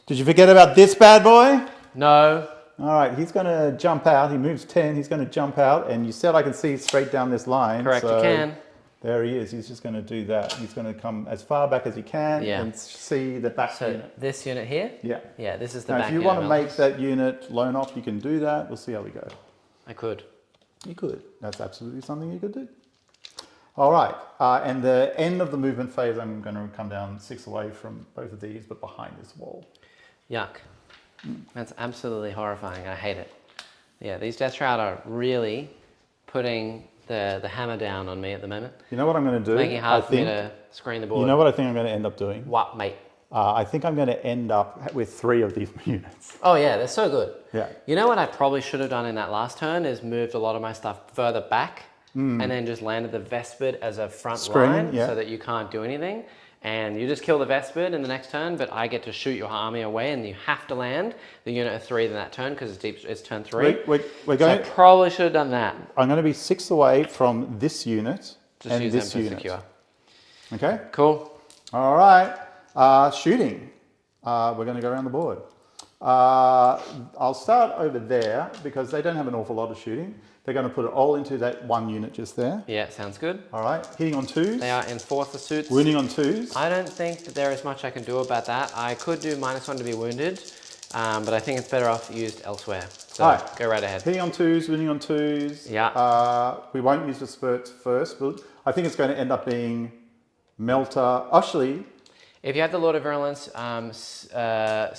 Did you forget about this bad boy? No. All right, he's going to jump out. He moves 10. He's going to jump out. And you said I can see straight down this line. Correct, you so can. There he is. He's just going to do that. He's going to come as far back as he can Yeah. and see the back So unit. this unit here? Yeah. Yeah, this is the Now, back if you unit want to melters. make that unit lone op, you can do that. We'll see how we go. I could. You could. That's absolutely something you could do. All right. And the end of the movement phase, I'm going to come down 6 away from both of these, but behind this wall. Yuck. That's absolutely horrifying. I hate it. Yeah, these Death Shroud are really putting the hammer down on me at the moment. You know what I'm going to do? Making it hard for me to screen the board. You know what I think I'm going to end up doing? What, mate? I think I'm going to end up with 3 of these units. Oh yeah, they're so good. Yeah. You know what I probably should have done in that last turn is moved a lot of my stuff further back and then just landed the Vespid as a front Screen, line yeah. so that you can't do anything. And you just kill the Vespid in the next turn, but I get to shoot your army away and you have to land the unit of 3 in that turn because it's turn 3. We're So I going. probably should have done that. I'm going to be 6 away from this unit Just and use this them for unit. secure. Okay. Cool. All right. Shooting. We're going to go around the board. I'll start over there because they don't have an awful lot of shooting. They're going to put it all into that 1 unit just there. Yeah, sounds good. All right. Hitting on 2s. They are enforcer suits. Wounding on 2s. I don't think that there is much I can do about that. I could do -1 to be wounded, but I think it's better off used elsewhere. So All right. go right ahead. Hitting on 2s, wounding on 2s. Yeah. We won't use the spurts first. I think it's going to end up being Melter. Actually, If you have the Lord of Virulence,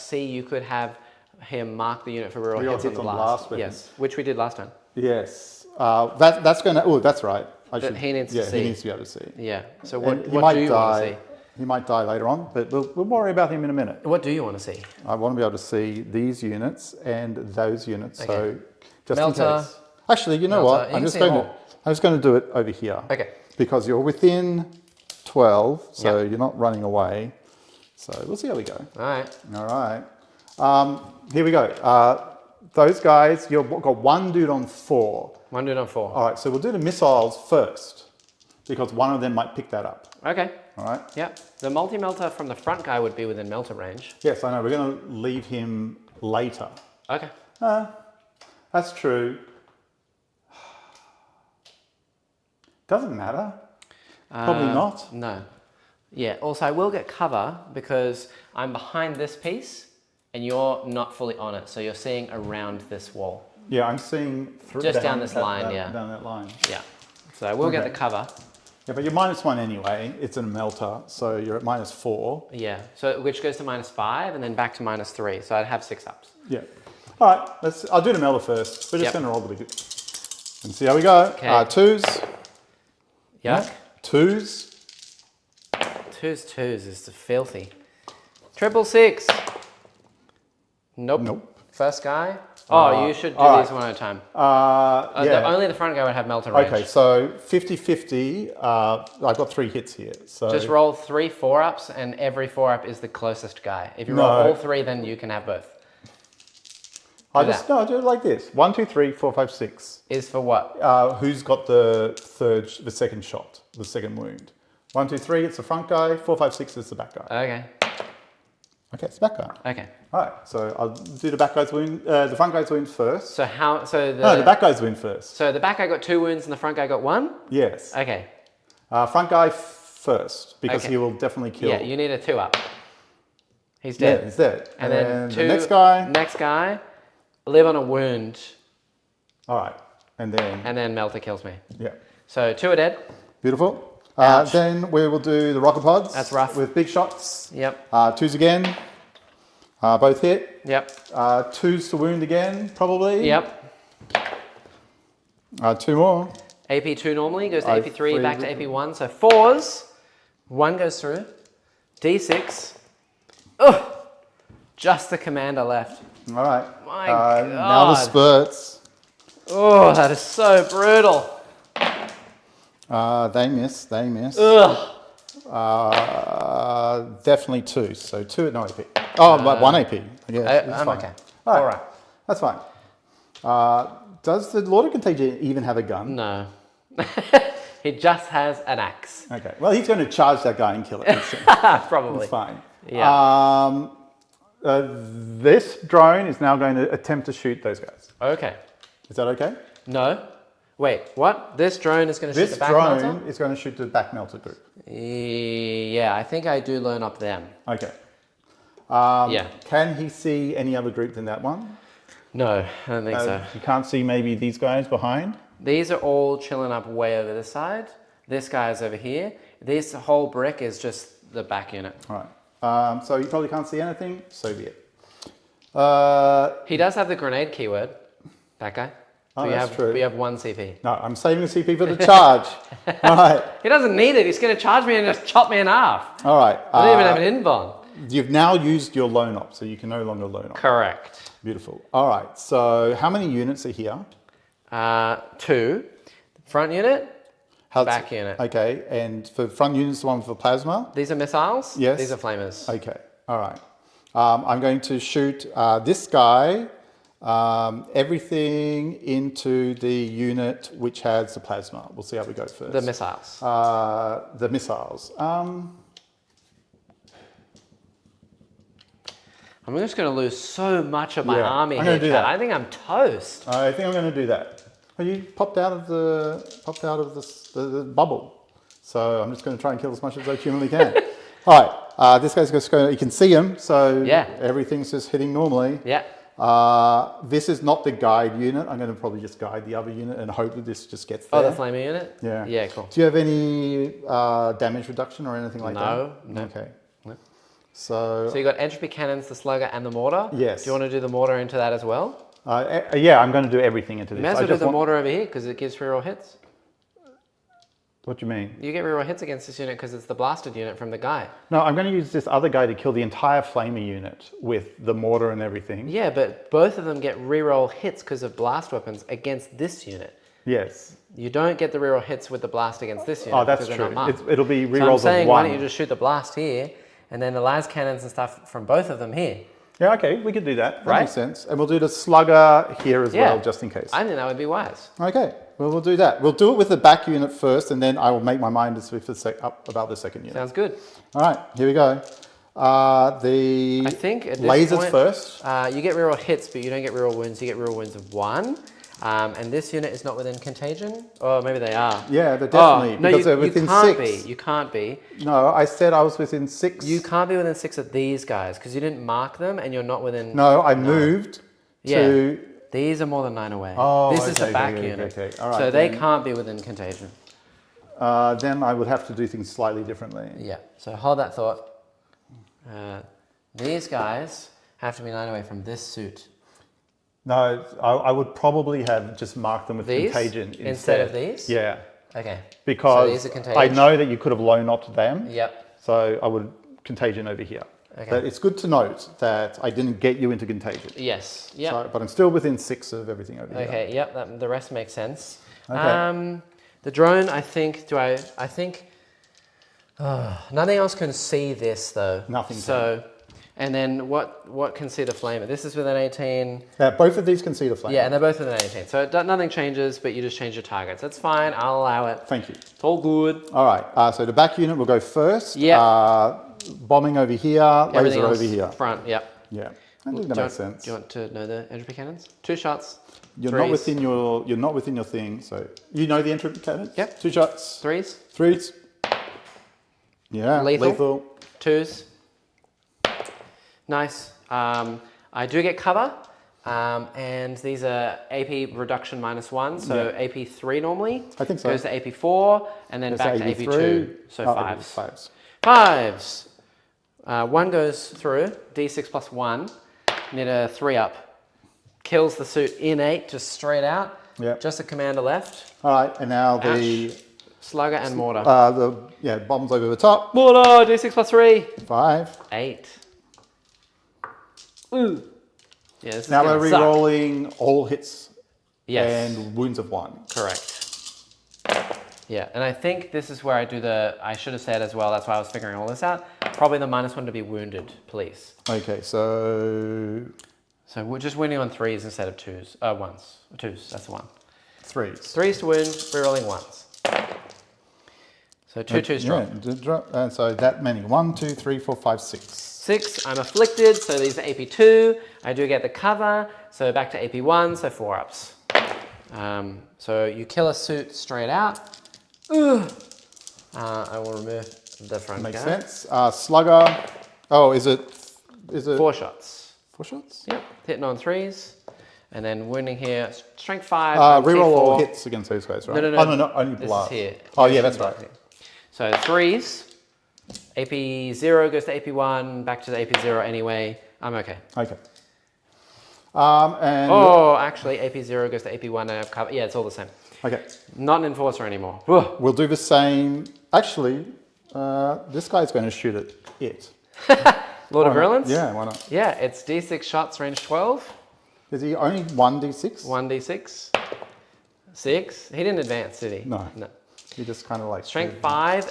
C, you could have him mark the unit for reroll Reroll hits on hits the on blast. blast weapon. Yes, which we did last time. yes. That's going to. Oh, that's right. He needs to see. He needs to be able to see. Yeah. So And what he do might you want to die. see? He might die later on, but we'll worry about him in a minute. What do you want to see? I want to be able to see these units and those units. Okay. So just Melter. in case. Actually, you know Melter. what? You I'm can just see going them to all. I'm just going to do it over here. Okay. Because you're within 12, so Yep. you're not running away. So we'll see how we go. All right. All right. Here we go. Those guys, you've got one dude on 4. One dude on 4. All right, so we'll do the missiles first because one of them might pick that up. Okay. All right. Yep. The multi-melter from the front guy would be within melter range. Yes, I know. We're going to leave him later. Okay. That's true. Doesn't matter. Probably not. No. Yeah. Also, I will get cover because I'm behind this piece and you're not fully on it. So you're seeing around this wall. Yeah, I'm seeing through Just down this line, yeah. Down that line. Yeah. So I will get the cover. Yeah, but you're -1 anyway. It's a melter, so you're at -4. Yeah. So which goes to -5 and then back to -3. So I'd have 6 ups. Yeah. All right. I'll do the melter first. We're just Yep. going to roll the big and see how we go. Okay. 2s. Yuck. 2s. 2s is filthy. 666. Nope. Nope. First guy. Oh, you should do all these one at a time. Yeah. Only the front guy would have melter range. Okay, so 50-50. I've got 3 hits here. So Just roll 3 4-ups, and every 4-up is the closest guy. If you roll all 3, then you can have both. I do it like this: 1, 2, 3, 4, 5, 6. Is for what? Who's got the second shot, the second wound? 1, 2, 3. It's the front guy. 4, 5, 6 is the back guy. Okay. Okay, it's the back guy. Okay. All right, so I'll do the back guy's wound, the front guy's wound first. So how? So No, the back guy's wound first. So the back guy got 2 wounds, and the front guy got 1. Yes. Okay. Front guy first because Okay. he will definitely kill. Yeah, you need a 2-up. He's Yeah, dead. he's dead. And then the next guy. Next guy, live on a wound, All right, and then melter kills me. yeah, So 2 are dead. Beautiful. Ouch. Then we will do the rocket pods. That's rough. With big shots. Yep. 2s again. Both hit. Yep. 2s to wound again, probably. Yep. 2 more. AP2 normally goes to AP3, three back to with- AP1. So 4s. 1 goes through. D6. Ugh. Just the commander left. All right. My Now the God. spurts. Oh, that is so brutal. They miss. They miss. Ugh. Definitely 2. So 2 at no AP. Oh, but 1 AP. Yeah, I'm fine. okay. All All right. That's fine. Does the Lord of Contagion even have a gun? No. He just has an axe. Okay. Well, he's going to charge that guy and kill it. Probably. It's fine. Yeah. This drone is now going to attempt to shoot those guys. Okay. Is that okay? No. Wait, what? This drone is going to shoot This the back drone melter? is going to shoot the back melter group. Yeah, I think I do learn up them. Okay. Yeah. Can he see any other group than that one? No, I don't think so. You can't see maybe these guys behind? These are all chilling up way over this side. This guy's over here. This whole brick is just the back unit. All right. So you probably can't see anything. So be it. He does have the grenade keyword, that guy. Oh, that's true. We have 1 CP. No, I'm saving the CP for the charge. All right. He doesn't need it. He's going to charge me and just chop me in half. All right. I don't even have an invuln. You've now used your loan op, so you can no longer loan op. Correct. Beautiful. All right. So how many units are here? 2. Front unit, How's- back unit. Okay. And for front units, the one for plasma? These are missiles. Yes. These are flamers. Okay. All right. I'm going to shoot this guy, everything into the unit which has the plasma. We'll see how we go first. The missiles. The missiles. I'm just going to lose so much of my Yeah, army I'm here, gonna do Chad. that. I think I'm toast. I think I'm going to do that. Well, you popped out of the the bubble, so I'm just going to try and kill as much as I humanly can. All right, this guy's just going. You can see him, so Yeah. everything's just hitting normally. Yeah. This is not the guide unit. I'm going to probably just guide the other unit and hope that this just gets Oh, there. the flamer unit? Yeah. Yeah, cool. Do you have any damage reduction or anything like that? No. Okay. No. So So you got entropy cannons, the slugger, and the mortar? Yes. Do you want to do the mortar into that as well? yeah, I'm going to do everything into You this. may as I well do just the want- mortar over here because it gives reroll hits. What do you mean? You get reroll hits against this unit because it's the blasted unit from the guy. No, I'm going to use this other guy to kill the entire flamer unit with the mortar and everything. Yeah, but both of them get reroll hits because of blast weapons against this unit. Yes. You don't get the reroll hits with the blast against this unit. Oh, that's because they're true. not marked. It'll be So I'm rerolls saying, of why one. don't you just shoot the blast here, and then the las cannons and stuff from both of them here? Yeah, okay, we could do that. That Right? makes sense. And we'll do the slugger here as Yeah. well, just in case. I think that would be wise. Okay, well, we'll do that. We'll do it with the back unit first, and then I will make my mind up about the second unit. Sounds good. All right, here we go. The I think at this lasers point, first. You get reroll hits, but you don't get reroll wounds. You get reroll wounds of 1. And this unit is not within contagion? Or maybe they are. Yeah, they're definitely, no, because they're within you can't 6. be. You can't be. No, I said I was within 6. You can't be within 6 of these guys because you didn't mark them and you're not within... No, I moved to... These are more than 9 away. Oh, this is the okay, back okay, unit. okay. All right, so they then. can't be within contagion. Then I would have to do things slightly differently. Yeah, so hold that thought. These guys have to be 9 away from this suit. No, I would probably have just marked them with These? contagion Instead of these? Yeah, Okay. because so these are contagion. I know that you could have low knocked them. Yep. So I would contagion over here. Okay. But it's good to note that I didn't get you into contagion. Yes. Yep. So, but I'm still within 6 of everything over here. Okay. Yep. The rest makes sense. Okay. The drone. I think. Nothing else can see this though. Nothing So, and then what can see the flamer? This is within 18. Both of these can see the flame. Yeah, and they're both within 18. So nothing changes, but you just change your targets. That's fine. I'll allow it. Thank you. It's all good. All right. So the back unit will go first. Yeah. Bombing over here. Everything Laser else over here. Front. Yep. Yeah. I think that makes sense. Do you want to know the entropy cannons? 2 shots. You're threes. not within your thing. So you know the entropy cannon. Yep. 2 shots. 3s. 3s. Yeah. Lethal. 2s. Nice. I do get cover, and these are AP reduction -1, so Yeah. AP 3 normally. I think so. Goes to AP 4, and then It's back to AP 2. So 5s. 5s. 5s. 1 goes through, D6 plus 1. Need a 3-up. Kills the suit innate, just straight out. Yep. Just a commander left. All right. And now the Slugger and mortar. bombs over the top. Mortar, D6 plus 3. 5. 8. Ooh. Yeah, this is Now gonna we're suck. re-rolling all hits Yes. and wounds of 1. Correct. Yeah, and I think this is where I do I should have said as well, that's why I was figuring all this out, probably the -1 to be wounded, please. Okay, so So we're just winning on 3s instead of 2s. 1s. 2s, that's the 1. 3s. 3s to wound, rerolling 1s. So 2 2s drop. And so that many. 1, 2, 3, 4, 5, 6. 6, I'm afflicted, so these are AP2. I do get the cover, so back to AP1, so 4-ups. So you kill a suit straight out. I will remove the front Makes guy. sense. Slugger. Oh, is it 4 shots. 4 shots? Yep, hitting on 3s. And then wounding here, strength 5. Reroll all T4. hits against those guys, right? No. Oh, no, only This blast. is here. Oh, yeah, that's right. So 3s. AP0 goes to AP1, back to the AP0 anyway. I'm okay. Okay. And Oh, actually, AP0 goes to AP1 and I have cover. Yeah, it's all the same. okay, Not an enforcer anymore. Whoa. we'll do the same. Actually, this guy's going to shoot at it. Lord of Why not? Virulence? Yeah, why not? Yeah, it's D6 shots, range 12. Is he only 1d6? 1d6. 6. He didn't advance, did he? No. No. He just kind of like Strength 5,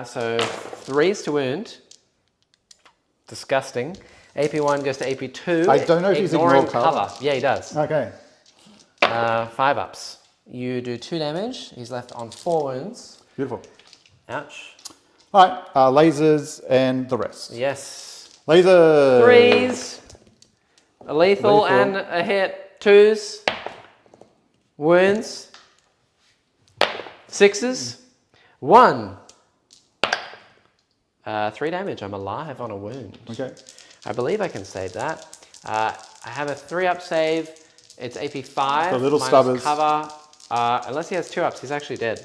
so 3s to wound. Disgusting. AP1 goes to AP2. I don't know if he's ignoring ignored cover. Yeah, he does. Okay. 5-ups. You do 2 damage. He's left on 4 wounds. Beautiful. Ouch. All right, lasers and the rest. Yes. Lasers. 3s. A lethal Lethal. and a hit. 2s. Wounds. 6s. 1. 3 damage. I'm alive on a wound. Okay. I believe I can save that. I have a 3-up save. It's AP5. The little minus stubbers. cover. Unless he has 2-ups, he's actually dead.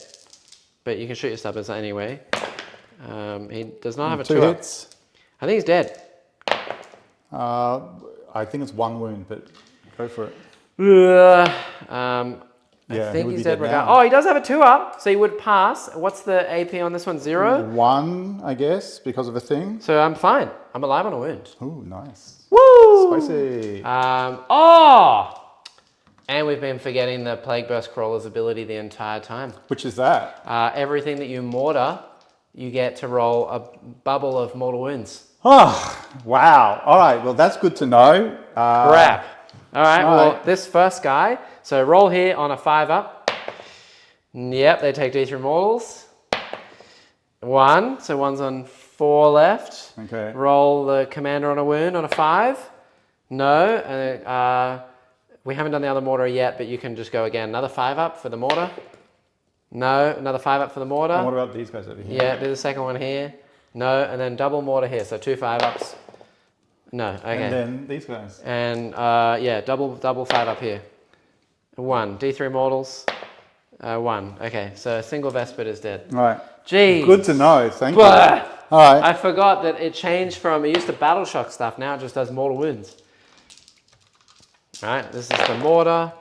But you can shoot your stubbers anyway. He does not have a 2 2-up. hits. I think he's dead. I think it's 1 wound, but go for it. Yeah, I think would he's be dead. dead now. Oh, he does have a 2-up, so he would pass. What's the AP on this one? 0? 1, I guess, because of a thing. So I'm fine. I'm alive on a wound. Ooh, nice. Woo! Spicy. And we've been forgetting the Plague Burst Crawler's ability the entire time. Which is that? Everything that you mortar, you get to roll a bubble of mortal wounds. Oh, wow. All right, well, that's good to know. Crap. All right, well, right. this first guy, so roll here on a 5-up. Yep, they take D3 mortals. 1, so 1's on 4 left. Okay. Roll the commander on a wound on a 5. No, and we haven't done the other mortar yet, but you can just go again. Another 5-up for the mortar. No, another 5-up for the mortar. And what about these guys over here? Yeah, do the second one here. No, and then double mortar here, so 2 5-ups. No, okay. And then these guys. And yeah, double 5-up here. 1, D3 mortals. 1, okay, so a single Vespid is dead. All right. Jeez. Good to know, thank you. Blah. All right. I forgot that it changed from, it used to battle shock stuff, now it just does mortal wounds. Alright, this is the mortar.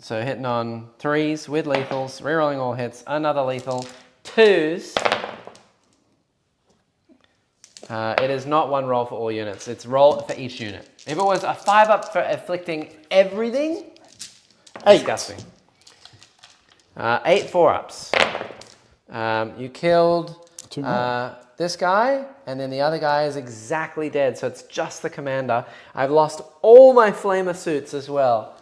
So hitting on 3s with lethals, rerolling all hits, another lethal, 2s. It is not 1 roll for all units, it's roll for each unit. If it was a 5-up for afflicting everything, 8. disgusting. 8 4-ups. You killed 2 more. this guy, and then the other guy is exactly dead, so it's just the commander. I've lost all my flamer suits as well.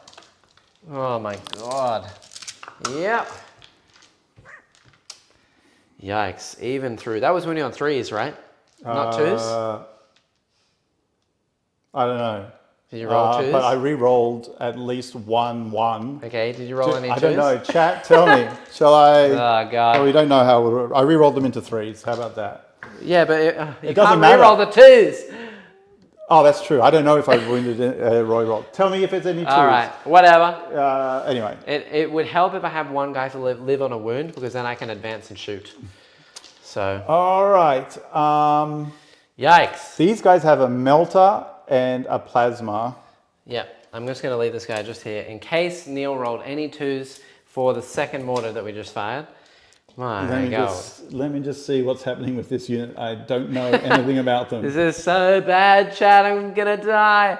Oh my god. Yep. Yikes, even through. That was when you're on 3s, right? Not 2s? I don't know. Did you roll 2s? But I re-rolled at least 1. Okay, did you roll any 2s? I don't know. Chat, tell me. Shall I? Oh god. Oh, we don't know how it would. I re-rolled them into 3s. How about that? Yeah, but you doesn't can't matter. reroll the 2s. Oh, that's true. I don't know if I wounded Roy roll. Tell me if it's any 2s. All right, whatever. Anyway. It would help if I have one guy to live on a wound, because then I can advance and shoot. So. All right. Yikes. These guys have a melter and a plasma. Yeah, I'm just going to leave this guy just here in case Neil rolled any 2s for the second mortar that we just fired. My God. Let me just see what's happening with this unit. I don't know anything about them. This is so bad, Chad. I'm going to die.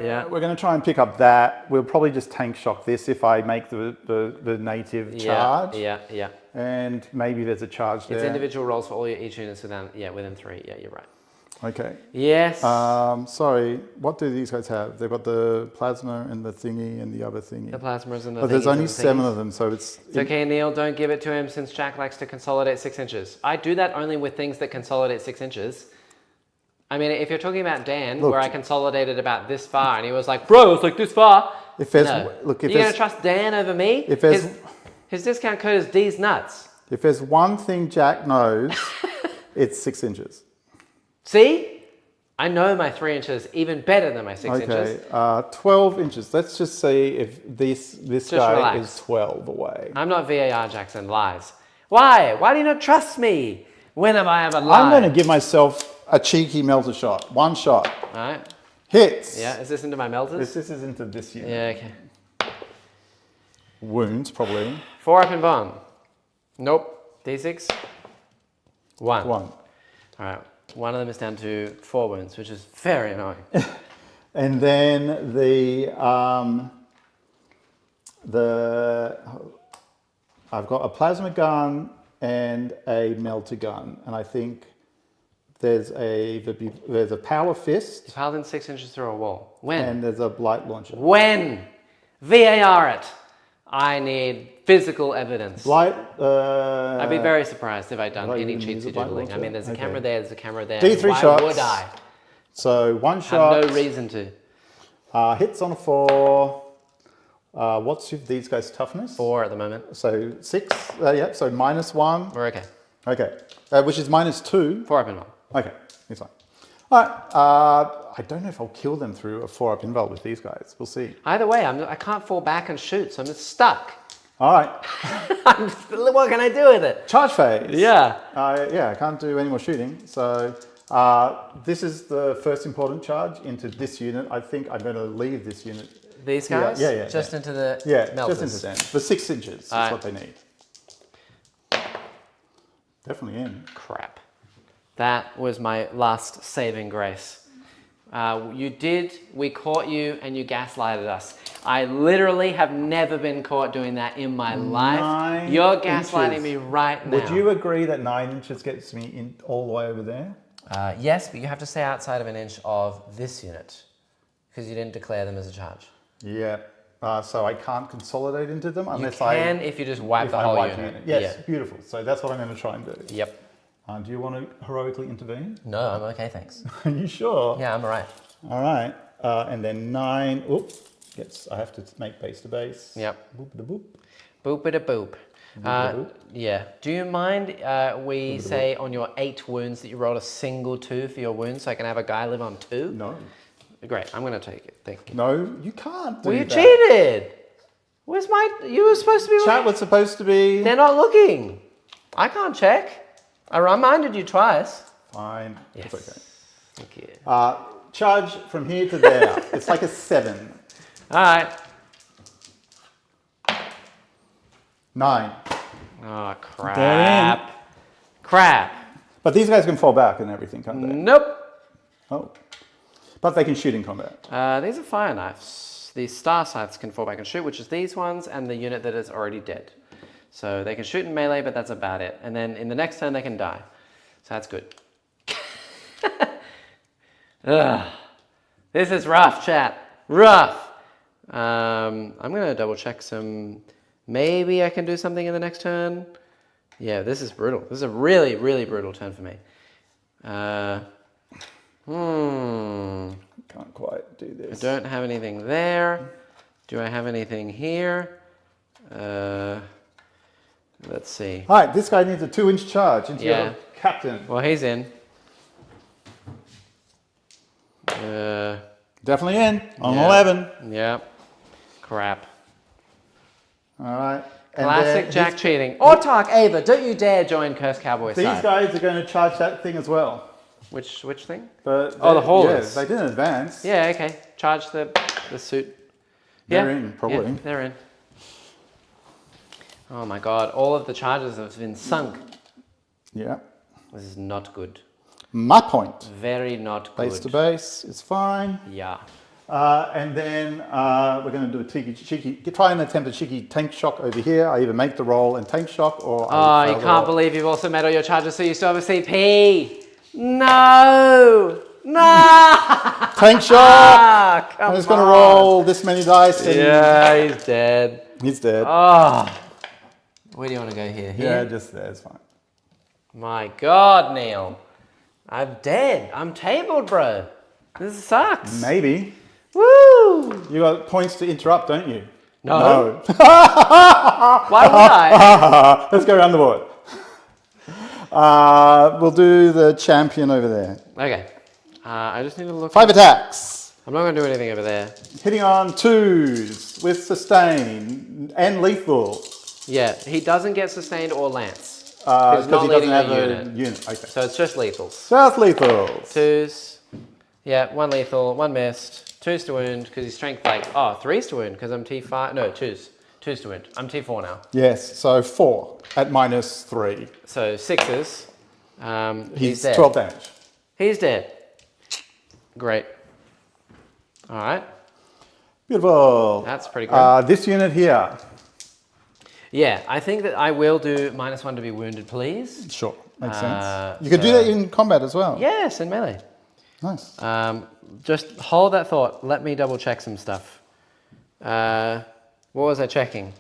Yeah. We're going to try and pick up that. We'll probably just tank shock this if I make the native charge. Yeah. And maybe there's a charge there. It's individual rolls for all each units within 3. Yeah, you're right. Okay. Yes. Sorry, what do these guys have? They've got the plasma and the thingy and the other thingy. The plasmas and the But there's thingies only and the 7 thingies. of them, so it's... It's okay, Neil, don't give it to him since Jack likes to consolidate 6 inches. I do that only with things that consolidate 6 inches. I mean, if you're talking about Dan, Look, where I consolidated about this far, and he was like, bro, it's like this far. If there's... No. Look, if You're going there's... to trust Dan over me? If there's... His discount code is D's nuts. If there's one thing Jack knows, it's 6 inches. See? I know my 3 inches even better than my 6 inches. Okay, 12 inches. Let's just see if this guy relax. is 12 away. I'm not VAR, Jackson. Lies. Why? Why do you not trust me? When have I ever lied? I'm going to give myself a cheeky melter shot. 1 shot. All right. Hits. Yeah, is this into my melters? This is into this unit. Yeah, okay. Wounds, probably. 4-up and bomb. Nope. D6. 1. 1. All right. One of them is down to 4 wounds, which is very annoying. And then I've got a plasma gun and a melter gun, and I think there's a power fist Paladin 6 inches through a wall. When? and there's a blight launcher. When? VAR it. I need physical evidence. Blight. I'd be very surprised if I'd done Right, any you cheatsy use a blight doodling. I launcher? mean, there's a Okay. camera there, there's a camera there. D3 Why shots. would I? So 1 shot. Have no reason to. Hits on a 4. What's these guys' toughness? 4 at the moment. So 6. Yeah. So -1. We're okay. Okay. Which is -2. 4-up and bomb. Okay, it's fine. All right. I don't know if I'll kill them through a 4-up invul with these guys. We'll see. Either way, I can't fall back and shoot, so I'm just stuck. All right. What can I do with it? Charge phase. Yeah. Yeah, I can't do any more shooting. So this is the first important charge into this unit. I think I'm going to leave this unit These guys? Yeah. Just into the melters. just into them. The 6 inches is Alright. what they need. Definitely in. Crap. That was my last saving grace. We caught you and you gaslighted us. I literally have never been caught doing that in my life. 9 You're gaslighting inches. me right now. Would you agree that 9 inches gets me in all the way over there? Yes, but you have to stay outside of an inch of this unit because you didn't declare them as a charge. Yeah. So I can't consolidate into them unless You can if you just wipe the whole unit. Yes, beautiful. So that's what I'm going to try and do. Yep. Do you want to heroically intervene? No, I'm okay, thanks. Are you sure? Yeah, I'm all right. All right. And then 9. Oops. Yes, I have to make base to base. Yep. Boop-a-da-boop. Boop-a-da-boop. Boop-a-da-boop. Yeah. Do you mind we say on your 8 wounds that you rolled a single 2 for your wounds so I can have a guy live on 2? No. Great. I'm going to take it. Thank you. No, you can't do Well, you that. cheated. Where's my... You were supposed to be... Chat was supposed to be... They're not looking. I can't check. I reminded you twice. Fine. Yes. It's okay. Thank you. Charge from here to there. It's like a 7. All right. 9. Oh, crap. Crap. But these guys can fall back and everything, can't they? Nope. Oh. But they can shoot in combat. These are fire knives. These star scythes can fall back and shoot, which is these ones, and the unit that is already dead. So they can shoot in melee, but that's about it. And then in the next turn, they can die. So that's good. Ugh. This is rough, chat. Rough. I'm going to double check some... Maybe I can do something in the next turn. Yeah, this is brutal. This is a really, really brutal turn for me. Can't quite do this. I don't have anything there. Do I have anything here? Let's see. All right, this guy needs a 2-inch charge into Yeah. your captain. Well, he's in. Definitely in on Yeah. 11. Yep. Crap. All right. And Classic then Jack cheating. Autark Ava, don't you dare join Curse Cowboy These side. guys are going to charge that thing as well. Which thing? The haulers. Yeah, they didn't advance. Yeah, okay. Charge the suit. They're Yeah. in, probably. Yeah, they're in. Oh my god, all of the charges have been sunk. Yeah. This is not good. My point. Very not good. Base to base is fine. Yeah. And then we're going to do a cheeky, try and attempt a cheeky tank shock over here. I either make the roll and tank shock or I Oh, you fail the can't roll. believe you've also made all your charges, so you still have a CP. No! No! Tank shock! Ah, come I'm just going to on. roll this many dice. And Yeah, he's dead. He's dead. Oh. Where do you want to go here? Yeah, Here? just there. It's fine. My god, Neil. I'm dead. I'm tabled, bro. This sucks. Maybe. Woo! You got points to interrupt, don't you? No. No. Why would I? Let's go around the board. We'll do the champion over there. Okay. I just need to look. 5 attacks. I'm not going to do anything over there. Hitting on 2s with sustain and lethal. Yeah, he doesn't get sustained or lance. Because He's not he doesn't leading have a a unit. unit. Okay. So it's just lethals. Just lethal. 2s. Yeah, 1 lethal, 1 missed. 2s to wound because he's strength like... Oh, 3s to wound because I'm T5. No, 2s. 2s to wound. I'm T4 now. Yes, so 4 at -3. So 6s. He's dead. 12 damage. He's dead. Great. All right. Beautiful. That's pretty good. This unit here. Yeah, I think that I will do -1 to be wounded, please. Sure, makes sense. You could do that in combat as well. Yes, in melee. Nice. Just hold that thought. Let me double check some stuff. What was I checking?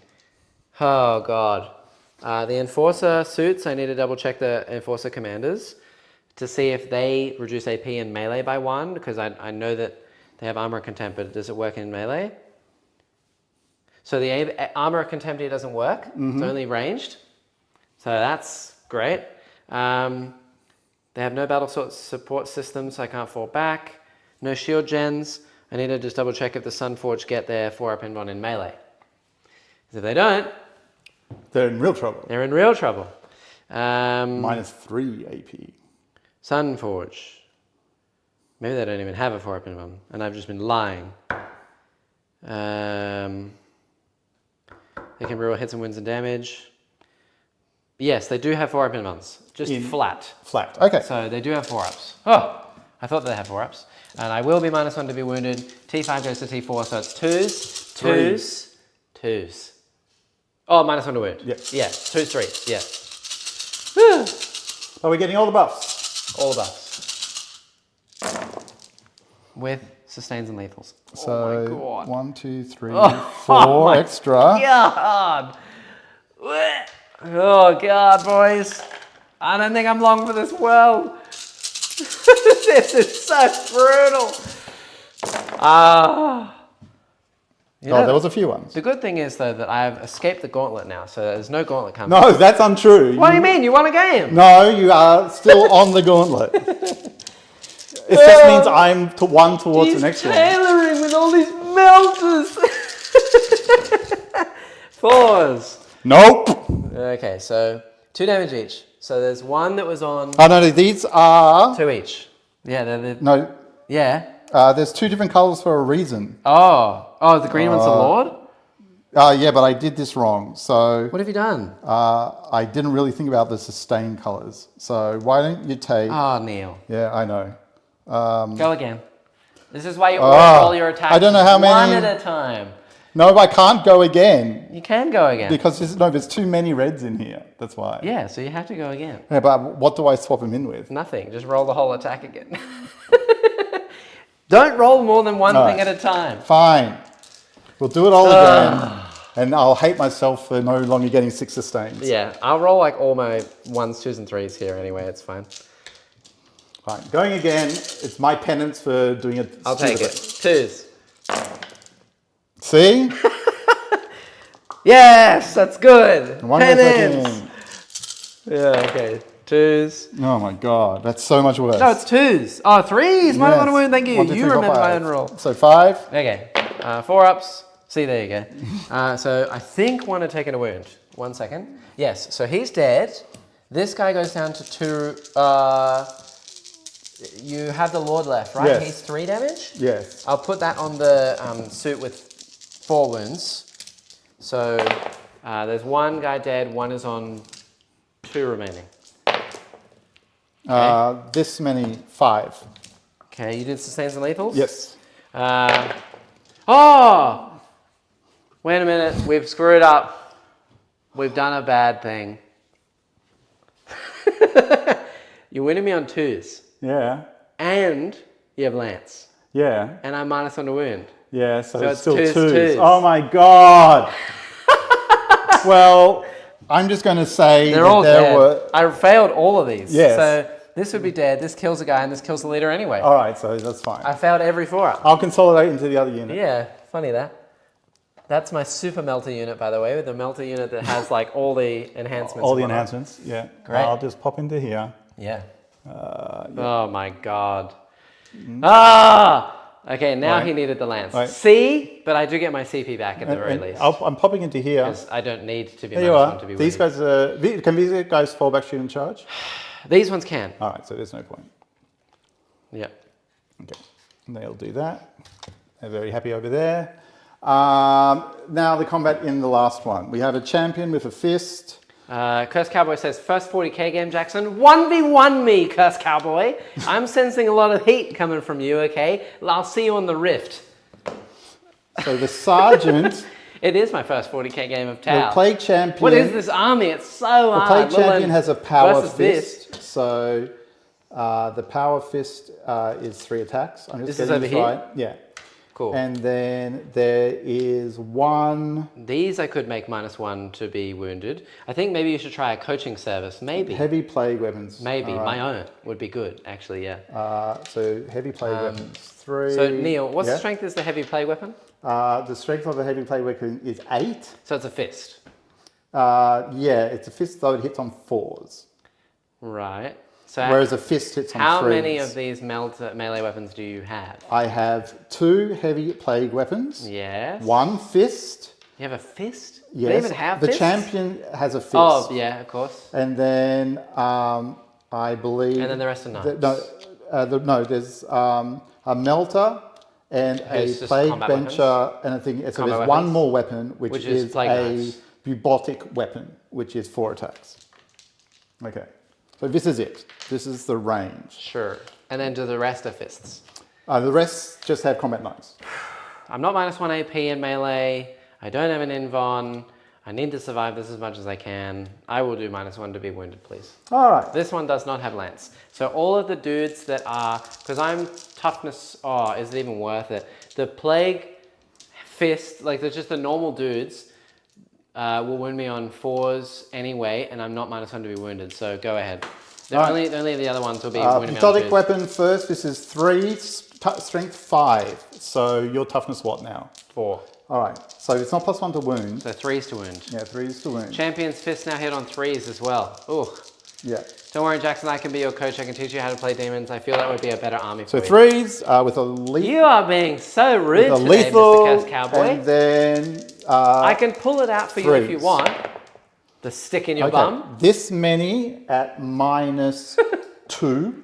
Oh, God. The Enforcer suits, I need to double check the Enforcer commanders to see if they reduce AP in melee by 1, because I know that they have Armor of Contempt, but does it work in melee? So the Armor of Contempt here doesn't work. It's only ranged. So that's great. They have no battle support system, so I can't fall back. No shield gens. I need to just double check if the Sunforged get their 4-up and 1 in melee. Because if they don't, They're in real trouble. they're in real trouble. -3 AP. Sunforge. Maybe they don't even have a 4-up and 1, and I've just been lying. They can reroll hits and wins and damage. Yes, they do have 4-up in ones. Just flat. Flat. Okay. So they do have 4-ups. Oh, I thought they had 4-ups. And I will be -1 to be wounded. T5 goes to T4, so it's 2s, 2s, 2s. Oh, -1 to wound. Yep. Yeah, 2s, 3s, yeah. Are we getting all the buffs? All the buffs. With sustains and lethals. So, oh my God. 1, 2, 3, 4 extra. God. Oh God, boys. I don't think I'm long for this world. This is so brutal. There was a few ones. The good thing is though that I've escaped the gauntlet now, so there's no gauntlet coming. No, that's untrue. What do you mean? You won a game? No, you are still on the gauntlet. It just means I'm one towards the next one. Tailoring with all these melters. 4s. Nope. Okay, so 2 damage each. So there's one that was on Oh, no, these are... 2 each. Yeah, they're No, yeah. there's 2 different colors for a reason. Oh, the green one's the Lord? Yeah, but I did this wrong. So What have you done? I didn't really think about the sustain colors. So why don't you take... Oh, Neil. Yeah, I know. Go again. This is why you always roll your attacks I don't know how many... one at a time. No, I can't go again. You can go again. Because there's too many reds in here. That's why. Yeah, so you have to go again. Yeah, but what do I swap them in with? Nothing. Just roll the whole attack again. Don't roll more than one thing at a time. Fine. We'll do it all again. And I'll hate myself for no longer getting 6 sustains. Yeah, I'll roll like all my 1s, 2s, and 3s here anyway. It's fine. Fine. Going again, it's my penance for doing it. I'll take it. 2s. See? Yes, that's good. One more Penance. second. Yeah, okay. 2s. Oh my god, that's so much worse. No, it's 2s. Oh, 3s. Might want to wound. Thank you. 1, 2, 3, You 4, remember my 5. own roll. So 5. Okay. 4-ups. See, there you go. So I think one had taken a wound. 1 second. Yes, so he's dead. This guy goes down to 2. You have the Lord left, right? Yes. He's 3 damage? Yes. I'll put that on the suit with 4 wounds. So there's 1 guy dead, 1 is on 2 remaining. This many, 5. Okay, you did sustains and lethals? Yes. Oh! Wait a minute, we've screwed up. We've done a bad thing. You're winning me on 2s. Yeah. And you have Lance. Yeah. And I'm -1 to wound. Yeah, so it's it's still 2s, 2s. 2s. Oh my god. Well, I'm just going to say They're all there dead. were... I failed all of these. Yes. So this would be dead, this kills a guy, and this kills the leader anyway. All right, so that's fine. I failed every 4-up. I'll consolidate into the other unit. Yeah, funny that. That's my super melter unit, by the way, with the melter unit that has like all the enhancements. All the and whatnot. enhancements, yeah. Great. I'll just pop into here. Yeah. Yeah. Oh my god. Ah! Okay, now Right. he needed the lance. Right. C, but I do get my CP back at the very least. I'm popping into here. Because I don't need to be There you -1 are. to be These winning. guys can these guys fall back shoot and charge? These ones can. All right, so there's no point. Yep. Okay, and they'll do that. They're very happy over there. Now the combat in the last one. We have a champion with a fist. Curse Cowboy says, first 40k game, Jackson. 1v1 me, Curse Cowboy. I'm sensing a lot of heat coming from you, okay? I'll see you on the Rift. So the sergeant, It is my first 40k game of the Tau. plague champion. What is this army? It's so The hard. plague champion has a power versus fist. So the power fist is 3 attacks. I'm just This is getting over this here? right. Yeah. Cool. And then there is 1 These I could make -1 to be wounded. I think maybe you should try a coaching service. Maybe. heavy plague weapons. Maybe. All right. My own would be good, actually, yeah. So heavy plague weapons 3. So, Neil, what Yeah. strength is the heavy plague weapon? The strength of a heavy plague weapon is 8. So it's a fist. Yeah, it's a fist though it hits on 4s. Right. So Whereas a fist hits on 3s. how many of these melee weapons do you have? I have 2 heavy plague weapons. Yes. 1 fist. You have a fist? Yes. Do they even have the fists? champion has a fist. Oh, yeah, of course. And then I believe. And then the rest are knives. No, there's a melter, and Who's a just plague combat bencher, and I think so. Combat There's one weapons? more weapon, which is is plague a knives. bubotic weapon, which is 4 attacks. Okay, so this is it. This is the range. Sure. And then do the rest are fists. The rest just have combat knives. I'm not -1 AP in melee. I don't have an invon. I need to survive this as much as I can. I will do -1 to be wounded, please. All right. This one does not have lance. So all of the dudes that are, because I'm toughness, oh, is it even worth it? The plague fist, like there's just the normal dudes will wound me on 4s anyway, and I'm not -1 to be wounded, so go ahead. Only the other ones will be wounding me on 2s. Bubotic weapon first. This is 3, strength 5. So your toughness what now? 4. All right. So it's not +1 to wound. So 3s to wound. Yeah, 3s to wound. Champion's fist now hit on 3s as well. Ooh. Yeah. Don't worry, Jackson, I can be your coach. I can teach you how to play demons. I feel that would be a better army So for 3s with a lethal. you. You are being so rude With a today, lethal, Mr. Cursed Cowboy. and then I can pull it out for you if you 3s. want. The stick in your okay, bum. this many at -2.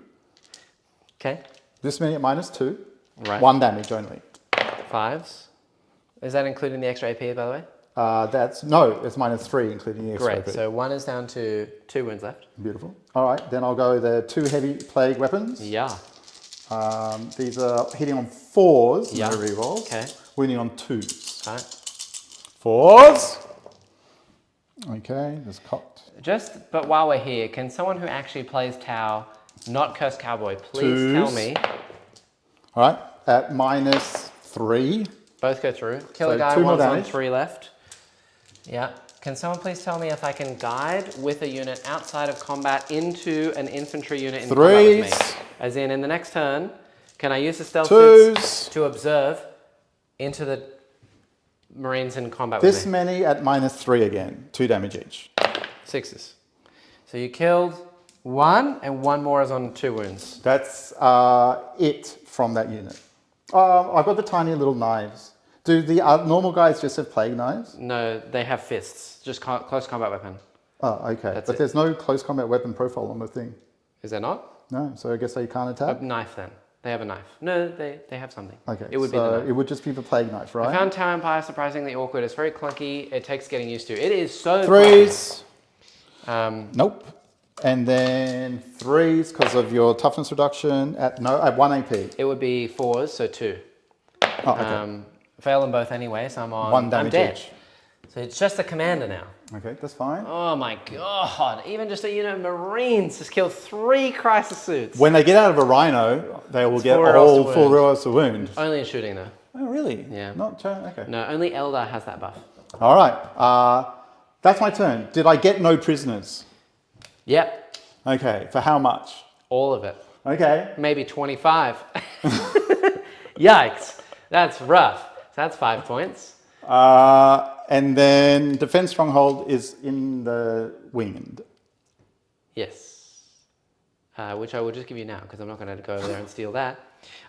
Okay. This many at -2. Right. 1 damage only. 5s. Is that including the extra AP, by the way? It's -3, including the extra. Great. So 1 is down to 2 wounds left. Beautiful. All right, then I'll go the 2 heavy plague weapons. Yeah. These are hitting on 4s. Yeah. No rerolls. Okay. Wounding on 2s. All right. 4s. Okay, that's cocked. But while we're here, can someone who actually plays Tau, not Cursed Cowboy, please tell 2s. me? All right, at -3. Both go through. Kill So a guy, 2 more 1's on damage. 3 left. Yeah. Can someone please tell me if I can guide with a unit outside of combat into an infantry unit in combat with me? 3s. As in the next turn, can I use the stealth 2s. suits to observe into the Marines in combat This with me? many at -3 again. 2 damage each. 6s. So you killed 1 and 1 more is on 2 wounds. That's it from that unit. I've got the tiny little knives. Do the normal guys just have plague knives? No, they have fists. Just close combat weapon. Oh, okay. That's But it. there's no close combat weapon profile on the thing. Is there not? No, so I guess they can't A attack? knife then. They have a knife. No, they have something. Okay, It would be the so knife. it would just be the plague knife, I right? found Tower Empire surprisingly awkward. It's very clunky. It takes getting used to. It is so 3s. clunky. Nope. And then 3s because of your toughness reduction at 1 AP. It would be 4s, so 2. Oh, okay. Fail them both anyway, so I'm on. 1 I'm damage dead. each. So it's just a commander now. Okay, that's fine. Oh my god! Even just a unit of Marines just killed 3 crisis suits. When they get out of a rhino, they will get 4 rolls to 4 wound. rolls to wound. Only in shooting though. Oh, really? Yeah. Okay. No, only Eldar has that buff. All right. That's my turn. Did I get no prisoners? Yep, Okay. For how much? all of it. Okay. Maybe 25. Yikes! That's rough. So that's 5 points. And then defense stronghold is in the wind. Yes. Which I will just give you now because I'm not going to go over there and steal that.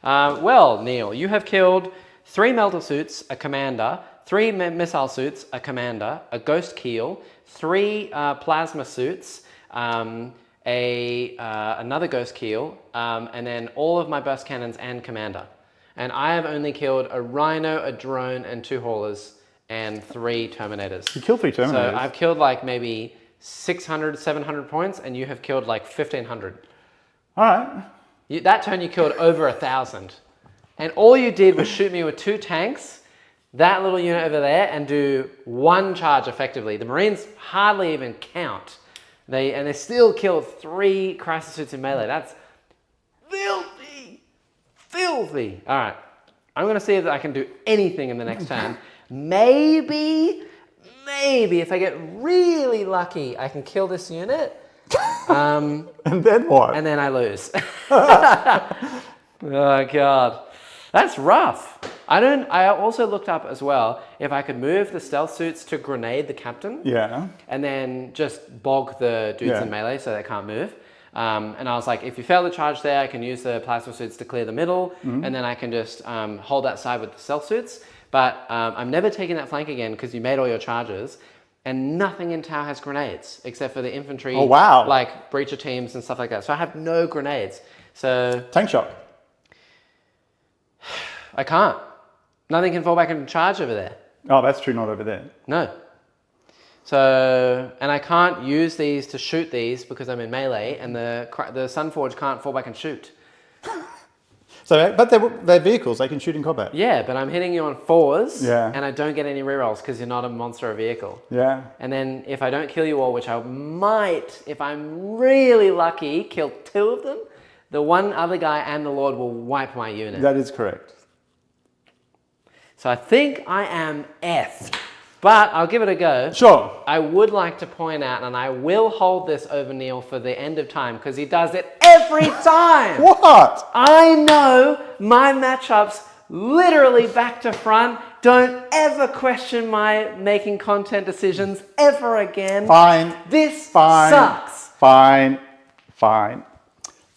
Well, Neil, you have killed 3 melter suits, a commander, 3 missile suits, a commander, a ghost keel, 3 plasma suits, another ghost keel, and then all of my burst cannons and commander. And I have only killed a rhino, a drone, and 2 haulers, and 3 terminators. You killed 3 terminators. So I've killed like maybe 600, 700 points, and you have killed like 1,500. All right. That turn you killed over 1,000. And all you did was shoot me with 2 tanks, that little unit over there, and do 1 charge effectively. The Marines hardly even count. They still killed 3 crisis suits in melee. That's filthy. Filthy. All right. I'm going to see if I can do anything in the next turn. Maybe if I get really lucky, I can kill this unit. And then what? And then I lose. Oh god, that's rough. I also looked up as well if I could move the stealth suits to grenade the captain. Yeah. And then just bog the dudes in melee so they can't move. And I was like, if you fail the charge there, I can use the plasma suits to clear the middle, and then I can just hold that side with the stealth suits. But I'm never taking that flank again because you made all your charges. And nothing in Tau has grenades except for the infantry, Oh, wow. like breacher teams and stuff like that. So I have no grenades. So Tank shock. I can't. Nothing can fall back into charge over there. Oh, that's true, not over there. No. So, and I can't use these to shoot these because I'm in melee, and the Sunforge can't fall back and shoot. So, but they're vehicles, they can shoot in combat. Yeah, but I'm hitting you on 4s, Yeah. and I don't get any rerolls because you're not a monster or vehicle. Yeah. And then if I don't kill you all, which I might, if I'm really lucky, kill 2 of them, the one other guy and the Lord will wipe my unit. That is correct. So I think I am effed, but I'll give it a go. Sure. I would like to point out, and I will hold this over Neil for the end of time because he does it every time. What? I know my matchups literally back to front. Don't ever question my making content decisions ever again. Fine. This Fine. sucks. Fine. Fine.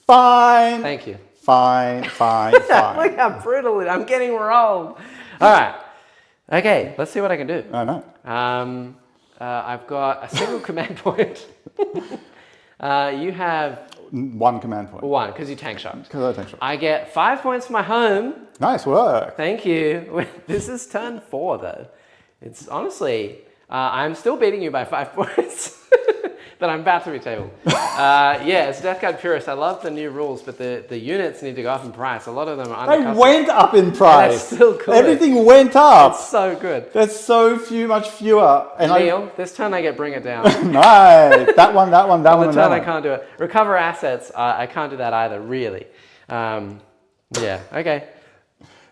Fine. Thank you. Fine. Fine. Look Fine. how brutal it is. I'm getting rolled. All right. Okay, let's see what I can do. I know. I've got a single command point. You have 1 command point. 1 because you tank shot. Because I tank shot. I get 5 points for my home. Nice work. Thank you. This is turn 4 though. It's honestly, I'm still beating you by 5 points. But I'm about to be tabled. Yeah, it's Death Guard Purist. I love the new rules, but the units need to go up in price. A lot of them are They undercustom. went up in price. That's still cool. Everything went up. It's so good. There's so much fewer. And Neil, this turn I get Bring It Down. Nice. That one, The and turn that I one. can't do it. Recover assets, I can't do that either, really. Yeah, okay.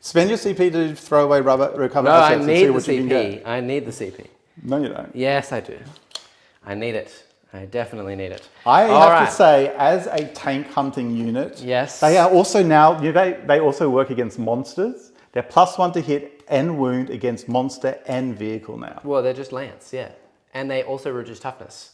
Spend your CP to throw away recover No, I assets and need see the what you can CP. get. I need the CP. No, you don't. Yes, I do. I need it. I definitely need it. I All have right. to say, as a tank hunting unit, Yes. they are also now, they also work against monsters. They're +1 to hit and wound against monster and vehicle now. Well, they're just lance, yeah. And they also reduce toughness.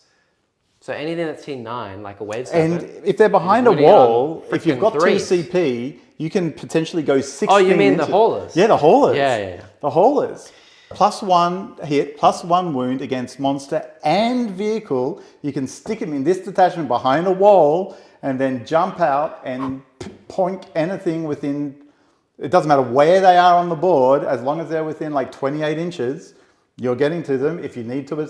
So anything that's T9, like a wave And serpent, if they're behind a really on wall, if you've freaking got 2 threes. CP, you can potentially go 16 Oh, you mean the inches. haulers? Yeah, the haulers. Yeah. The haulers. +1 hit, +1 wound against monster and vehicle. You can stick them in this detachment behind a wall and then jump out and poink anything within, it doesn't matter where they are on the board, as long as they're within like 28 inches, you're getting to them. If you need to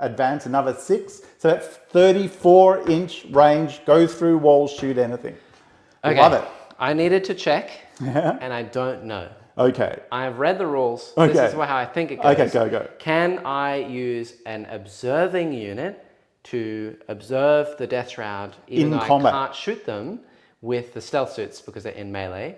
advance another 6, so that 34-inch range, go through walls, shoot anything. Okay. Love it. I needed to check, and I don't know. Okay. I have read the rules. Okay. This is how I think it goes. Okay, go. Can I use an observing unit to observe the Death Shroud even In though combat. I can't shoot them with the stealth suits because they're in melee?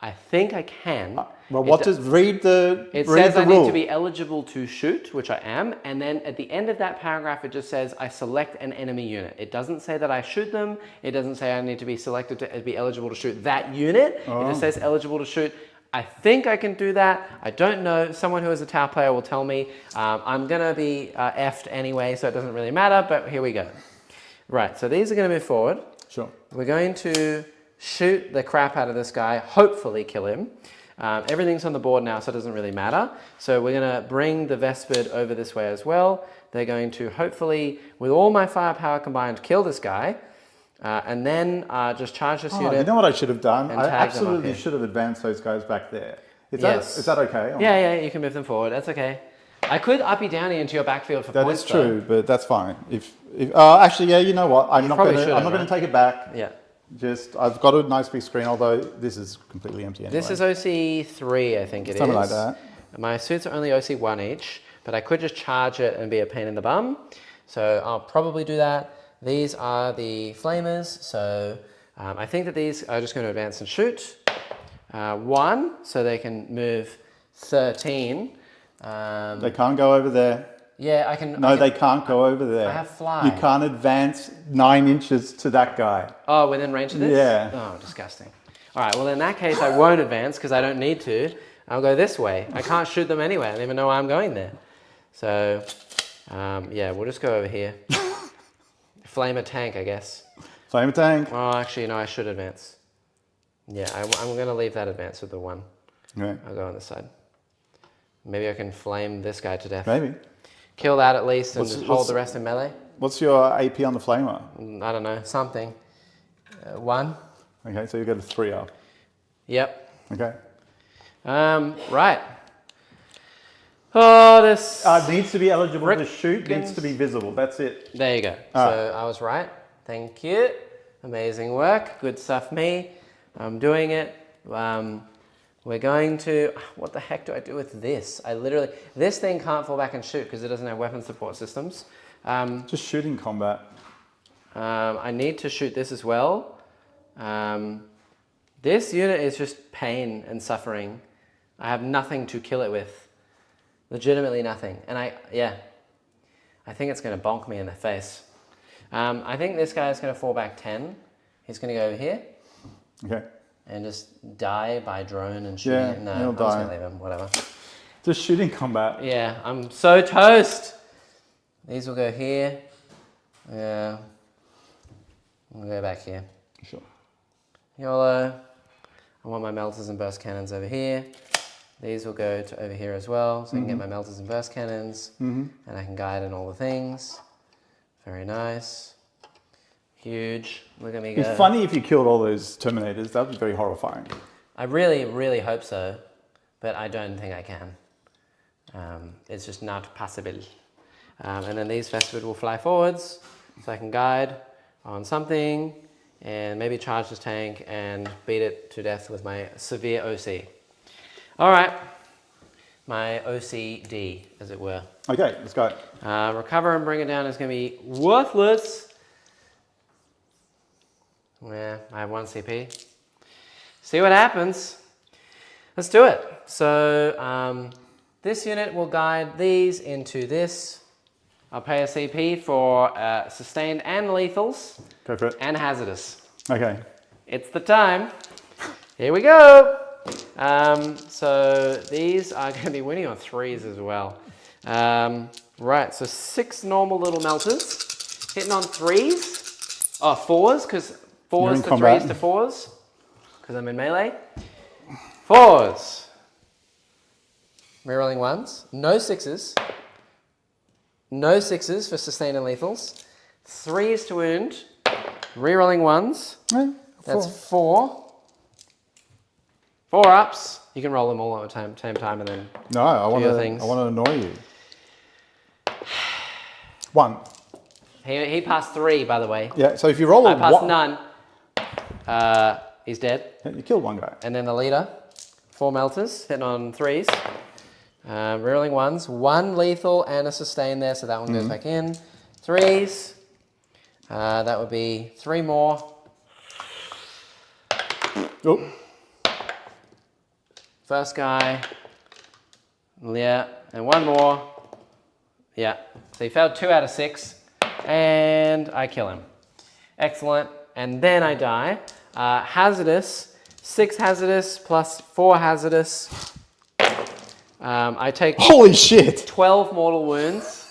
I think I can. Well, what does read the It read says the I rule. need to be eligible to shoot, which I am, and then at the end of that paragraph it just says I select an enemy unit. It doesn't say that I shoot them. It doesn't say I need to be selected to be eligible to shoot that unit. It just says eligible to shoot. I think I can do that. I don't know. Someone who is a Tau player will tell me. I'm going to be effed anyway, so it doesn't really matter, but here we go. Right, so these are going to move forward. Sure. We're going to shoot the crap out of this guy, hopefully kill him. Everything's on the board now, so it doesn't really matter. So we're going to bring the Vespid over this way as well. They're going to hopefully, with all my firepower combined, kill this guy. And then just charge this unit. You know what I should have done? and I tag them up absolutely here. should have advanced those guys back there. Is Yes. that okay? Yeah, you can move them forward. That's okay. I could uppy downy into your backfield for That points. is true, but that's fine. If actually, yeah, you know what? I'm not probably going shouldn't, to right? take it back. Yeah. Just I've got a nice big screen, although this is completely empty anyway. This is OC3, I think it is. Something like that. My suits are only OC1 each, but I could just charge it and be a pain in the bum. So I'll probably do that. These are the flamers, so I think that these are just going to advance and shoot. 1, so they can move 13. They can't go over there. Yeah, I can... No, they can't go over there. I have fly. You can't advance 9 inches to that guy. Oh, within range of this? Yeah. Oh, disgusting. All right, well, in that case, I won't advance because I don't need to. I'll go this way. I can't shoot them anyway. I don't even know why I'm going there. So, yeah, we'll just go over here. Flame a tank, I guess. Flame tank. Oh, actually, no, I should advance. Yeah, I'm going to leave that advance with the 1. Okay. I'll go on this side. Maybe I can flame this guy to death. Maybe. Kill that at least and just hold the rest in melee. What's your AP on the flamer? I don't know, something. 1. Okay, so you got a 3 up. Yep. Okay. Right. Oh, this... Needs to be eligible to shoot, needs to be visible. That's it. There you go. So I was right. Thank you. Amazing work. Good stuff, me. I'm doing it. We're going to... What the heck do I do with this? This thing can't fall back and shoot because it doesn't have weapon support systems. Just shooting combat. I need to shoot this as well. This unit is just pain and suffering. I have nothing to kill it with. Legitimately nothing. And I think it's going to bonk me in the face. I think this guy is going to fall back 10. He's going to go over here. Okay. And just die by drone and shooting it. No, I'm just going to leave him. Whatever. Just shooting combat. Yeah, I'm so toast. These will go here. Yeah. We'll go back here. Sure. YOLO. I want my melters and burst cannons over here. These will go to over here as well, so I can get my melters and burst cannons, and I can guide in all the things. Very nice. Huge. Look at me go. It'd be funny if you killed all those Terminators. That would be very horrifying. I really, really hope so, but I don't think I can. It's just not possible. And then these Vespid will fly forwards, so I can guide on something, and maybe charge this tank and beat it to death with my severe OC. All right, my OCD, as it were. Okay, let's go. Recover and bring it down is going to be worthless. Yeah, I have 1 CP. See what happens. Let's do it. So this unit will guide these into this. I'll pay a CP for sustained and lethals. Go for it. And hazardous. Okay. It's the time. Here we go. So these are going to be winning on 3s as well. Right, so 6 normal little melters. Hitting on 3s. Oh, 4s, because 4s to 3s to 4s. Because I'm in melee. 4s. Rerolling 1s. No 6s. No 6s for sustained and lethals. 3s to wound. Rerolling 1s. That's 4. 4 ups. You can roll them all at the same time and then No, I want to annoy you. 1. He passed 3, by the way. Yeah, so if you roll I passed none. He's dead. You killed 1 guy. And then the leader. 4 melters, hitting on 3s. Rerolling 1s. 1 lethal and a sustain there, so that one goes back in. 3s. That would be 3 more. Oh. First guy. Yeah, and 1 more. Yeah, so he failed 2 out of 6. And I kill him. Excellent. And then I die. Hazardous. 6 hazardous plus 4 hazardous. I take... Holy shit! 12 mortal wounds.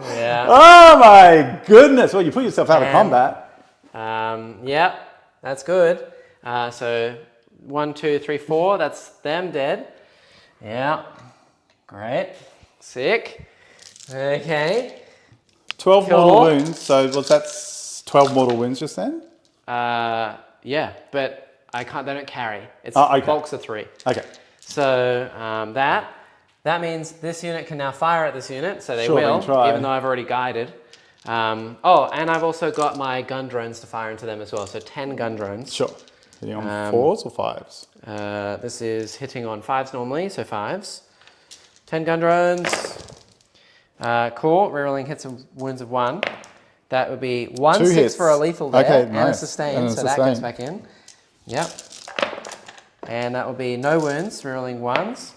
Yeah. Oh my goodness! Well, you put yourself out of combat. Yep, that's good. So 1, 2, 3, 4. That's them dead. Yeah. Great. Sick. Okay. 12 mortal wounds. So was that 12 mortal wounds just then? Yeah, but I can't. They don't carry. It's okay. bulks of 3. Okay. So that means this unit can now fire at this unit. So they Sure, will, they can try. even though I've already guided. Oh, and I've also got my gun drones to fire into them as well. So 10 gun drones. Sure. Hitting on 4s or 5s? This is hitting on 5s normally, so 5s. 10 gun drones. Cool. Rerolling hits and wounds of 1. That would be 1 6 hits. for a lethal there, Okay, and nice. a sustain, And a so that sustain. goes back in. Yep. And that will be no wounds, rerolling 1s.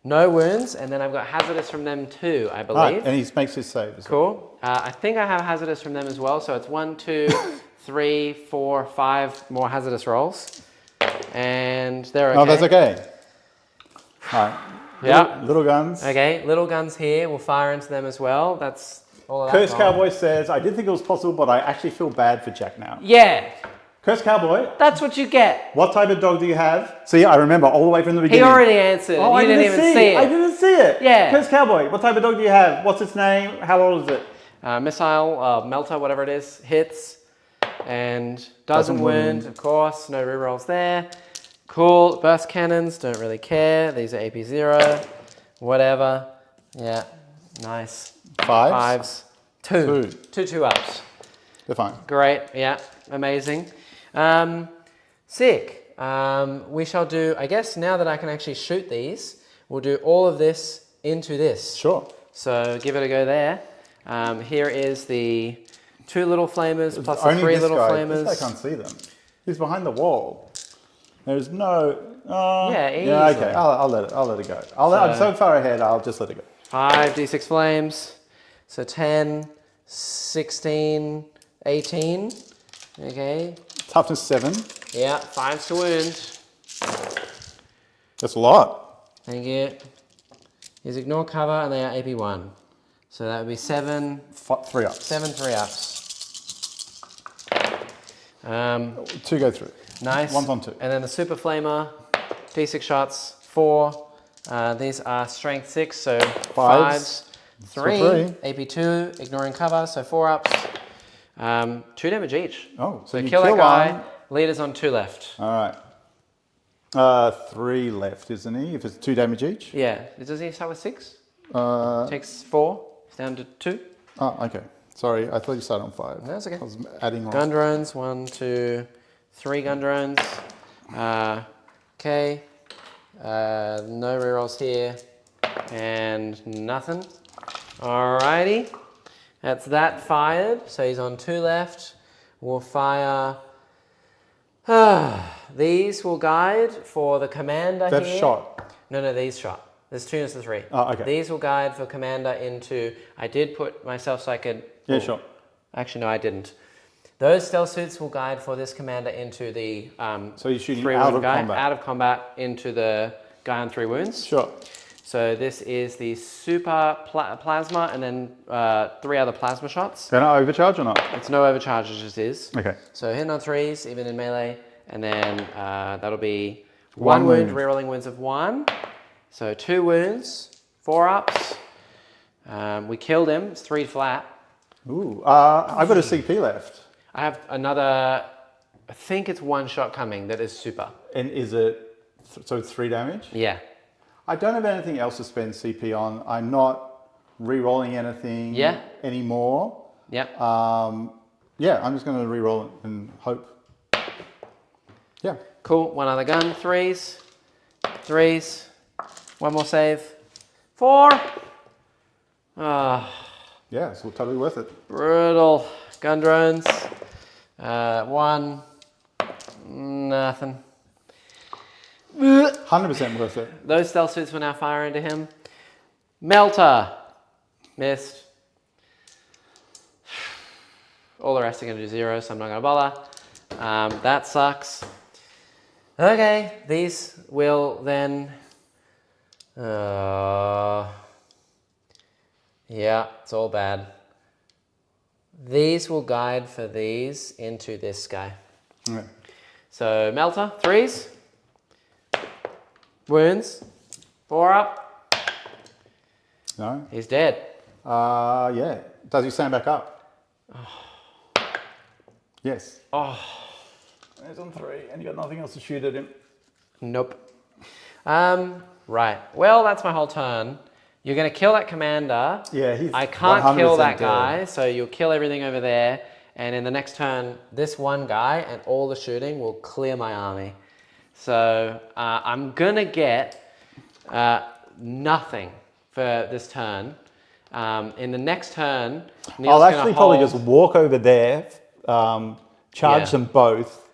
No wounds, and then I've got hazardous from them too, I believe. Right, and he makes his save as well. Cool. I think I have hazardous from them as well, so it's 1, 2, 3, 4, 5 more hazardous rolls. And they're okay. Oh, that's okay. All right. Yeah. Little guns. Okay, little guns here. We'll fire into them as well. That's all of that. Curse Cowboy says, I did think it was possible, but I actually feel bad for Jack now. Yeah, Curse Cowboy, that's what you get. what type of dog do you have? See, I remember all the way from the He beginning. already answered. Oh, You I didn't even see it. I didn't see it. Yeah. Curse Cowboy, what type of dog do you have? What's its name? How old is it? Missile, melter, whatever it is, hits. And doesn't wound, wound. of course. No rerolls there. Cool. Burst cannons, don't really care. These are AP 0. Whatever. Yeah. Nice. Fives? Two. Two. Two 2-ups. They're fine. Great. Yeah. Amazing. Sick. We shall do, I guess now that I can actually shoot these, we'll do all of this into this. Sure. So give it a go there. Here is the 2 little flamers plus the Only 3 this little guy. flamers. This guy can't see them. He's behind the wall. There's no... Yeah, yeah, okay. easily. I'll let it go. I'm so far ahead, I'll just let it go. 5 d6 flames. So 10, 16, 18. Okay. Toughness 7. Yeah, 5 to wound. That's a lot. Thank you. Here's ignore cover and they are AP 1. So that would be 7. 3 ups. 7 3-ups. 2 go through. Nice. One's on 2. And then the super flamer, d6 shots, 4. These are strength 6, so 5s. 3, AP 2, ignoring cover, so 4-ups. 2 damage each. Oh, so you kill that guy. one. Leader's on 2 left. All right. 3 left, isn't he? If it's 2 damage each? Yeah. Does he start with 6? Uh, Takes 4. He's down to 2. oh, okay. Sorry, I thought you started on 5. That's okay. I was adding wrong. Gun drones, 1, 2, 3 gun drones. Okay. No rerolls here. And nothing. Alrighty. That's that fired. So he's on 2 left. We'll fire. These will guide for the commander They've here. shot. No, these shot. There's 2 and 3. Oh, okay. These will guide for commander into. I did put myself so I could. Yeah, oh, sure. Actually, no, I didn't. Those stealth suits will guide for this commander into the. So you're shooting 3 out wound of guy, combat. out of combat into the guy on 3 wounds. Sure. So this is the super plasma and then 3 other plasma shots. Can I overcharge or not? It's no overcharge, it just is. Okay. So hitting on 3s, even in melee, and then that'll be 1 One wound, wound. rerolling wounds of 1. So 2 wounds, 4-ups. We killed him, it's 3 flat. Ooh. I've got a CP left. I have another, I think it's 1 shot coming that is super. And is it, so 3 damage? Yeah. I don't have anything else to spend CP on. I'm not re-rolling anything anymore. Yep. Yeah, I'm just going to re-roll it and hope. Yeah. Cool, 1 other gun, 3s, 3s, 1 more save, 4. Yeah, it's totally worth it. Brutal. Gun drones, 1, nothing. 100% worth it. Those stealth suits will now fire into him. Melter, missed. All the rest are going to do 0, so I'm not going to bother. That sucks. Okay, these will then. Yeah, it's all bad. These will guide for these into this guy. Okay. So Melter, 3s. Wounds, 4 up. No? He's dead. Yeah. Does he stand back up? Yes. Oh, He's on 3 and you got nothing else to shoot at him. nope. Right. Well, that's my whole turn. You're going to kill that commander. Yeah, he's I can't kill 100% that dead. guy, so you'll kill everything over there. And in the next turn, this one guy and all the shooting will clear my army. So I'm going to get nothing for this turn. In the next turn, Neil's I'll gonna actually probably hold- just walk over there, charge them both.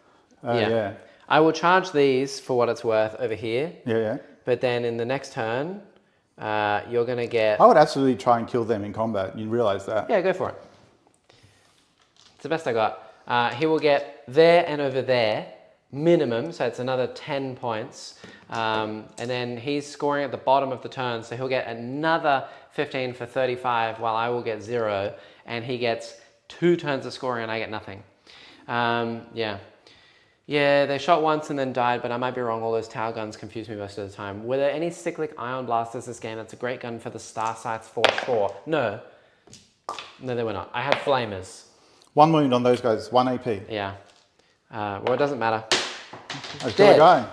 Yeah. I will charge these for what it's worth over here. Yeah. But then in the next turn, you're going to get... I would absolutely try and kill them in combat. You realise that? Yeah, go for it. It's the best I got. He will get there and over there, minimum, so it's another 10 points. And then he's scoring at the bottom of the turn, so he'll get another 15 for 35, while I will get 0, and he gets 2 turns of scoring and I get nothing. Yeah, they shot once and then died, but I might be wrong. All those tower guns confuse me most of the time. Were there any cyclic ion blasters this game? That's a great gun for the star sights for sure. No, there were not. I had flamers. 1 wound on those guys, 1 AP. Yeah. Well, it doesn't matter. I've got a guy.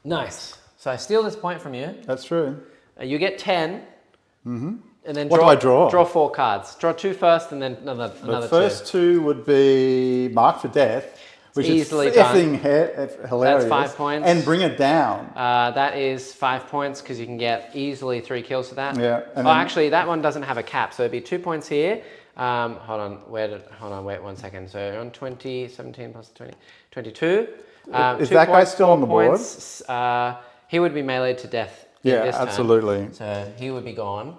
Nice. So I steal this point from you. That's true. You get 10. Mm-hmm. And then What do I draw? Draw 4 cards. Draw 2 first and then another The first 2 would be Mark for Death, which easily is done. hilarious. That's 5 points. And bring it down. That is 5 points because you can get easily 3 kills for that. Yeah. Oh, actually, that one doesn't have a cap, so it'd be 2 points here. Hold on, wait 1 second. So on 20, 17 plus 20, 22. Is 2 that guy points, still 4 on the board? points, he would be meleeed to death. Yeah, this turn. absolutely. So he would be gone.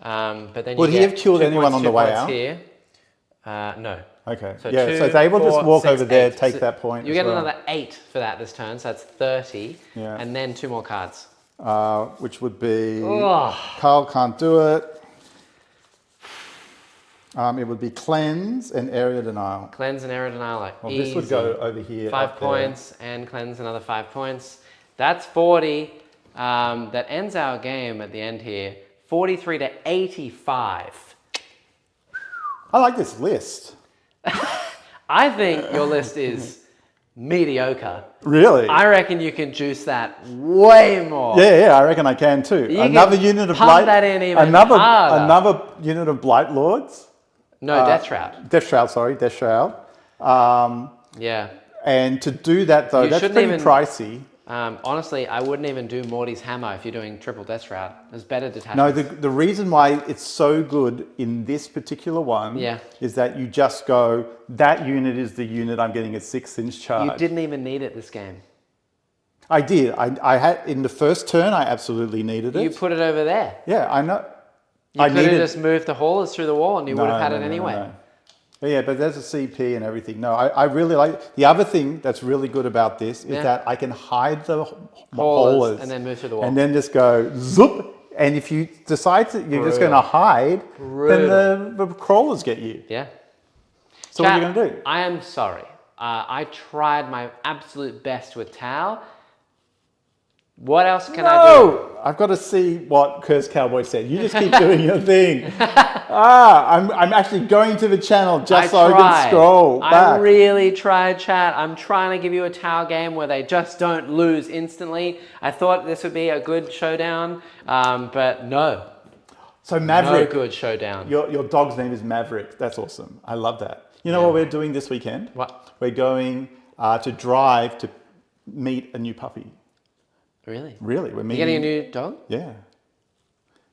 But then Would you he get have killed 2 anyone points, on the 2 way points out? Here. No. Okay. So yeah, 2, so they will 4, just walk 6, over there, 8. take So that point. You as get well. another 8 for that this turn, so that's 30. Yeah. And then 2 more cards. Which would be Ugh. Carl can't do it. It would be Cleanse and Area Denial. Cleanse and error denial. Like Well, easy. this would go over here. 5 up there. points and cleanse another 5 points. That's 40. That ends our game at the end here. 43 to 85. I like this list. I think your list is mediocre. Really? I reckon you can juice that way more. Yeah, I reckon I can too. You Another can unit of pump blight. that in even harder. Another unit of blight lords. No, Death Shroud. Death Shroud. Yeah. And to do that though, You that's shouldn't pretty even- pricey. Honestly, I wouldn't even do Morty's hammer if you're doing triple Death Shroud. There's better detachments. No, the reason why it's so good in this particular one Yeah. is that you just go, that unit is the unit I'm getting a 6-inch charge. You didn't even need it this game. I did. I had, in the first turn, I absolutely needed it. You put it over there. Yeah, I know. You could have just moved the haulers through the wall and you would have had it anyway. No. But yeah, but there's a CP and everything. No, I really like... The other thing that's really good about this is that I can hide the haulers and then move through the wall. and then just go zoop. And if you decide that you're just going to hide, then the crawlers get you. Yeah. So what are you going to do? I am sorry. I tried my absolute best with Tau. What else can I do? No! I've got to see what Curse Cowboy said. You just keep doing your thing. I'm actually going to the channel just so I can scroll back. I really tried, chat. I'm trying to give you a Tau game where they just don't lose instantly. I thought this would be a good showdown, but no. So Maverick. No good showdown. Your dog's name is Maverick. That's awesome. I love that. You know what we're doing this weekend? What? We're going to drive to meet a new puppy. Really? Really? We're You meeting. getting a new dog? Yeah.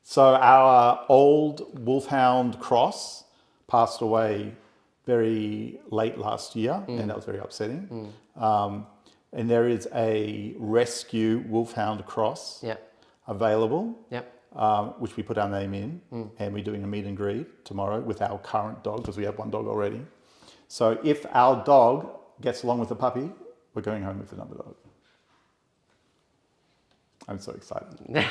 So our old wolfhound Cross passed away very late last year, and that was very upsetting. And there is a rescue wolfhound Cross available. Yep. Which we put our name in, and we're doing a meet and greet tomorrow with our current dog because we have one dog already. So if our dog gets along with the puppy, we're going home with another dog. I'm so excited.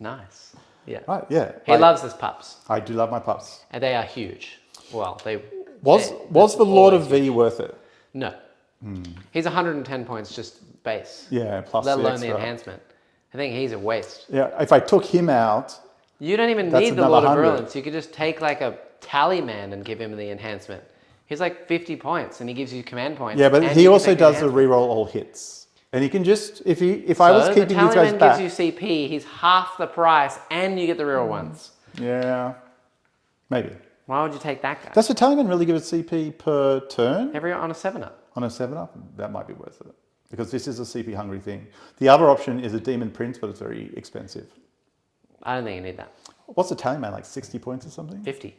Nice. Yeah. Right, yeah. He loves his pups, I do love my pups. and they are huge. Well, Was the Lord of V worth it? No. He's 110 points just base. Yeah, plus Let the alone the extra. enhancement. I think he's a waste. Yeah, if I took him out, You don't even That's need the another Lord of 100. Virulence. You could just take like a tally man and give him the enhancement. He's like 50 points and he gives you command points. yeah, but and he you can also take does the enhancement. reroll all hits. And he can just, if I was So keeping the these tally guys man back. gives you CP, he's half the price and you get the real ones. Yeah, maybe. Why would you take that guy? Does the Tallyman really give a CP per turn? Every on a 7-up. On a 7-up? That might be worth it. Because this is a CP hungry thing. The other option is a Demon Prince, but it's very expensive. I don't think you need that. What's the Tallyman, like 60 points or something? 50.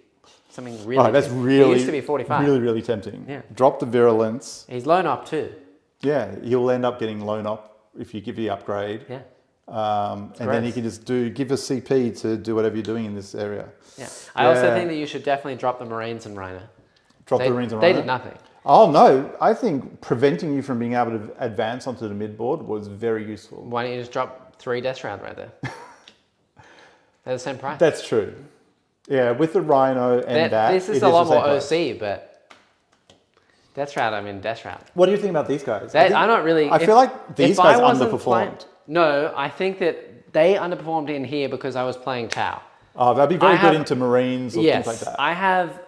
Something really. Right, that's really... It used to be 45. Really, really tempting. Yeah. Drop the Virulence. He's loan up too. Yeah, you'll end up getting loan up if you give the upgrade. Yeah. And then you can just give a CP to do whatever you're doing in this area. Yeah. I also think that you should definitely drop the Marines and Rhino. Drop the Marines and They Rhino? did nothing. Oh no, I think preventing you from being able to advance onto the midboard was very useful. Why don't you just drop 3 Death Shroud right there? They're the same price. That's true. Yeah, with the Rhino and This is it a lot the same more price. OC, but Death Shroud, I mean Death Shroud. What do you think about these guys? I'm not really... I feel like these guys underperformed. No, I think that they underperformed in here because I was playing Tau. Oh, that'd be very good into Marines or things like that. I have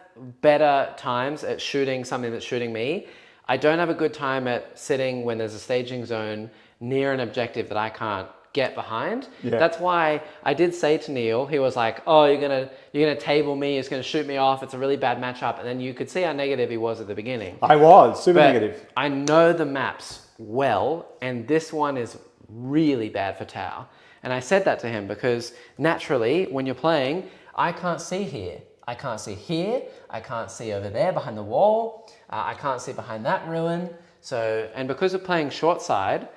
better times at shooting something that's shooting me. I don't have a good time at sitting when there's a staging zone near an objective that I can't get behind. Yeah. That's why I did say to Neil, he was like, oh, you're gonna table me, it's gonna shoot me off, it's a really bad matchup. And then you could see how negative he was at the beginning. I was super But negative. I know the maps well, and this one is really bad for Tau. And I said that to him because naturally, when you're playing, I can't see here. I can't see here. I can't see over there behind the wall. I can't see behind that ruin. So, and because of playing short side,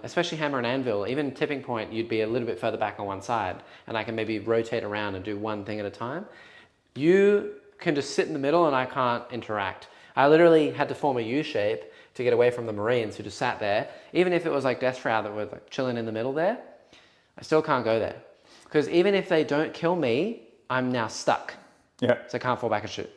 especially hammer and anvil, even tipping point, you'd be a little bit further back on one side, and I can maybe rotate around and do one thing at a time. You can just sit in the middle and I can't interact. I literally had to form a U shape to get away from the Marines who just sat there. Even if it was like Death Shroud that were like chilling in the middle there, I still can't go there. Because even if they don't kill me, I'm now stuck. Yeah. So I can't fall back and shoot.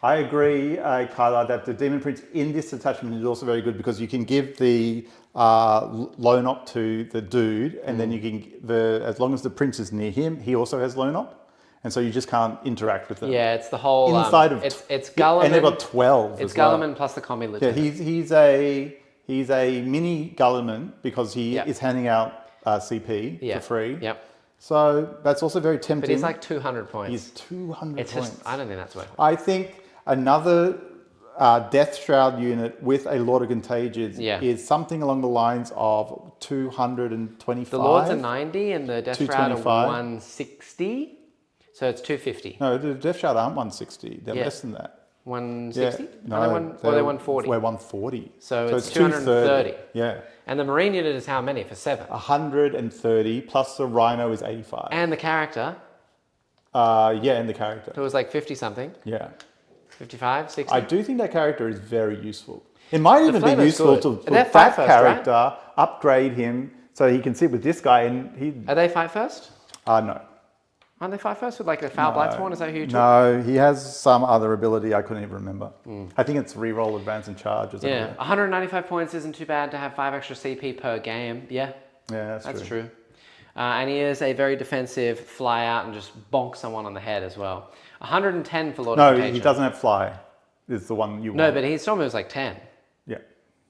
I agree, Kyla, that the Demon Prince in this attachment is also very good because you can give the lone op to the dude, and then you can, as long as the prince is near him, he also has lone op, and so you just can't interact with them. Yeah, it's the whole inside of it's Gulliman, and they've got 12. It's as well. Gulliman plus the combi Yeah, lieutenant. he's a mini Gulliman because he is handing out CP for free. Yep. So that's also very tempting. But he's like 200 points. He's 200 It's points. just, I don't think that's worth it. I think another Death Shroud unit with a Lord of Contagions is something along the lines of 225. The Lords are 90 and the Death Shroud are 225. 160. So it's 250. No, the Death Shroud aren't 160. They're less than that. 160? Yeah, No, they're 140. We're 140. So it's 230. Yeah. And the Marine unit is how many for 7? 130 plus the Rhino is 85. And the character, And the character. who was like 50 something, Yeah. 55, 60. I do think that character is very useful. It might even be flavor's useful good. to And put they're that fight first, character, upgrade him so he can sit with this guy and he... Are they fight first? No. Aren't they fight first with like the Foul Blightsworn? Is that who you took? No, he has some other ability I couldn't even remember. I think it's reroll, advance, and charge. Or something. Yeah, 195 points isn't too bad to have 5 extra CP per game. Yeah, That's true. And he is a very defensive fly out and just bonk someone on the head as well. 110 for Lord of No, Contagion. he doesn't have fly. Is the one you want. No, but he still moves like 10. Yeah.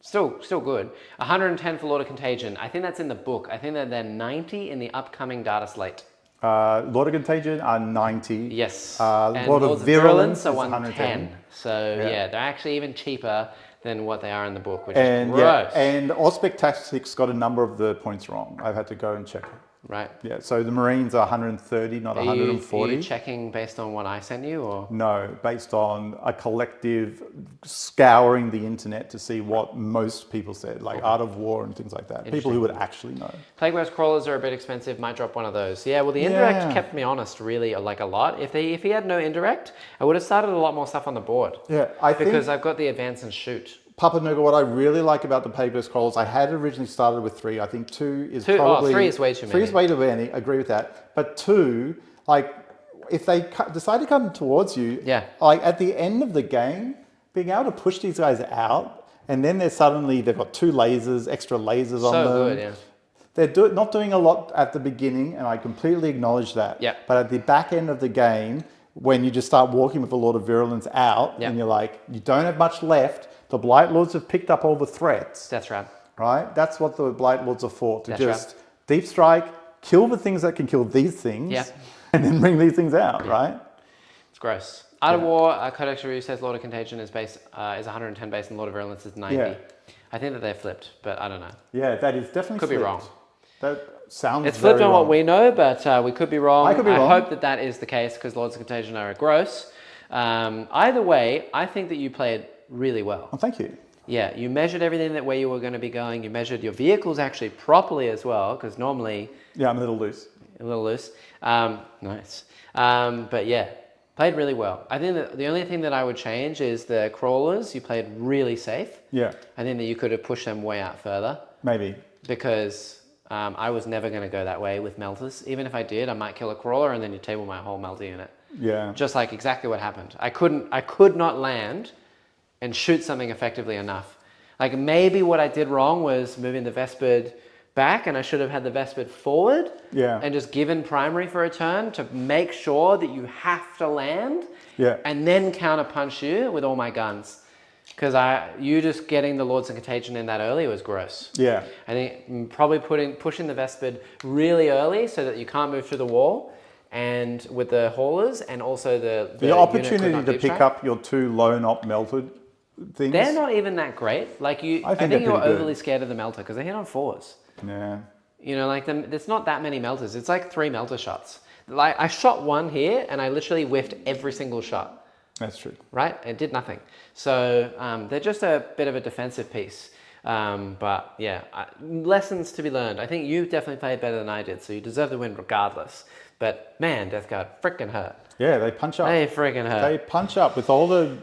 Still good. 110 for Lord of Contagion. I think that's in the book. I think that they're 90 in the upcoming data slate. Lord of Contagion are 90. Yes. And Lords of Virulence are is 110. So Yeah. they're actually even cheaper than what they are in the book, which is And gross. and Auspex Tactics got a number of the points wrong. I've had to go and check it. Right. Yeah, so the Marines are 130, not Are 140. you checking based on what I sent you, or? No, based on a collective scouring the internet to see what most people said, like Art of War and things like that. People who would actually know. Plague West Crawlers are a bit expensive, might drop one of those. Yeah, well the indirect Yeah. kept me honest really like a lot. If he had no indirect, I would have started a lot more stuff on the board. Yeah, I think Because I've got the advance and shoot. Papa Nougat, what I really like about the Plague West Crawlers, I had originally started with 3. I think 2 is probably... 3 is way too many. 3 is way too many, agree with that. But 2, like, if they decide to come towards you, like at the end of the game, being able to push these guys out, and then they've got 2 lasers, extra lasers on them. So good, yeah. They're not doing a lot at the beginning, and I completely acknowledge that. Yeah. But at the back end of the game, when you just start walking with a Lord of Virulence out, and you're like, you don't have much left, the Blight Lords have picked up all the threats. That's right. Right? That's what the Blight Lords are for, to That's just deep strike, kill the things that can kill these things, and then bring these things out, right? It's gross. Art of War, Codex Review says Lord of Contagion is 110 base and Lord of Virulence is 90. Yeah. I think that they're flipped, but I don't know. Yeah, that is definitely Could be flipped. wrong. That sounds It's flipped very on wrong. what we know, but we could be wrong. I could be wrong. hope that is the case because Lords of Contagion are gross. Either way, I think that you played really well. Oh, thank you. Yeah, you measured everything that way you were going to be going. You measured your vehicles actually properly as well, because normally... Yeah, I'm a little loose. A little loose. Nice. But yeah, played really well. I think that the only thing that I would change is the crawlers. You played really safe. Yeah. I think that you could have pushed them way out further. Maybe. Because I was never going to go that way with melters. Even if I did, I might kill a crawler and then you table my whole melter unit. Yeah. Just like exactly what happened. I could not land and shoot something effectively enough. Like maybe what I did wrong was moving the Vespid back, and I should have had the Vespid forward. Yeah. And just given primary for a turn to make sure that you have to land. Yeah. And then counterpunch you with all my guns. Because you just getting the Lords and Contagion in that early was gross. Yeah. I think probably pushing the Vespid really early so that you can't move through the wall, and with the haulers, and also the opportunity to pick up your 2 lone op melted things. They're not even that great. Like I think you're overly scared of the melter because they hit on 4s. Yeah. You know, like there's not that many melters. It's like 3 melter shots. Like I shot 1 here and I literally whiffed every single shot. That's true. Right? It did nothing. So they're just a bit of a defensive piece. But yeah, lessons to be learned. I think you definitely played better than I did, so you deserve the win regardless. But man, Death Guard freaking hurt. Yeah, they punch up. They freaking hurt. They punch up with all the...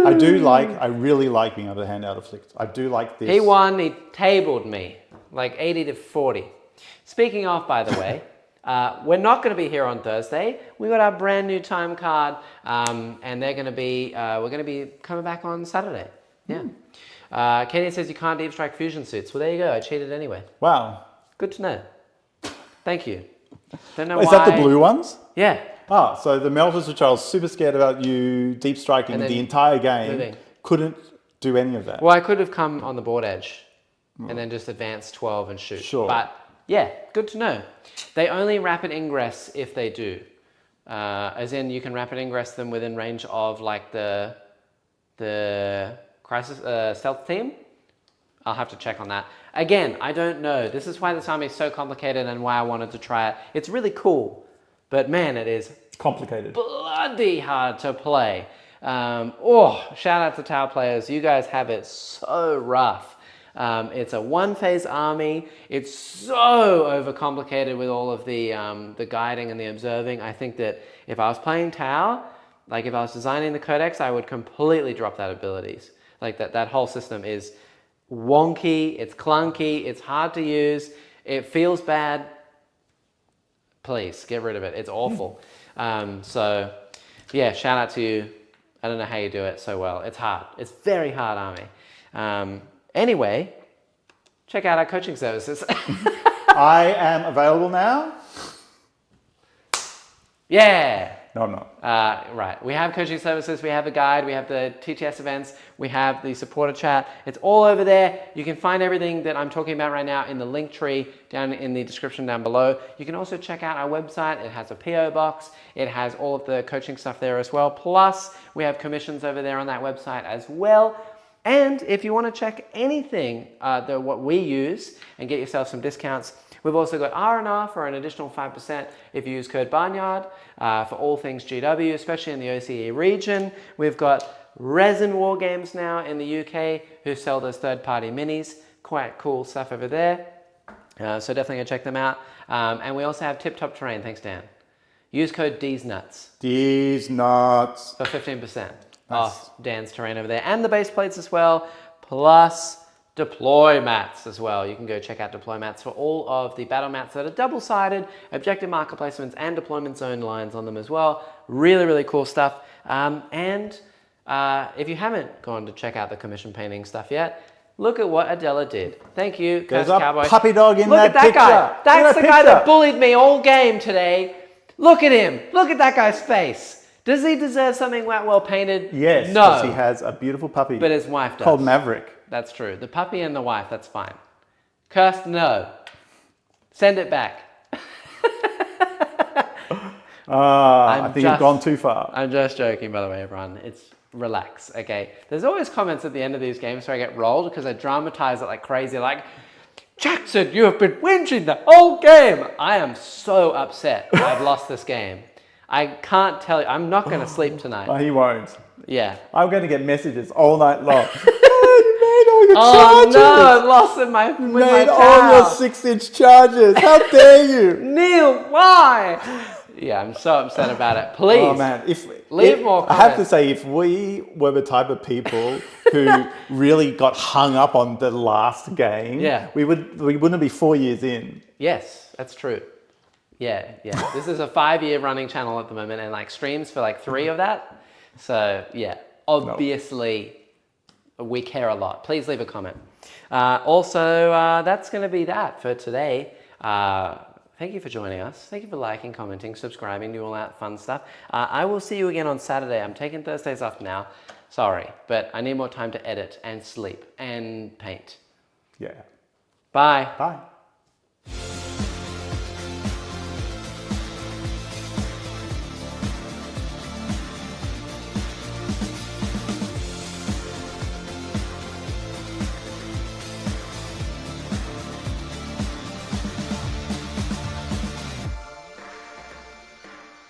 I really like being able to hand out afflict. I do like this. He won, he tabled me, like 80 to 40. Speaking of, by the way, we're not going to be here on Thursday. We got our brand new time card, and they're going to be. We're going to be coming back on Saturday. Yeah. Kenny says you can't deep strike fusion suits. Well, there you go. I cheated anyway. Wow. Good to know. Thank you. Don't know why. Is that the blue ones? Yeah. Ah, so the melters, which I was super scared about you deep striking the entire game, couldn't do any of that. Well, I could have come on the board edge, and then just advance 12 and shoot. Sure. But yeah, good to know. They only rapid ingress if they do. As in, you can rapid ingress them within range of like the crisis stealth team. I'll have to check on that. Again, I don't know. This is why this army is so complicated and why I wanted to try it. It's really cool, but man, it is complicated. Bloody hard to play. Shout out to Tau players. You guys have it so rough. It's a one-phase army. It's so overcomplicated with all of the guiding and the observing. I think that if I was playing Tau, like if I was designing the codex, I would completely drop that abilities. Like that whole system is wonky, it's clunky, it's hard to use, it feels bad. Please, get rid of it. It's awful. So, yeah, shout out to you. I don't know how you do it so well. It's hard. It's very hard army. Anyway, check out our coaching services. I am available now. Yeah. No, I'm not. Right. We have coaching services. We have a guide. We have the TTS events. We have the supporter chat. It's all over there. You can find everything that I'm talking about right now in the link tree down in the description down below. You can also check out our website. It has a PO box. It has all of the coaching stuff there as well. Plus, we have commissions over there on that website as well. And if you want to check anything, what we use and get yourself some discounts, we've also got R&R for an additional 5% if you use code Barnyard for all things GW, especially in the OCE region. We've got Resin War Games now in the UK who sell those third-party minis. Quite cool stuff over there. So definitely go check them out. And we also have Tip Top Terrain. Thanks, Dan. Use code DSNUTS. DSNUTS. For 15%. Off Dan's terrain over there, and the base plates as well, plus deploy mats as well. You can go check out deploy mats for all of the battle mats that are double-sided, objective marker placements, and deployment zone lines on them as well. Really, really cool stuff. If you haven't gone to check out the commission painting stuff yet, look at what Adela did. Thank you, There's Cursed a Cowboy. puppy dog in Look that at that picture. guy. That's the guy picture. that bullied me all game today. Look at him. Look at that guy's face. Does he deserve something that well painted? Yes, No. because he has a beautiful puppy. But his wife does. Called Maverick. That's true. The puppy and the wife, that's fine. Cursed, no. Send it back. I think you've gone too far. I'm just joking, by the way, everyone. It's relax, okay? There's always comments at the end of these games where I get rolled because I dramatize it like crazy, like, Jackson, you have been whinging the whole game. I am so upset I've lost this game. I can't tell you. I'm not going to sleep tonight. Oh, he won't. Yeah. I'm going to get messages all night long. You made all your charges. Oh no, I lost in my You with made my all your towel. 6-inch charges. How dare you? Neil, why? Yeah, I'm so upset about it. Please. Oh man, leave more I have to comments. say, if we were the type of people who really got hung up on the last game, we wouldn't be 4 years in. Yes, that's true. Yeah. This is a 5-year running channel at the moment and like streams for like 3 of that. So yeah, obviously we care a lot. Please leave a comment. Also, that's going to be that for today. Thank you for joining us. Thank you for liking, commenting, subscribing, doing all that fun stuff. I will see you again on Saturday. I'm taking Thursdays off now. Sorry, but I need more time to edit and sleep and paint. Yeah. Bye. Bye.